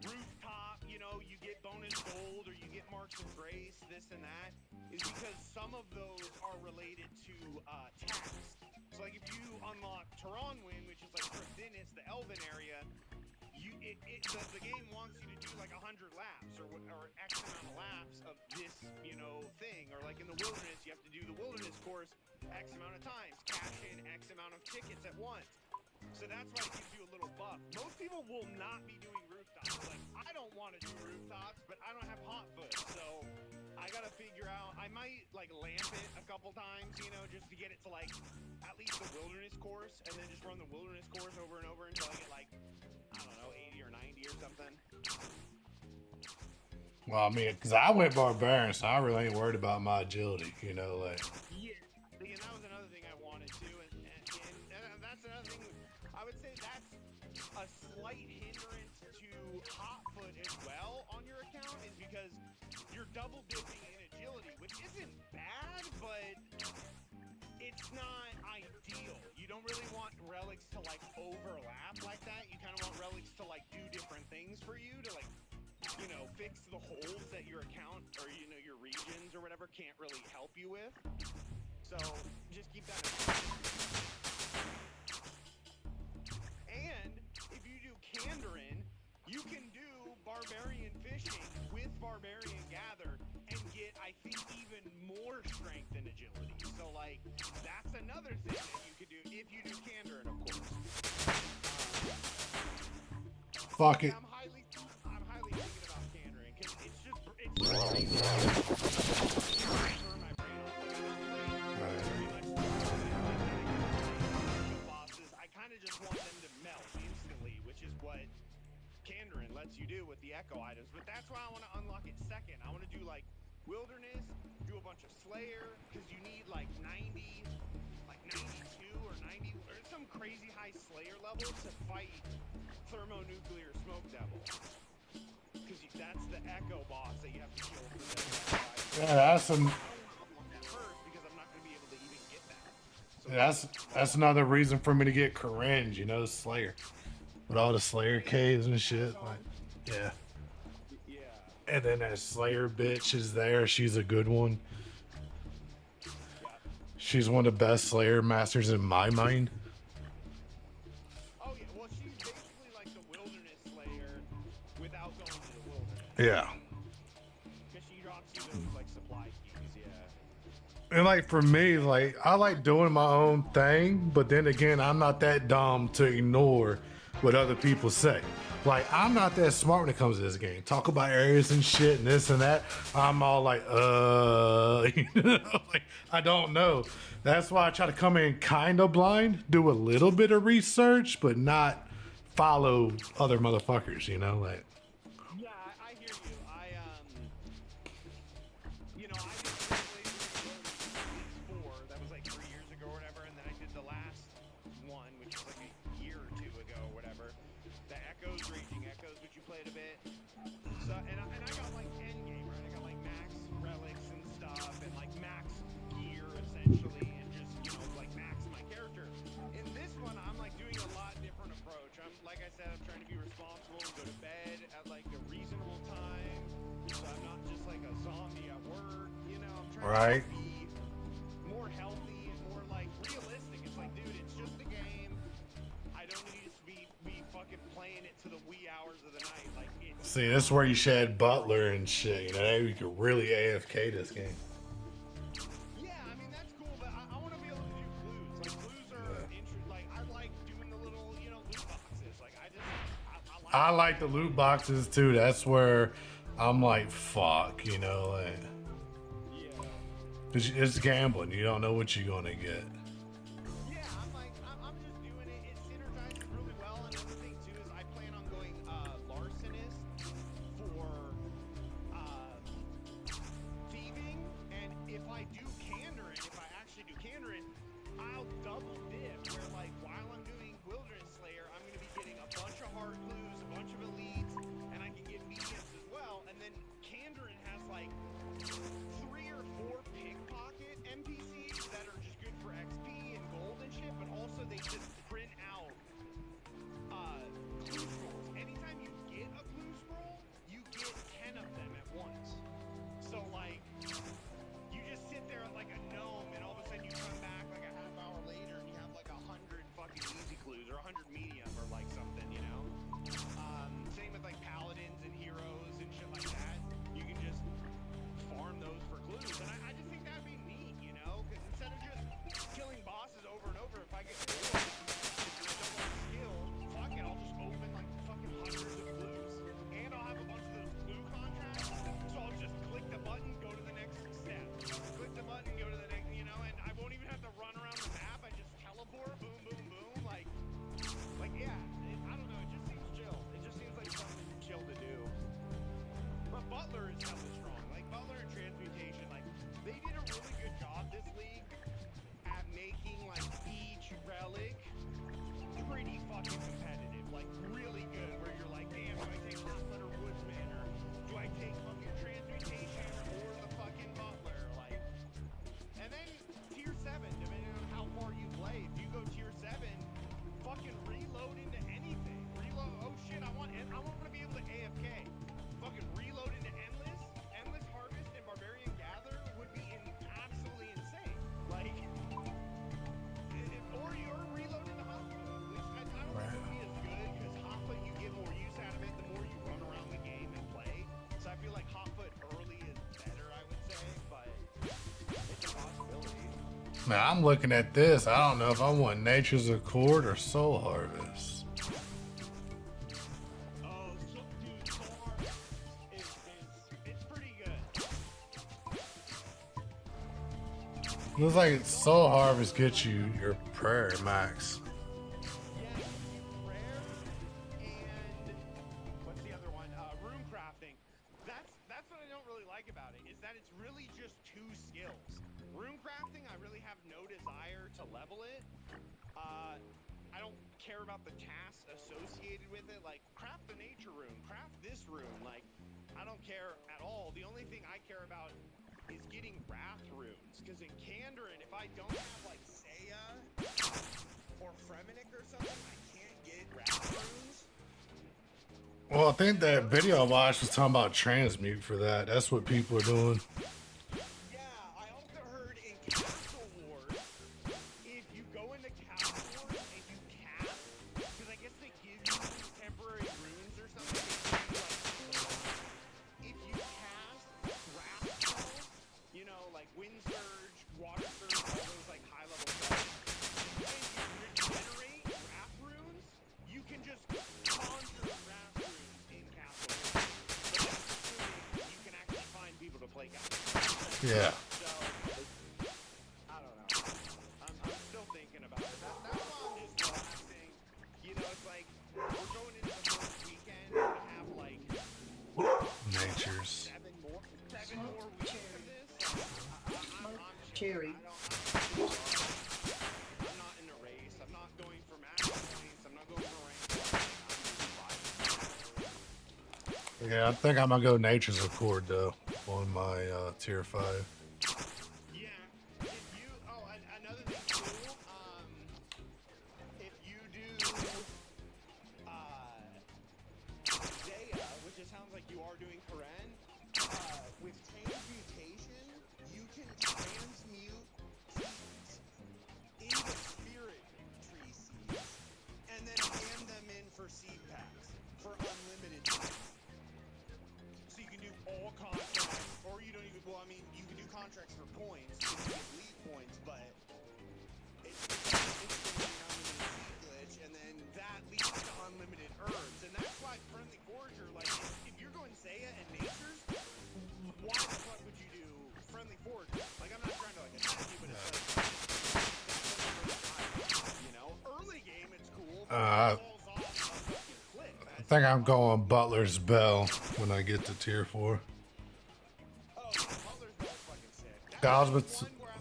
rooftop, you know, you get bonus gold or you get marks of grace, this and that, is because some of those are related to tax. So like if you unlock Taronwyn, which is like Cryptinus, the Elven area, the game wants you to do like 100 laps or X amount of laps of this, you know, thing. Or like in the wilderness, you have to do the wilderness course X amount of times, cash in X amount of tickets at once. So that's why it gives you a little buff. Most people will not be doing rooftops. Like, I don't want to do rooftops, but I don't have Hotfoot, so I gotta figure out. I might like lamp it a couple times, you know, just to get it to like at least the wilderness course, and then just run the wilderness course over and over until I get like, I don't know, 80 or 90 or something. Well, I mean, because I went barbarian, so I really ain't worried about my agility, you know, like. Yeah, and that was another thing I wanted to, and that's another thing. I would say that's a slight hindrance to Hotfoot as well on your account, is because you're double dipping in agility, which isn't bad, but it's not ideal. You don't really want relics to like overlap like that. You kind of want relics to like do different things for you to like, you know, fix the holes that your account or, you know, your regions or whatever can't really help you with. So just keep that in mind. And if you do Kandarin, you can do Barbarian Fishing with Barbarian Gather and get, I think, even more strength and agility. So, like, that's another thing that you could do if you do Kandarin, of course. Fuck it. I'm highly thinking about Kandarin because it's crazy. Turn my brain off. Like, I'm not playing very much bosses. I kind of just want them to melt instantly, which is what Kandarin lets you do with the Echo items. But that's why I want to unlock it second. I want to do like Wilderness, do a bunch of Slayer, because you need like 92 or 90 or some crazy high Slayer levels to fight Thermonuclear Smoke Devil. Because that's the Echo boss that you have to kill. Yeah, that's some. First, because I'm not going to be able to even get that. So That's another reason for me to get Coringe, you know, Slayer. With all the Slayer caves and shit. Like, yeah. Yeah. And then that Slayer bitch is there. She's a good one. She's one of the best Slayer masters in my mind. Oh yeah, well she's basically like the Wilderness Slayer without going to the wilderness. Yeah. Because she drops you the And like for me, like I like doing my own thing, but then again, I'm not that dumb to ignore what other people say. Like I'm not that smart when it comes to this game. Talk about areas and shit and this and that. I'm all like, you know, like I don't know. That's why I try to come in kind of blind, do a little bit of research, but not follow other motherfuckers. You know, like. Yeah, I hear you. You know, I did League 4. That was like 3 years ago or whatever, and then I did the last one, which was like a year or two ago or whatever. The Echoes, Raging Echoes, which you played a bit. So, and I got like endgame, right? I got like max relics and stuff, and like max gear essentially, and just, you know, like max my character. In this one, I'm like doing a lot different approach. I'm, like I said, I'm trying to be responsible and go to bed at like a reasonable time, so I'm not just like a zombie at work, you know. I'm trying to be more healthy and more like realistic. It's like, dude, it's just a game. I don't need to be fucking playing it to the wee hours of the night. Like, it's See, this is where you shed Butler and shit. You know, you could really AFK this game. yeah, I mean that's cool, but I want to be able to do clues. Like clues are interesting. Like I like doing the little, you know, loot boxes. Like I like the loot boxes too. That's where I'm like, fuck, you know, like, yeah. cause it's gambling. You don't know what you're gonna get. Yeah, I'm just doing it. It synergizes really well. Another thing too is I plan on going larcenist for thieving, and if I do Kandarin, if I actually do Kandarin, I'll double dip. Where like while I'm doing Wilderness Slayer, I'm gonna be getting a bunch of hard clues, a bunch of elites, and I can get mediums as well. And then Kandarin has like 3 or 4 pickpocket NPCs that are just good for XP and gold and shit, but also they just print out clue scrolls. Anytime you get a clue scroll, you get 10 of them at once. So like, you just sit there like a gnome, and all of a sudden you come back like a half hour later and you have like 100 fucking easy clues or 100 medium or like something, you know? Same with like paladins and heroes and shit like that. You can just farm those for clues, and I just think that'd be neat, you know? Because instead of just killing bosses over and over, if I get bored and I don't want to skill, fuck it, I'll just open like fucking hundreds of clues, and I'll have a bunch of those clue contracts, so I'll just click the button, go to the next step, click the button, go to the next, you know, and I won't even have to run around the map. I just teleport, boom, boom, boom, like yeah, I don't know, it just seems chill. It just seems like something chill to do. But Butler is hella strong. Like Butler and Transmutation, like they did a really good job this league at making like each relic pretty fucking competitive. Like really good, where you're like, damn, do I take Hotfoot or Woodsman, or do I take fucking Transmutation or the fucking Butler? Like, and then tier 7, depending on how far you play. If you go tier 7, fucking reload into anything. Reload. Oh shit! I want to be able to AFK. Fucking reload into endless harvest, and barbarian gather would be absolutely insane. Like, or you're reload into hotfoot. Which I don't think would be as good, because hotfoot you get more use out of it the more you run around the game and play. So I feel like hotfoot early is better, I would say, but it's a possibility. Now I'm looking at this. I don't know if I want Nature's Accord or Soul Harvest. Oh, so, dude, Soul Harvest it's pretty good. Looks like Soul Harvest gets you your prayer max. Yeah, rare, and what's the other one? Room crafting. That's what I don't really like about it, is that it's really just 2 skills. Room crafting, I really have no desire to level it. I don't care about the tasks associated with it, like craft the nature room, craft this room. Like, I don't care at all. The only thing I care about is getting wrath runes, because in Kandarin, if I don't have like Saya or Fremenic or something, I can't get wrath runes. Well, I think that video I watched was talking about transmute for that. That's what people are doing. Yeah, I also heard in Castle Wars, if you go into Castle Wars and you cast, because I guess they give you these temporary runes or something, if you cast wrath spells, you know, like when surge, water surge, all those like high level spells. When you regenerate wrath runes, you can just conjure wrath runes in Castle. But that's assuming you can actually find people to play Castle. Yeah. So, I don't know. I'm still thinking about it. That's why I'm just relaxing. You know, it's like, we're going into the first weekend, we have like Natures. 7 more weeks of this. I'm Cherry. I'm not in a race. I'm not going for max points. I'm not going for rank. Yeah, I think I'm gonna go Nature's Accord though on my tier 5. Yeah. If you, another thing too, if you do, Zaya, which it sounds like you are doing Karen, with transmutation, you can transmute seeds into spirit tree seeds, and then hand them in for seed packs for unlimited seeds. So you can do all contracts, or you don't even, well, I mean, you can do contracts for points, you can get lead points, but it's instantly an unlimited seed glitch, and then that leads to unlimited herbs, and that's why Friendly Forager, like, if you're going Zaya and Nature's, why the fuck would you do Friendly Forager? Like, I'm not trying to, like, attack you, but it's like, you know, early game, it's cool, but it falls off a fucking cliff. I think I'm going Butler's Bell when I get to tier 4. Oh, Butler's Bell's fucking sick. Guys, but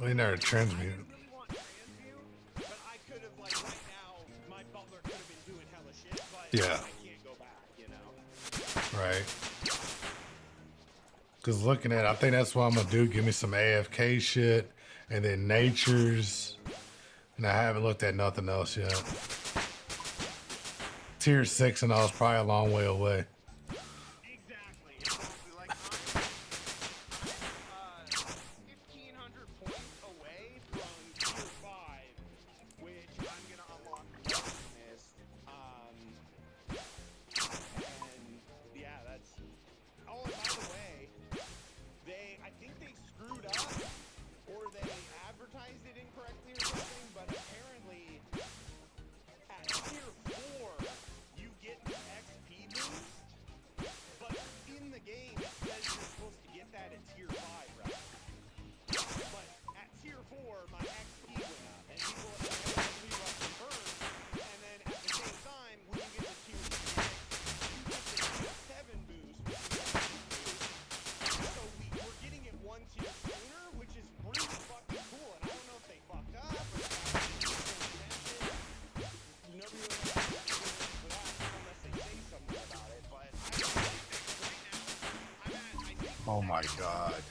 we never transmute. I really want transmute, but I could have, like, right now, my Butler could have been doing hella shit, but Yeah. I can't go back, you know? Right. Because looking at it, I think that's what I'm going to do. Give me some AFK shit and then Nature's. And I haven't looked at nothing else yet. Tier 6 and all is probably a long way away. Exactly. Like, I'm 1,500 points away from tier 5, which I'm going to unlock the Alchemist. And, yeah, that's... Oh, and by the way, I think they screwed up, or they advertised it incorrectly or something, but apparently, at tier 4, you get the XP boost, but in the game, it says you're supposed to get that at tier 5, right? But at tier 4, my XP went up, and people have been able to burn, and then at the same time, when you get to tier 6, you get the tier 7 boost, which is the XP boost. So we're getting it 1 tier sooner, which is pretty fucking cool, and I don't know if they fucked up, or nobody really has to for that unless they say something about it, but I don't know. Right now, I'm at, I think, Oh my god.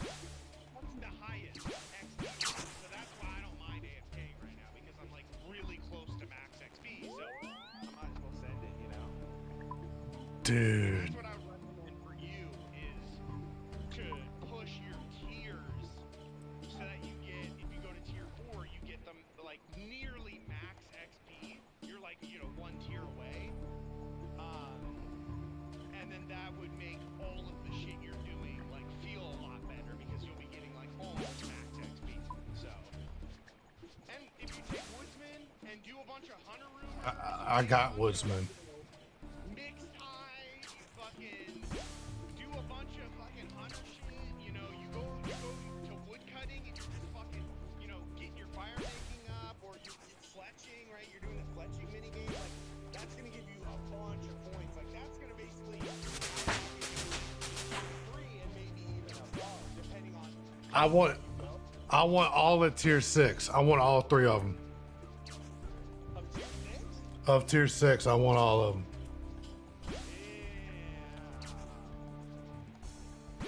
the highest XP, so that's why I don't mind AFK right now, because I'm like really close to max XP, so I might as well send it, you know? Dude. That's what I would recommend for you, is to push your tiers so that you get, if you go to tier 4, you get them like nearly max XP. You're like, you know, 1 tier away. And then that would make all of the shit you're doing like feel a lot better, because you'll be getting like almost max XP. So, and if you take Woodsman and do a bunch of Hunter Rune, I got Woodsman. mixed high, you fucking do a bunch of fucking hunter shit, you know, you go to wood cutting and you're just fucking, you know, getting your fire making up, or you're fletching, right? You're doing the fletching minigame, like, that's gonna give you a bunch of points. Like, that's gonna basically give you 3 and maybe even above, depending on I want all at tier 6. I want all 3 of them. of tier 6. Of tier 6, I want all of them.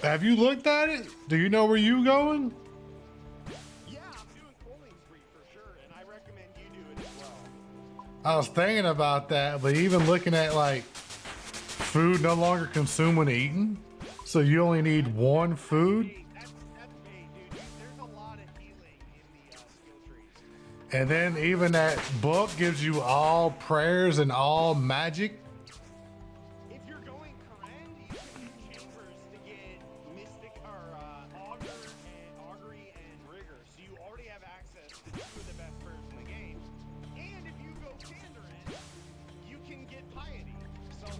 Have you looked at it? Do you know where you going? Yeah, I'm doing Coaling Spree for sure, and I recommend you do it as well. I was thinking about that, but even looking at like food no longer consumed when eaten, so you only need 1 food, That's bait, dude. There's a lot of healing in the skill trees. and then even that book gives you all prayers and all magic. If you're going Karen, you can do chambers to get mystic or augury and rigor.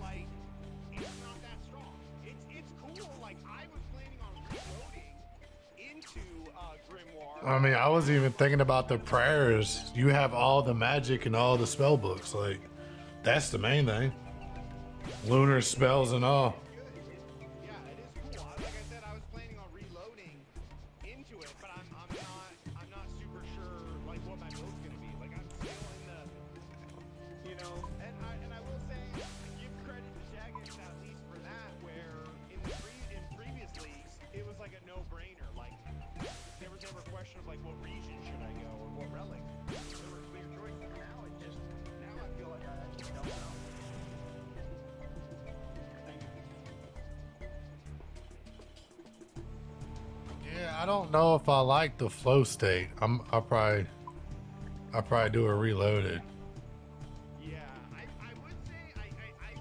like, it's not that strong. It's cool. Like, I was planning on reloading into Grimoire. I mean, I wasn't even thinking about the prayers. You have all the magic and all the spell books. Like, that's the main thing. Lunar spells and all. Yeah, it is cool. Like I said, I was planning on reloading into it, but I'm not super sure like what my build's gonna be. Like I'm still in the, you know, and I will say give credit to Jagex at least for that, where in previous leagues it was like a no-brainer. Like there was never a question of like what region should I go or what relic. There were clear choices. Now I feel like I actually don't know. Yeah, I don't know if I like the flow state. I'll probably do a reloaded. Yeah, I would say I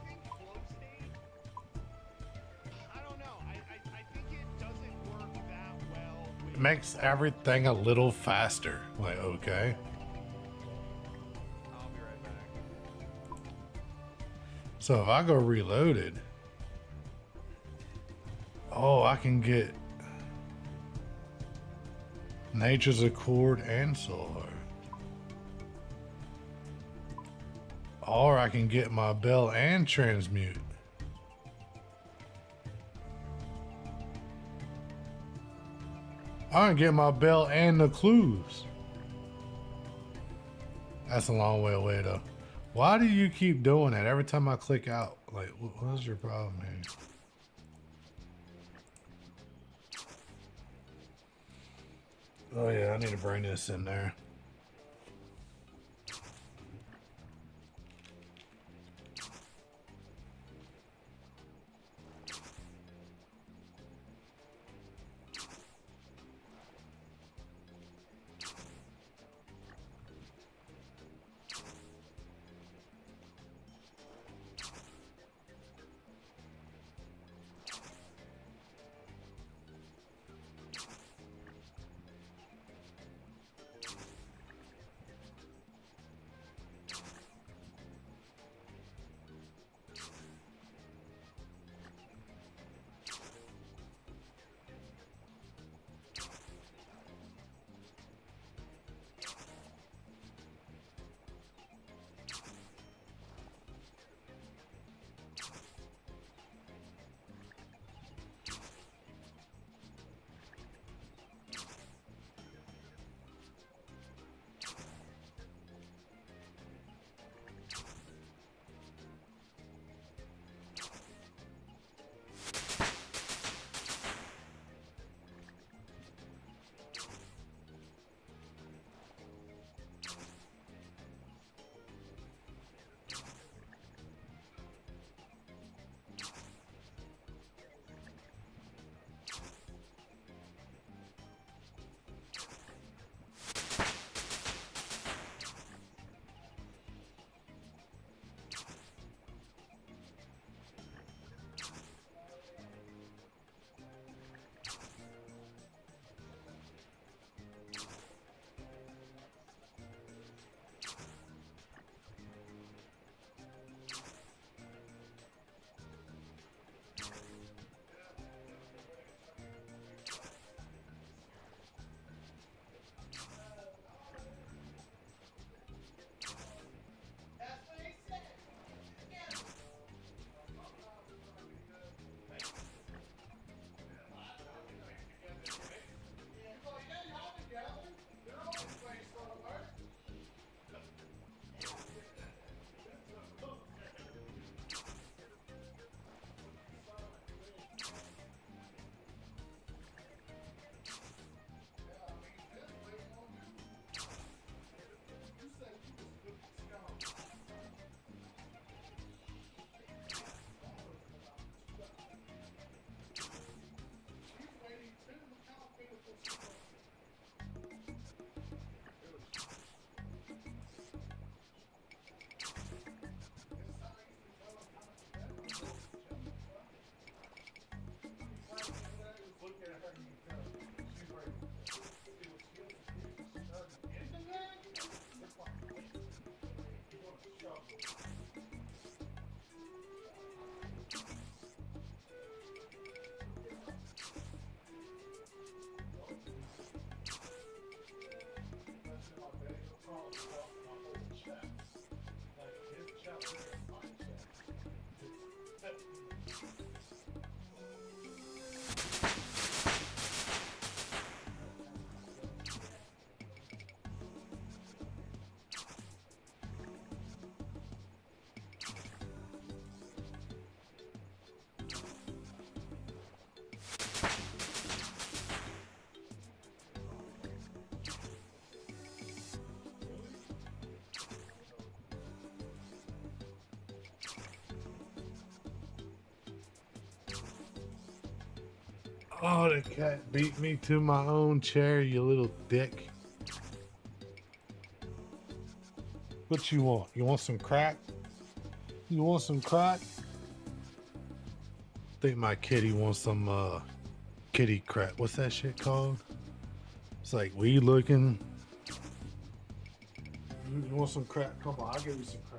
think flow state. I don't know. I think it doesn't work that well. It makes everything a little faster. Like, okay. I'll be right back. So if I go reloaded, oh, I can get Nature's Accord and Soul Heart. Or I can get my Bell and Transmute. I can get my Bell and the clues. That's a long way away though. Why do you keep doing that every time I click out? Like, what's your problem here? Oh yeah, I need to bring this in there. Oh, the cat beat me to my own chair, you little dick. What you want? You want some crack? You want some crack? Think my kitty wants some kitty crack. What's that shit called? It's like weed looking. You want some crack? Come on, I'll give you some crack.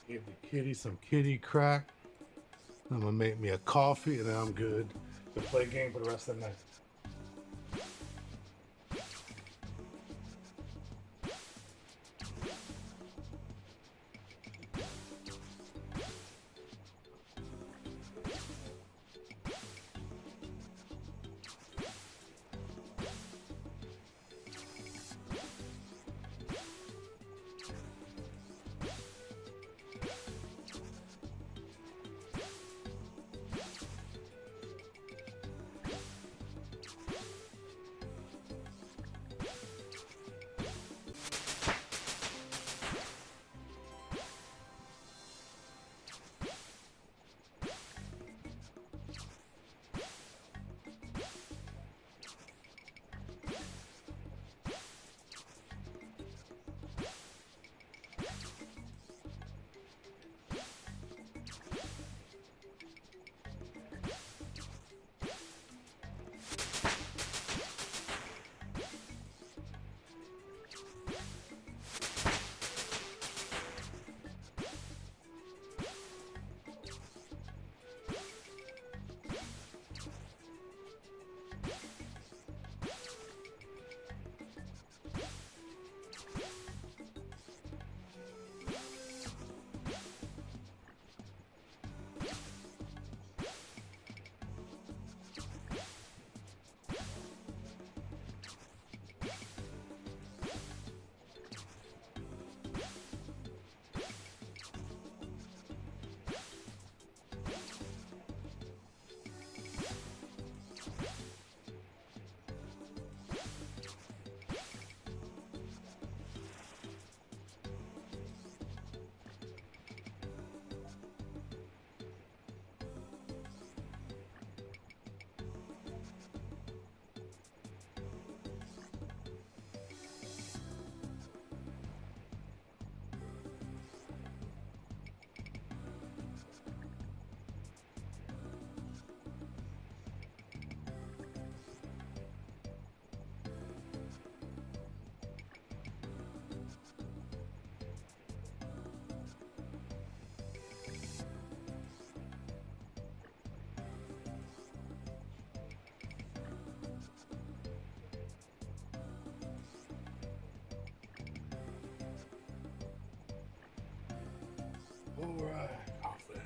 Give the kitty some kitty crack. I'm gonna make me a coffee and then I'm good to play a game for the rest of the night. All right, coffee.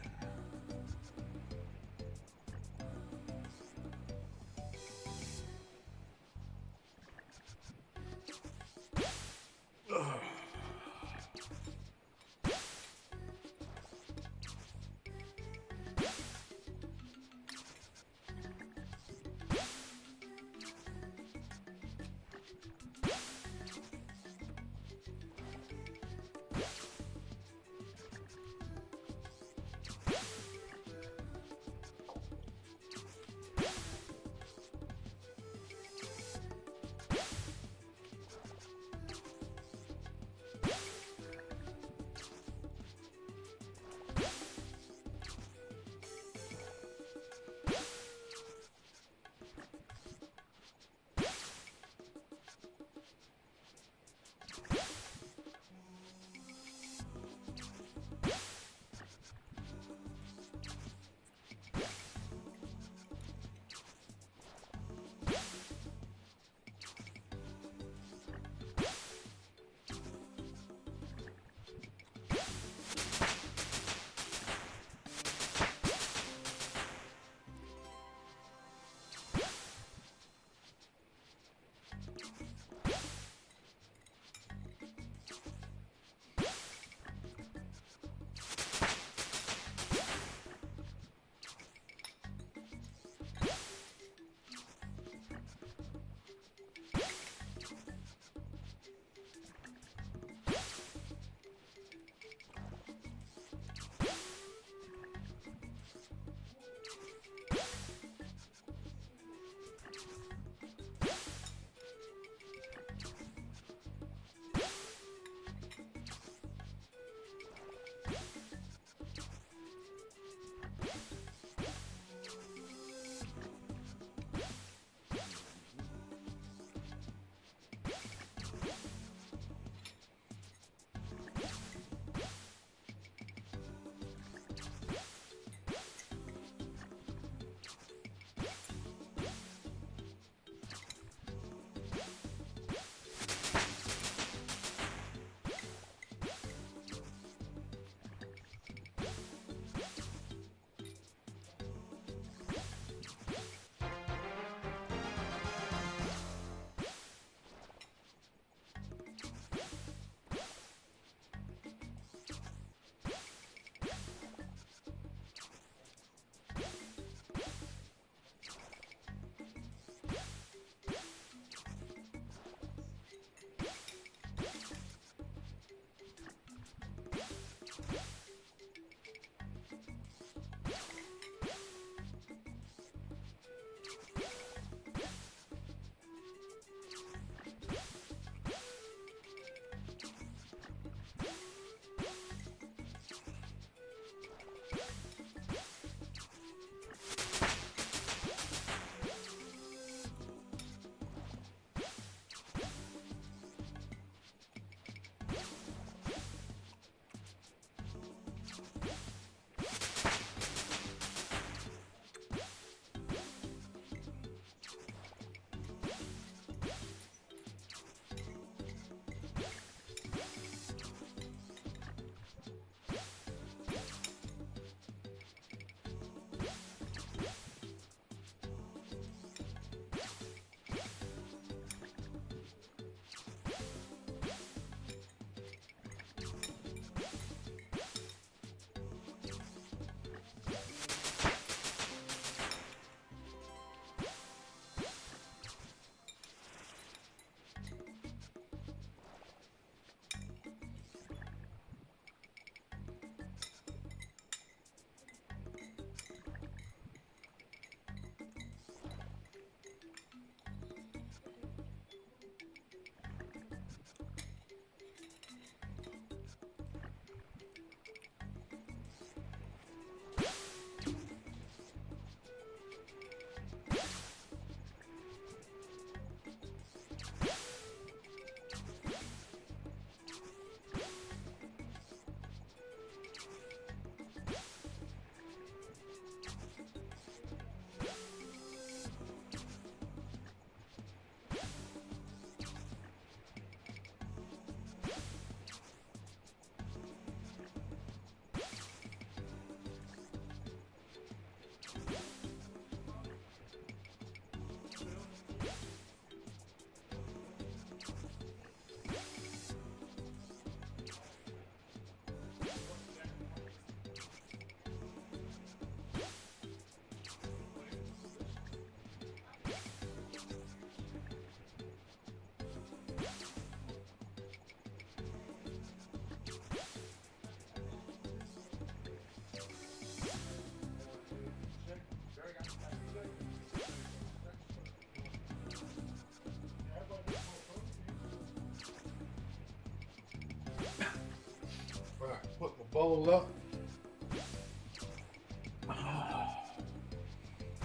Put my bowl up.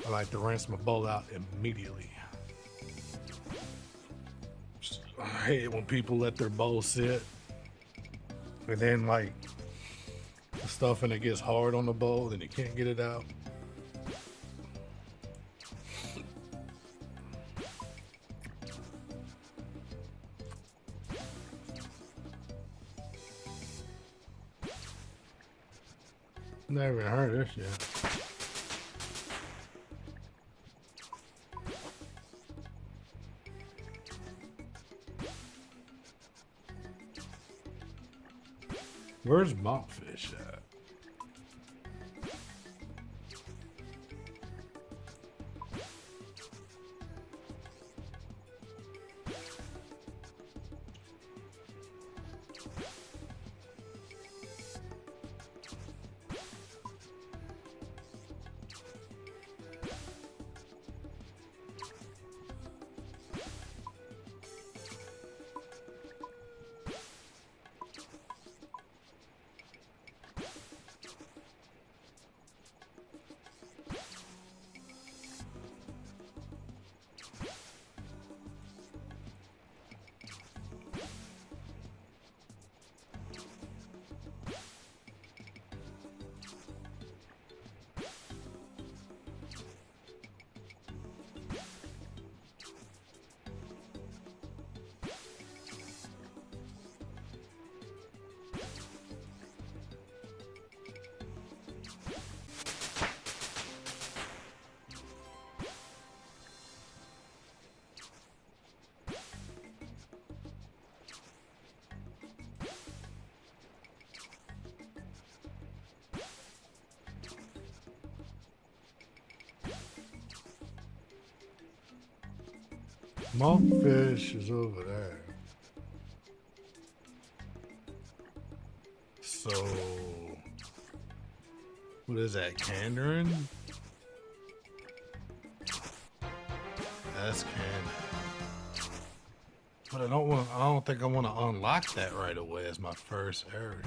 I like to rinse my bowl out immediately. I hate it when people let their bowl sit and then like the stuff and it gets hard on the bowl and you can't get it out. Never even heard of this yet. Where's monkfish at? Monkfish is over there. So, what is that, Kandarin? That's Kandarin. But I don't think I want to unlock that right away as my first area.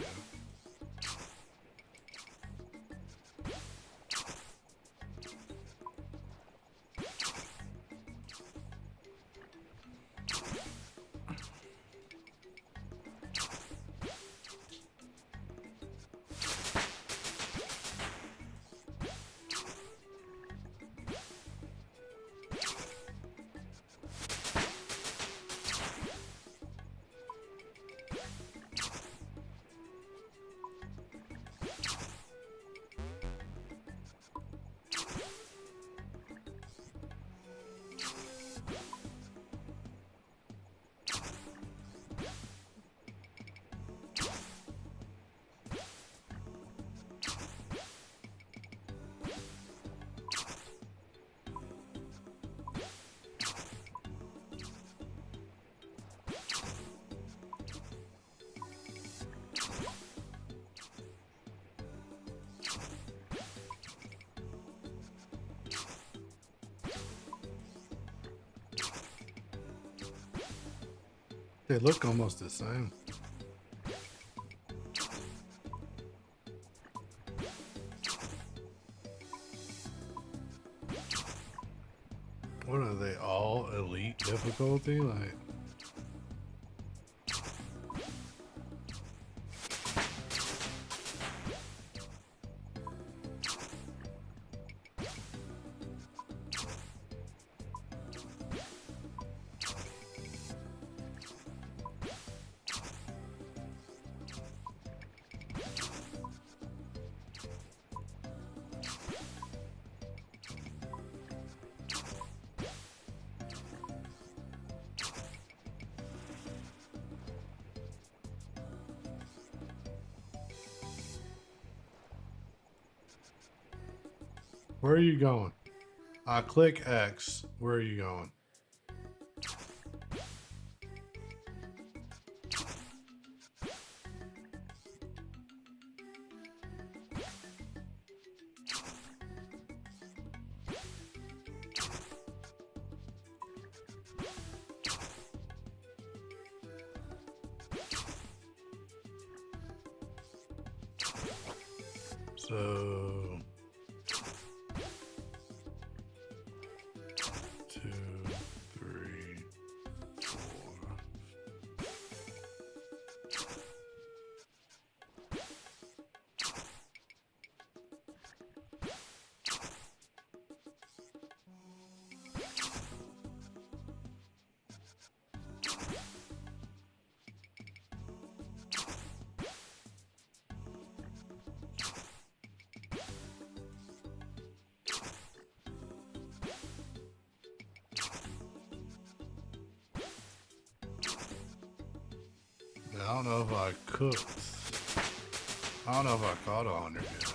They look almost the same. What are they, all elite difficulty? Like, where are you going? I click X. Where are you going? So 2, 3, 4. I don't know if I cooked. I don't know if I caught 100 yet.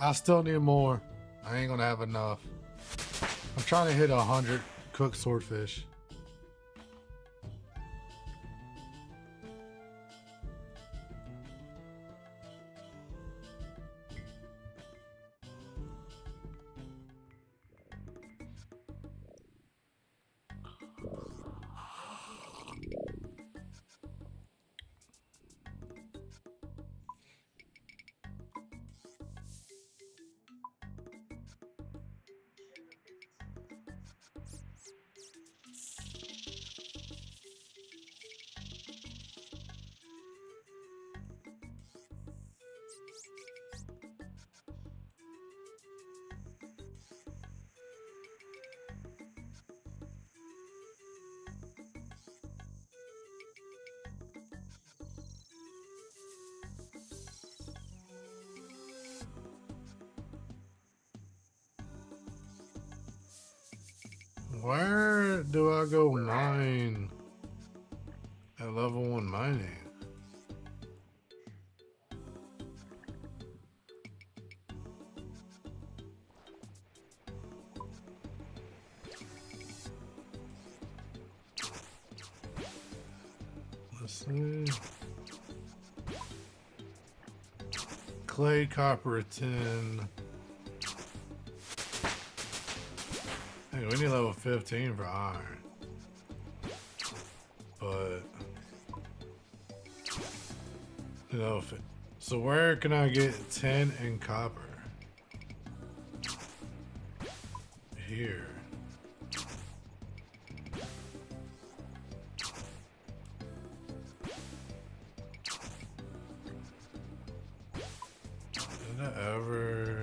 I still need more. I ain't gonna have enough. I'm trying to hit 100 cooked swordfish. Where do I go mine at level 1 mining? Let's see. Clay, copper, tin. Hey, we need level 15 for iron. But you know, so where can I get tin and copper? Here. Did I ever?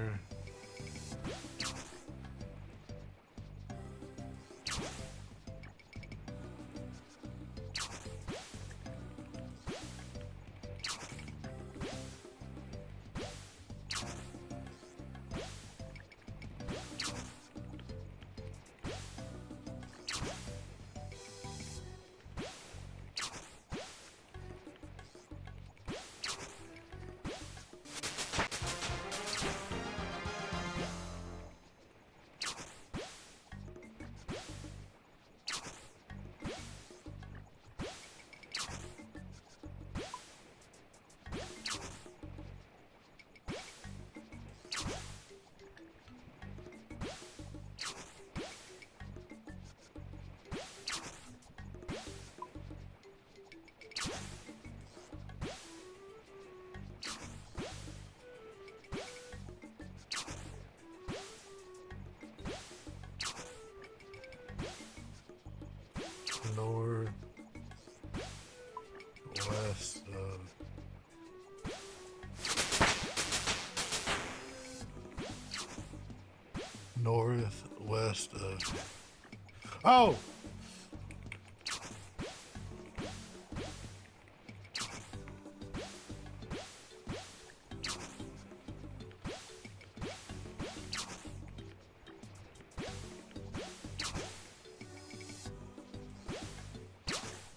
North, west of northwest of. Oh!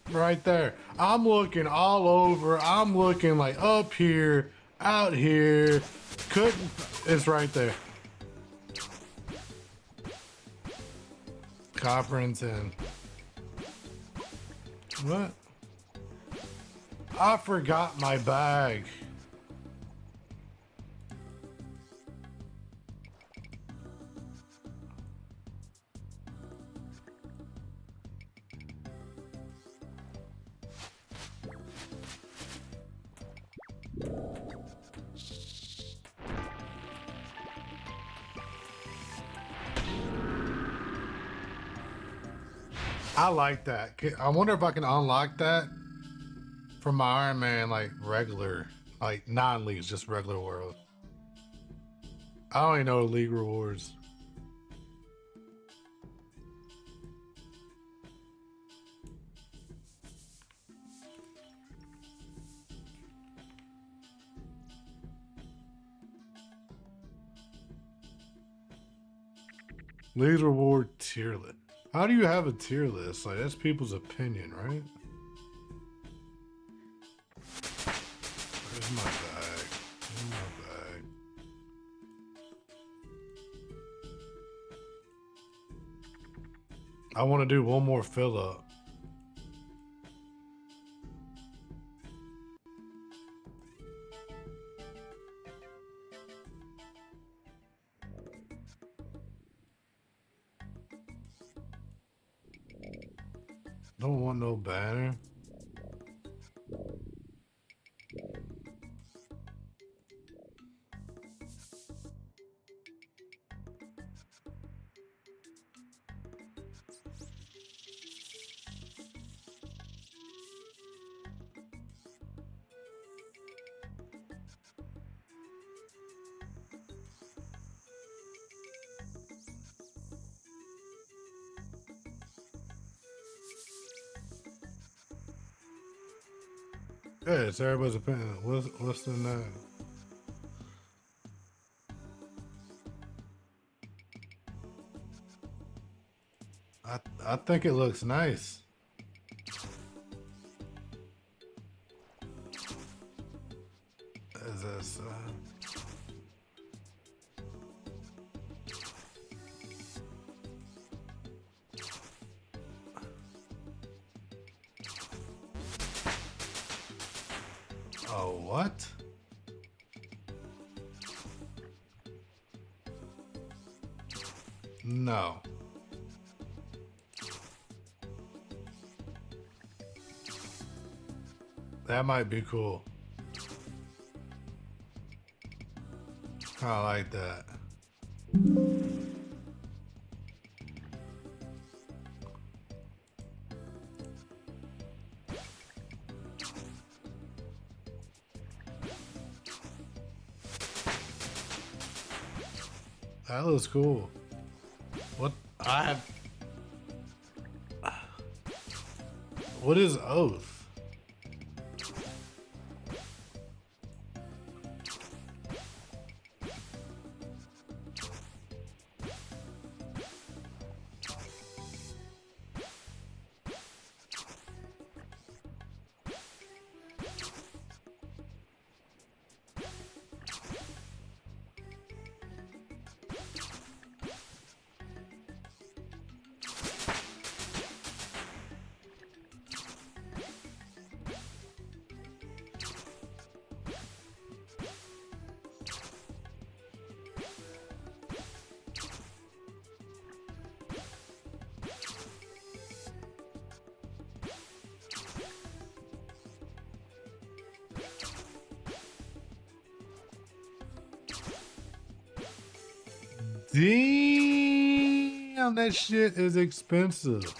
Right there. I'm looking all over. I'm looking like up here, out here. Couldn't. It's right there. Copper and tin. What? I forgot my bag. I like that. I wonder if I can unlock that from my Iron Man, like regular, like non-leagues, just regular world. I don't even know the league rewards. League reward tier list. How do you have a tier list? Like, that's people's opinion, right? Where's my bag? Where's my bag? I want to do one more fill up. Don't want no banner. Yeah, it's everybody's opinion. What's the name? I think it looks nice. Is this? Oh, what? No. That might be cool. I like that. That looks cool. What I have? What is Oath? Damn, that shit is expensive.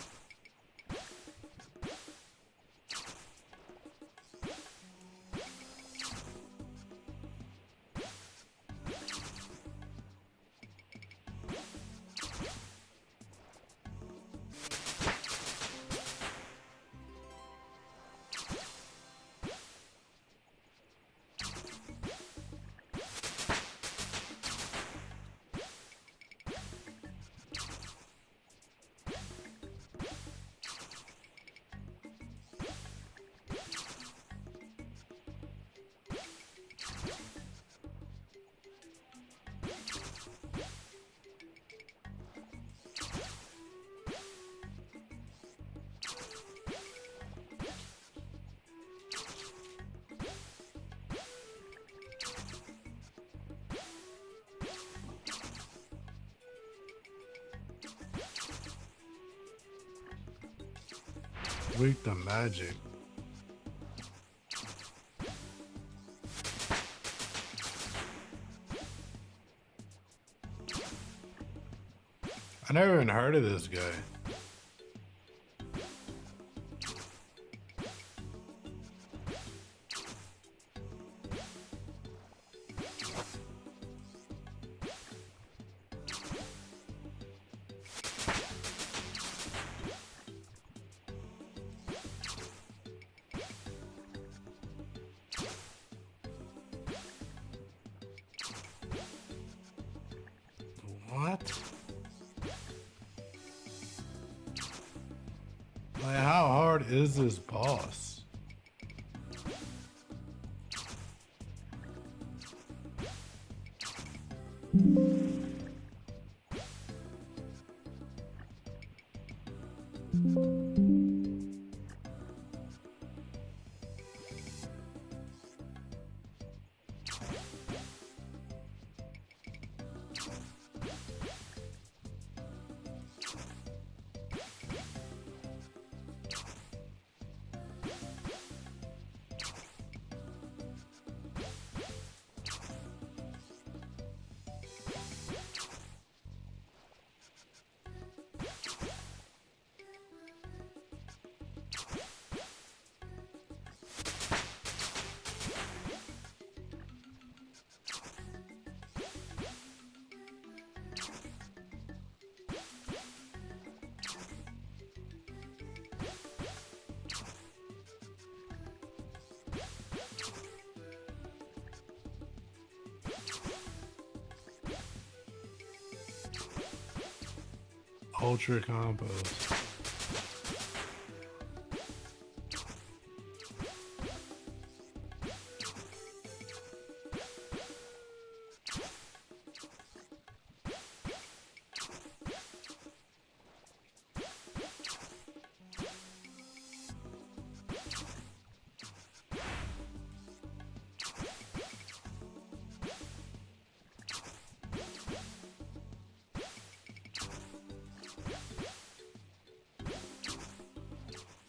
Weak the magic. I never even heard of this guy. What? Like, how hard is this boss? Ultra compost.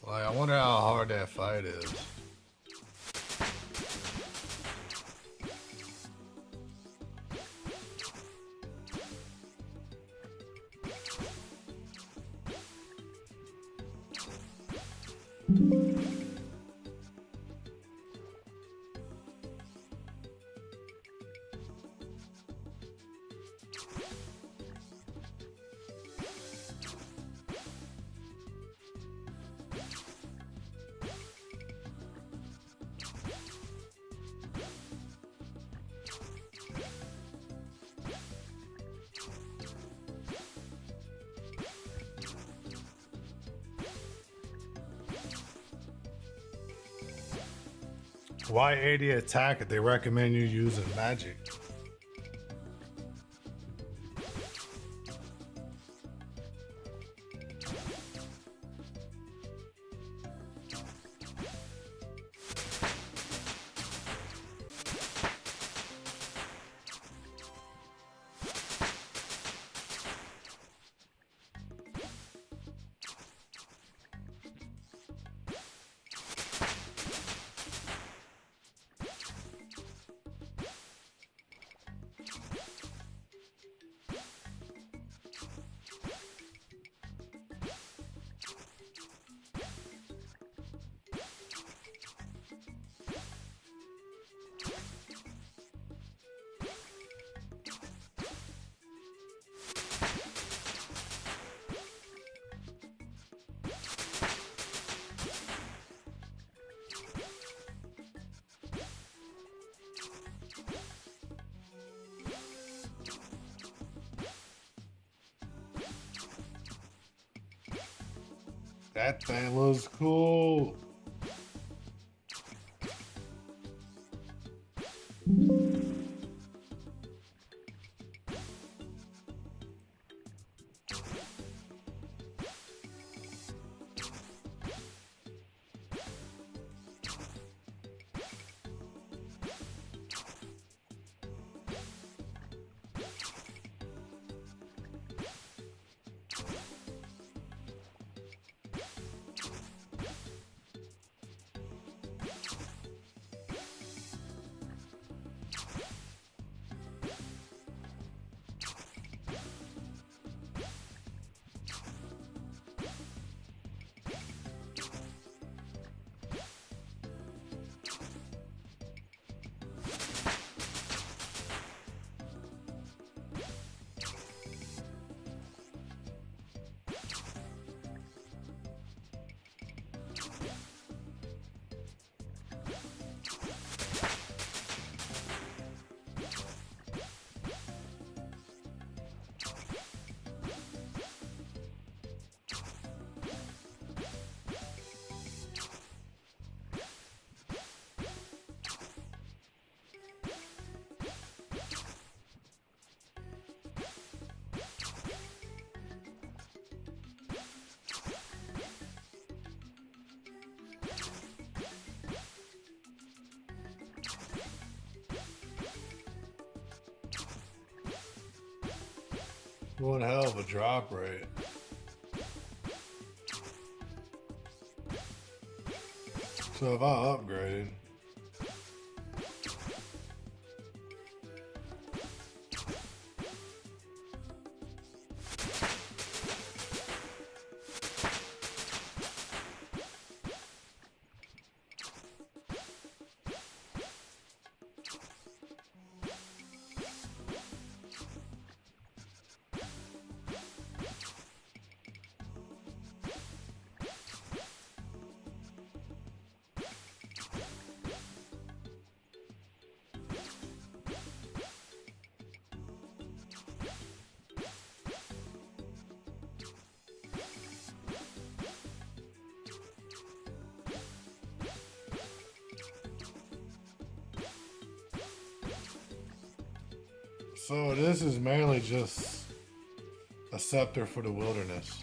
Like, I wonder how hard that fight is. Why 80 attack if they recommend you using magic? That thing looks cool. One hell of a drop rate. So if I upgraded, So this is mainly just a scepter for the wilderness.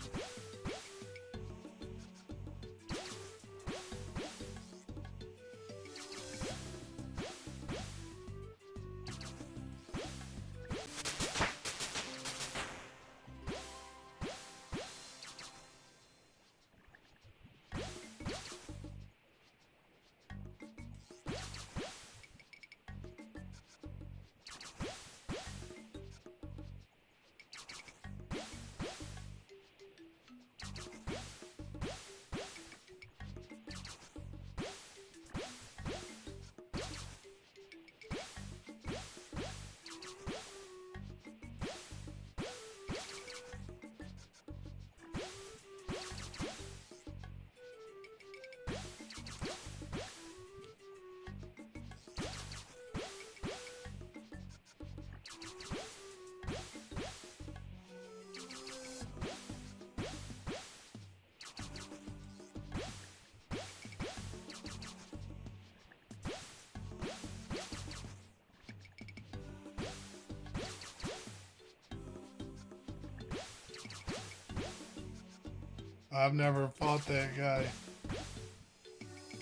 I've never fought that guy.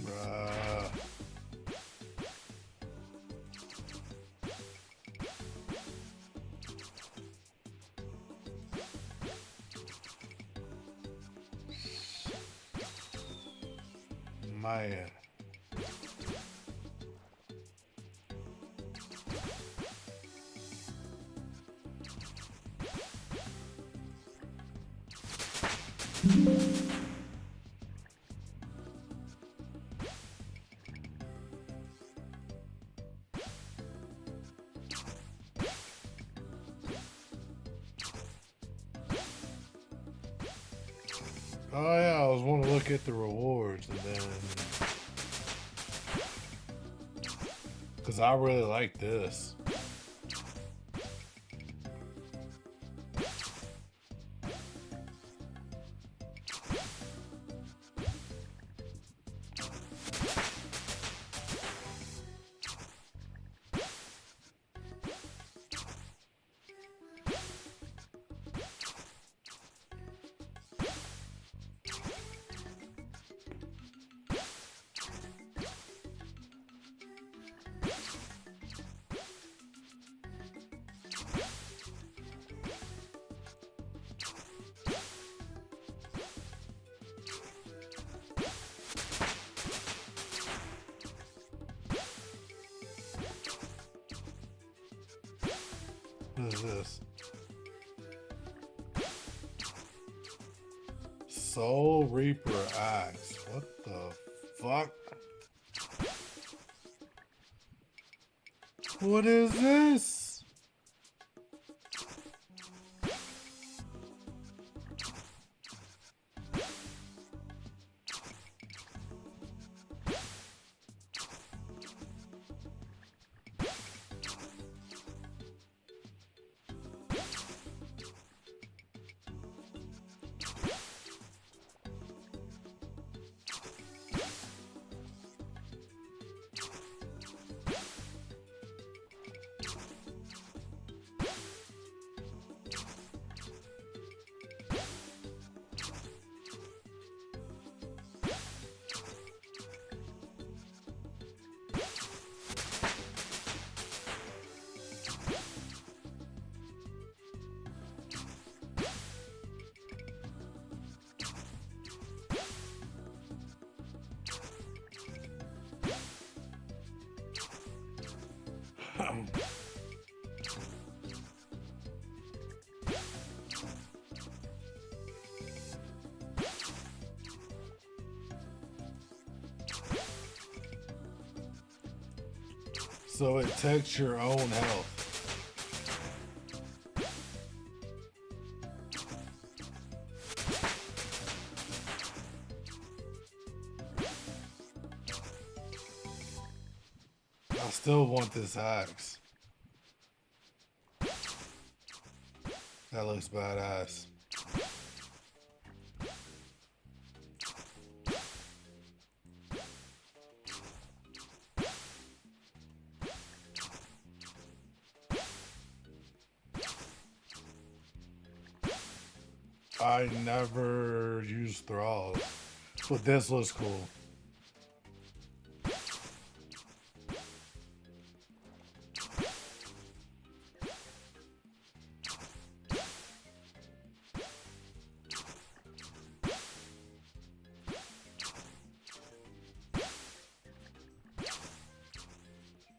Bruh. Man. Oh yeah, I was wanting to look at the rewards and then, because I really like this. What is this? Soul Reaper Axe. What the fuck? What is this? So it takes your own health. I still want this axe. That looks badass. I never used thralls, but this looks cool.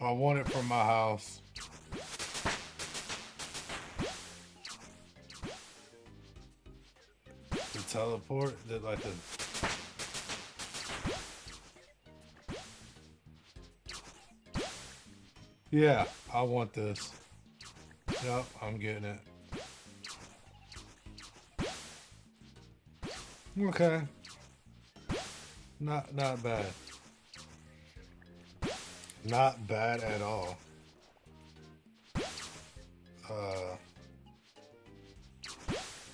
I want it for my house. The teleport, like the. Yeah, I want this. Yep, I'm getting it. Okay. Not bad. Not bad at all.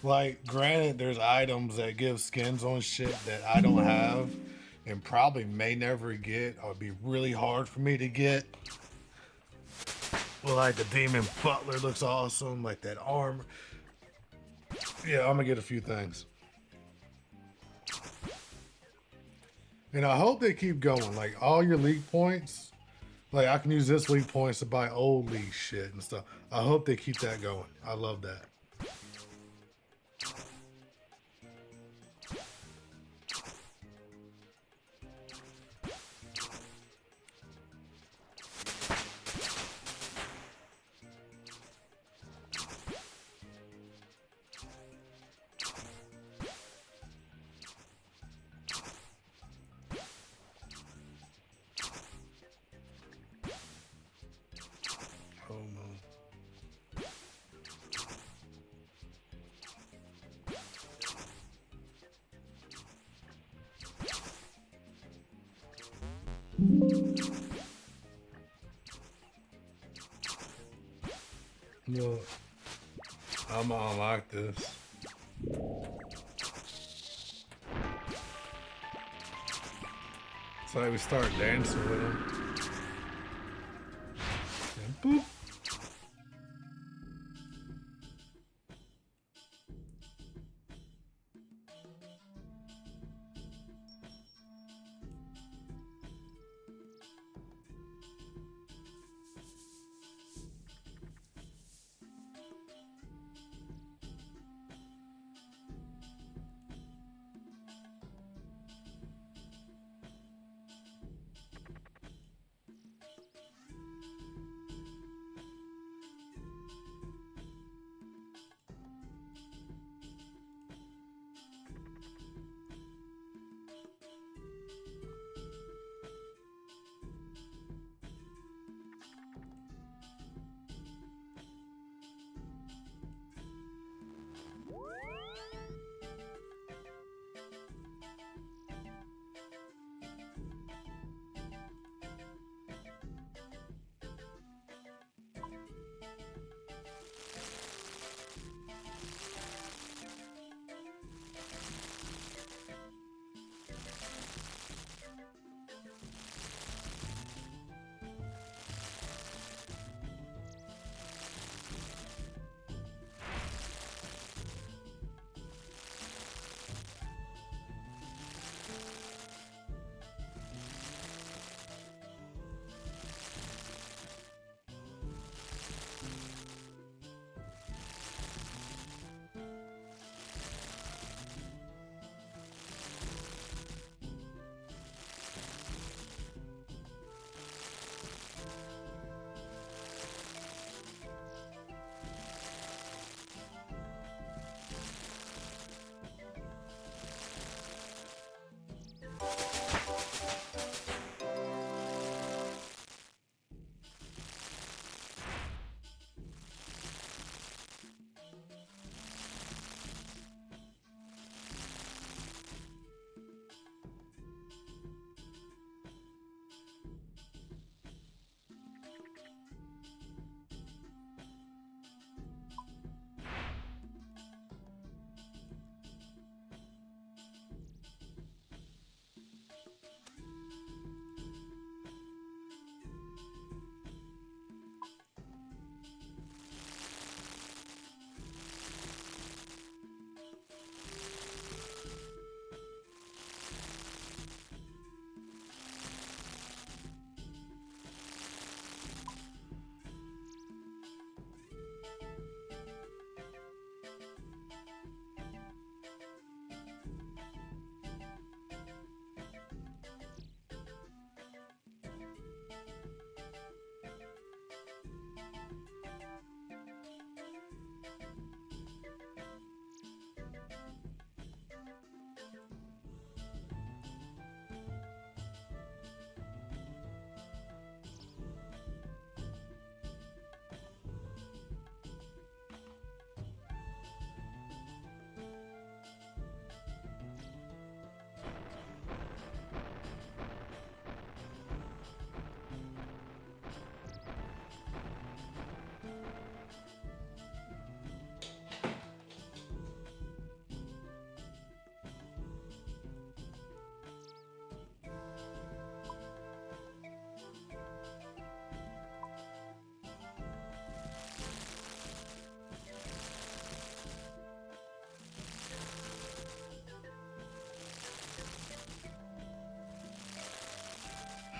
Like, granted, there's items that give skins on shit that I don't have and probably may never get, or be really hard for me to get. Well, like the Demon Butler looks awesome, like that armor. Yeah, I'm gonna get a few things. And I hope they keep going. Like, all your league points, like, I can use this league points to buy old league shit and stuff. I hope they keep that going. I love that. Oh no. Look, I'm gonna like this. It's like we start dancing with him. And boop.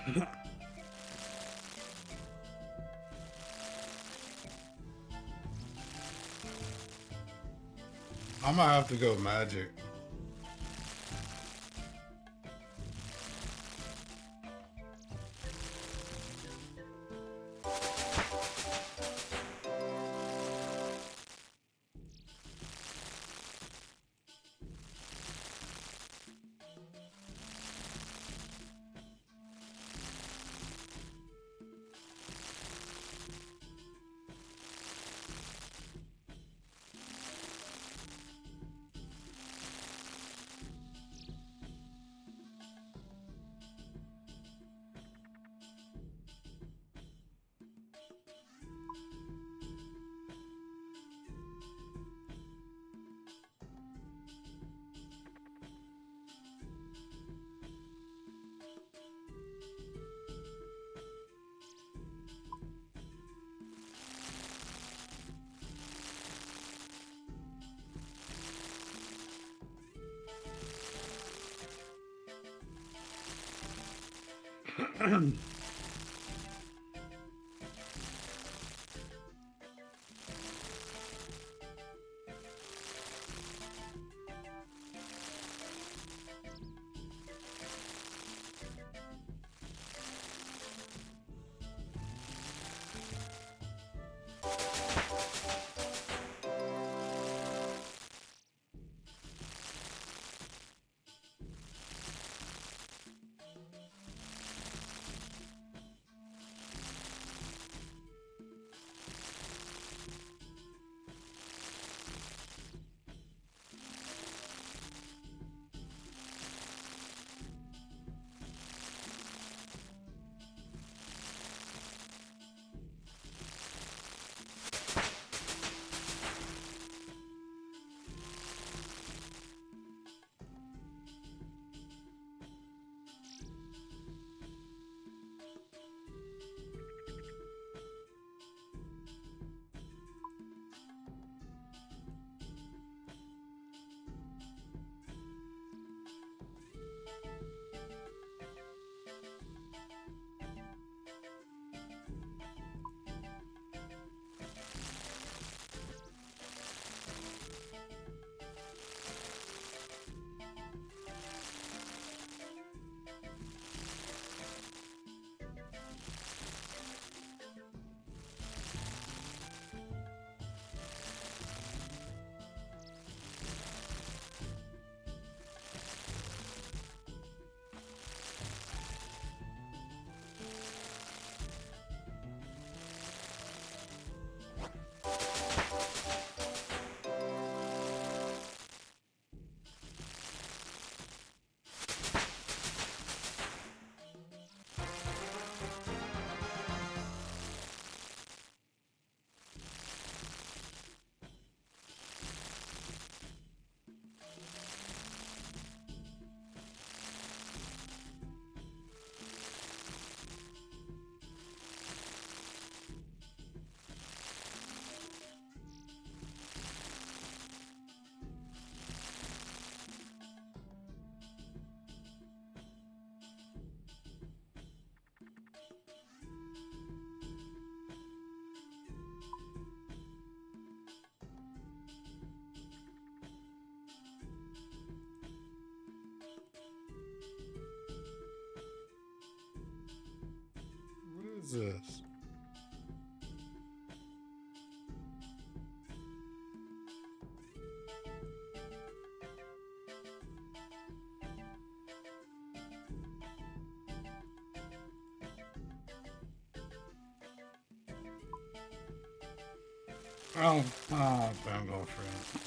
I'm gonna have to go magic. What is this? Oh, I'm going for it.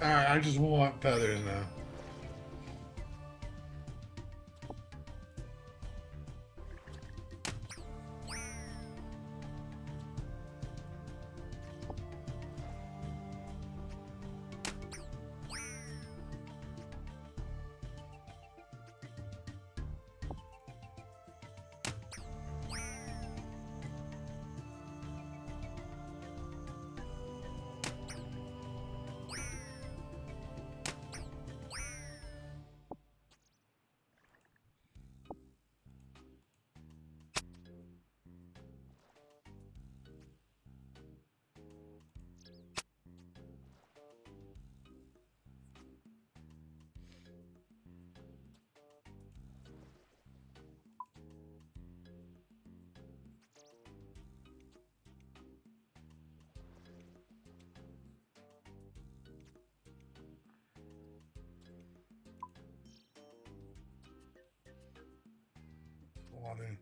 Alright, I just want feathers now. Water.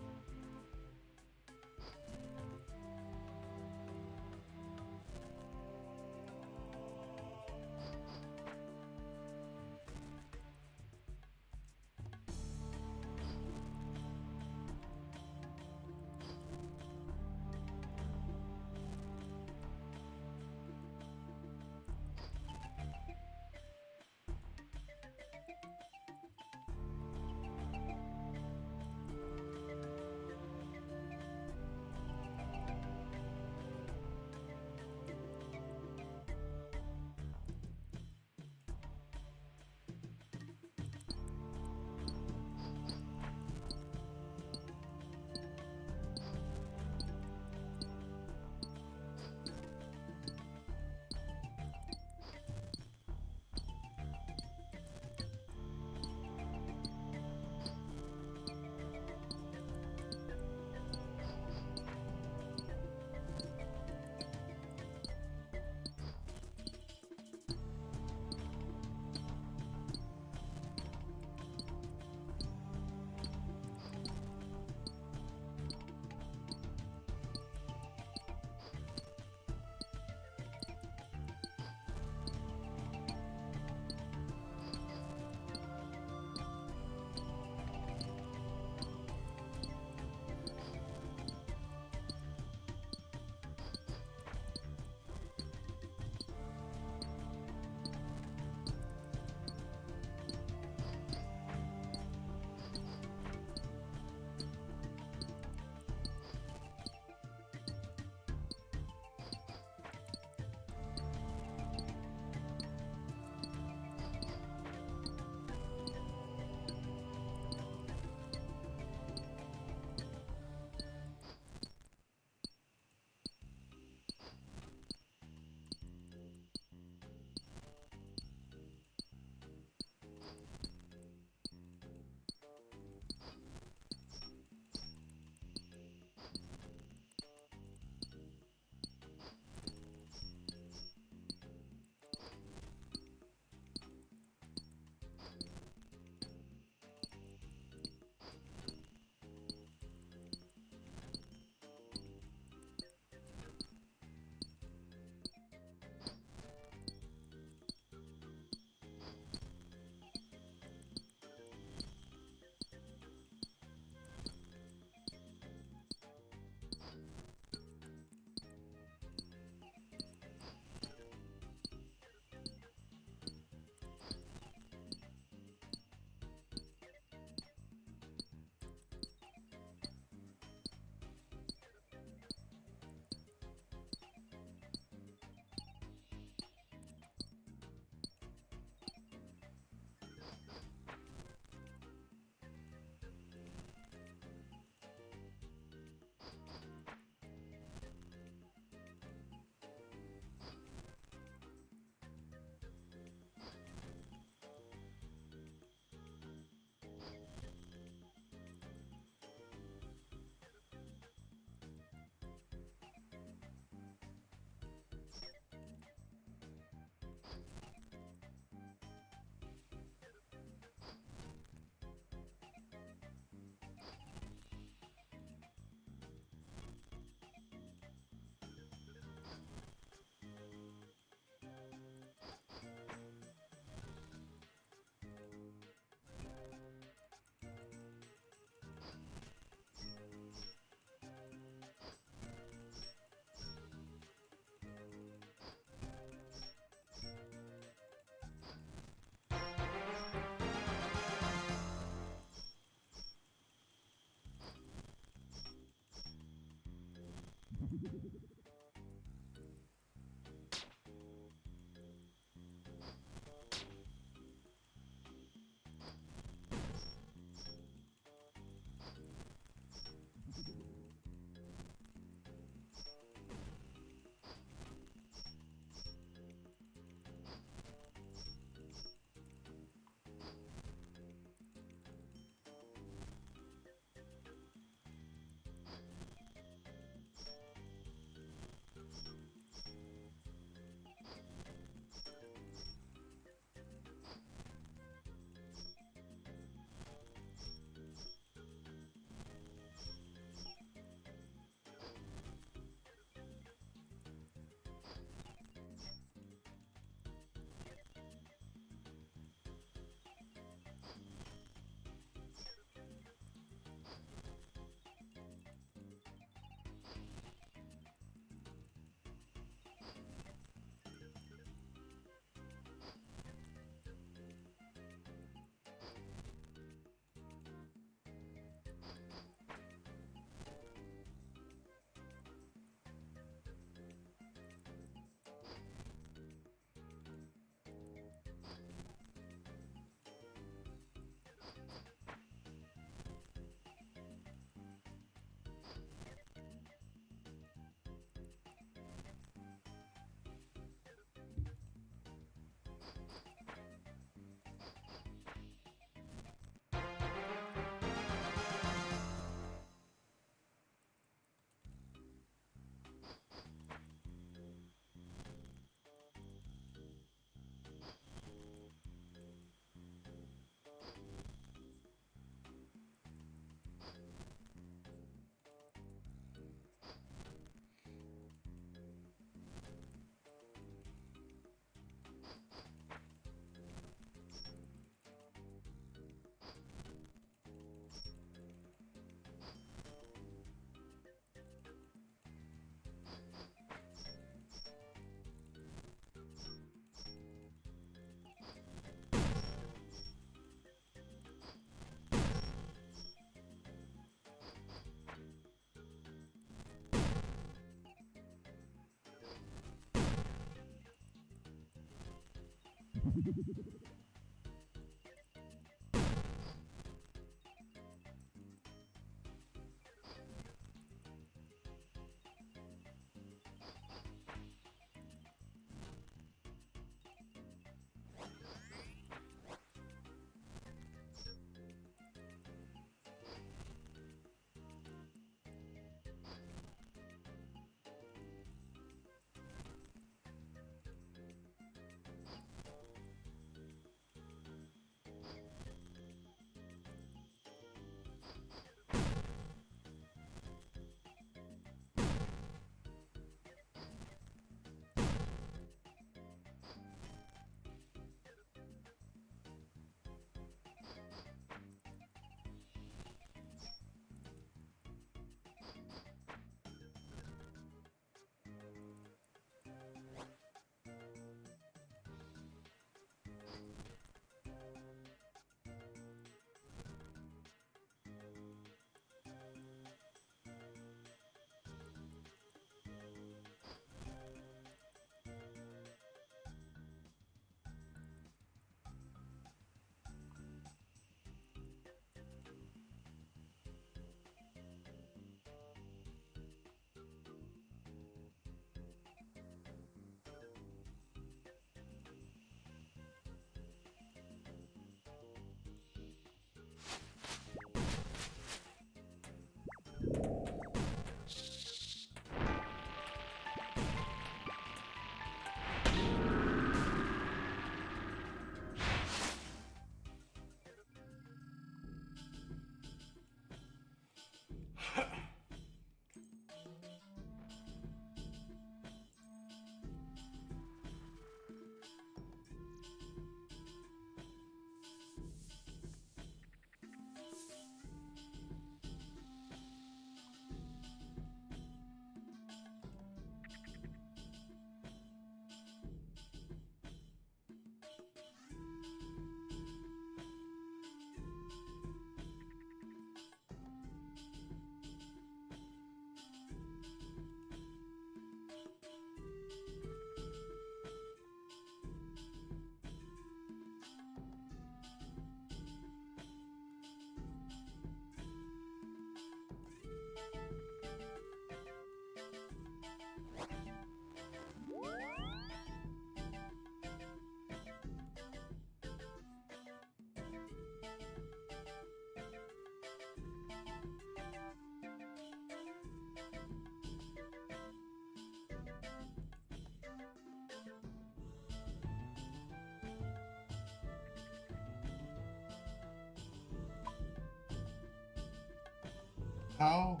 How?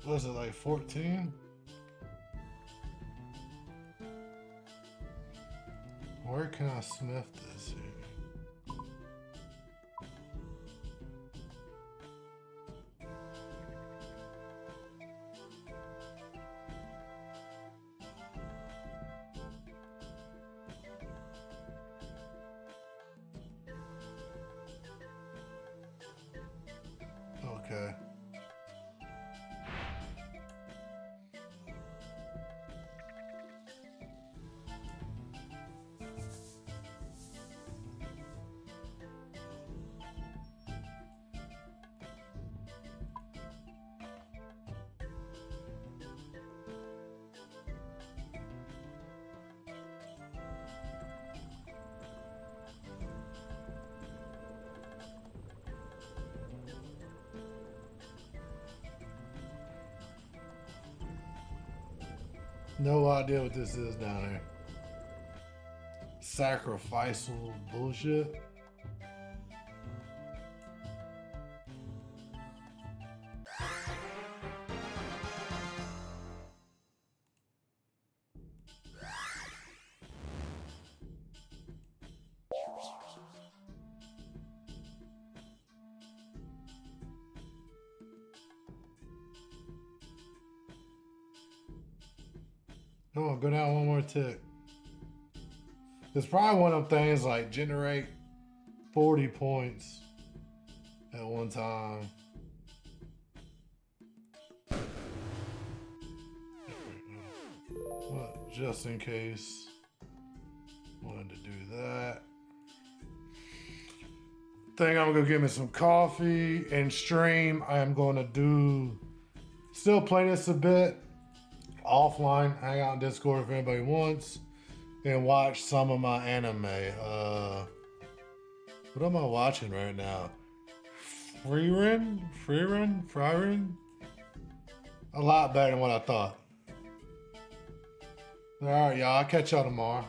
Was it like 14? Where can I sniff this here? Okay. No idea what this is down here. Sacrificial bullshit. Come on, go down one more tick. It's probably one of them things like generate 40 points at one time. But just in case, wanted to do that. Think I'm gonna go get me some coffee and stream. I am going to still play this a bit offline, hang out in Discord if anybody wants, and watch some of my anime. What am I watching right now? Frieren? A lot better than what I thought. All right, y'all. I'll catch y'all tomorrow.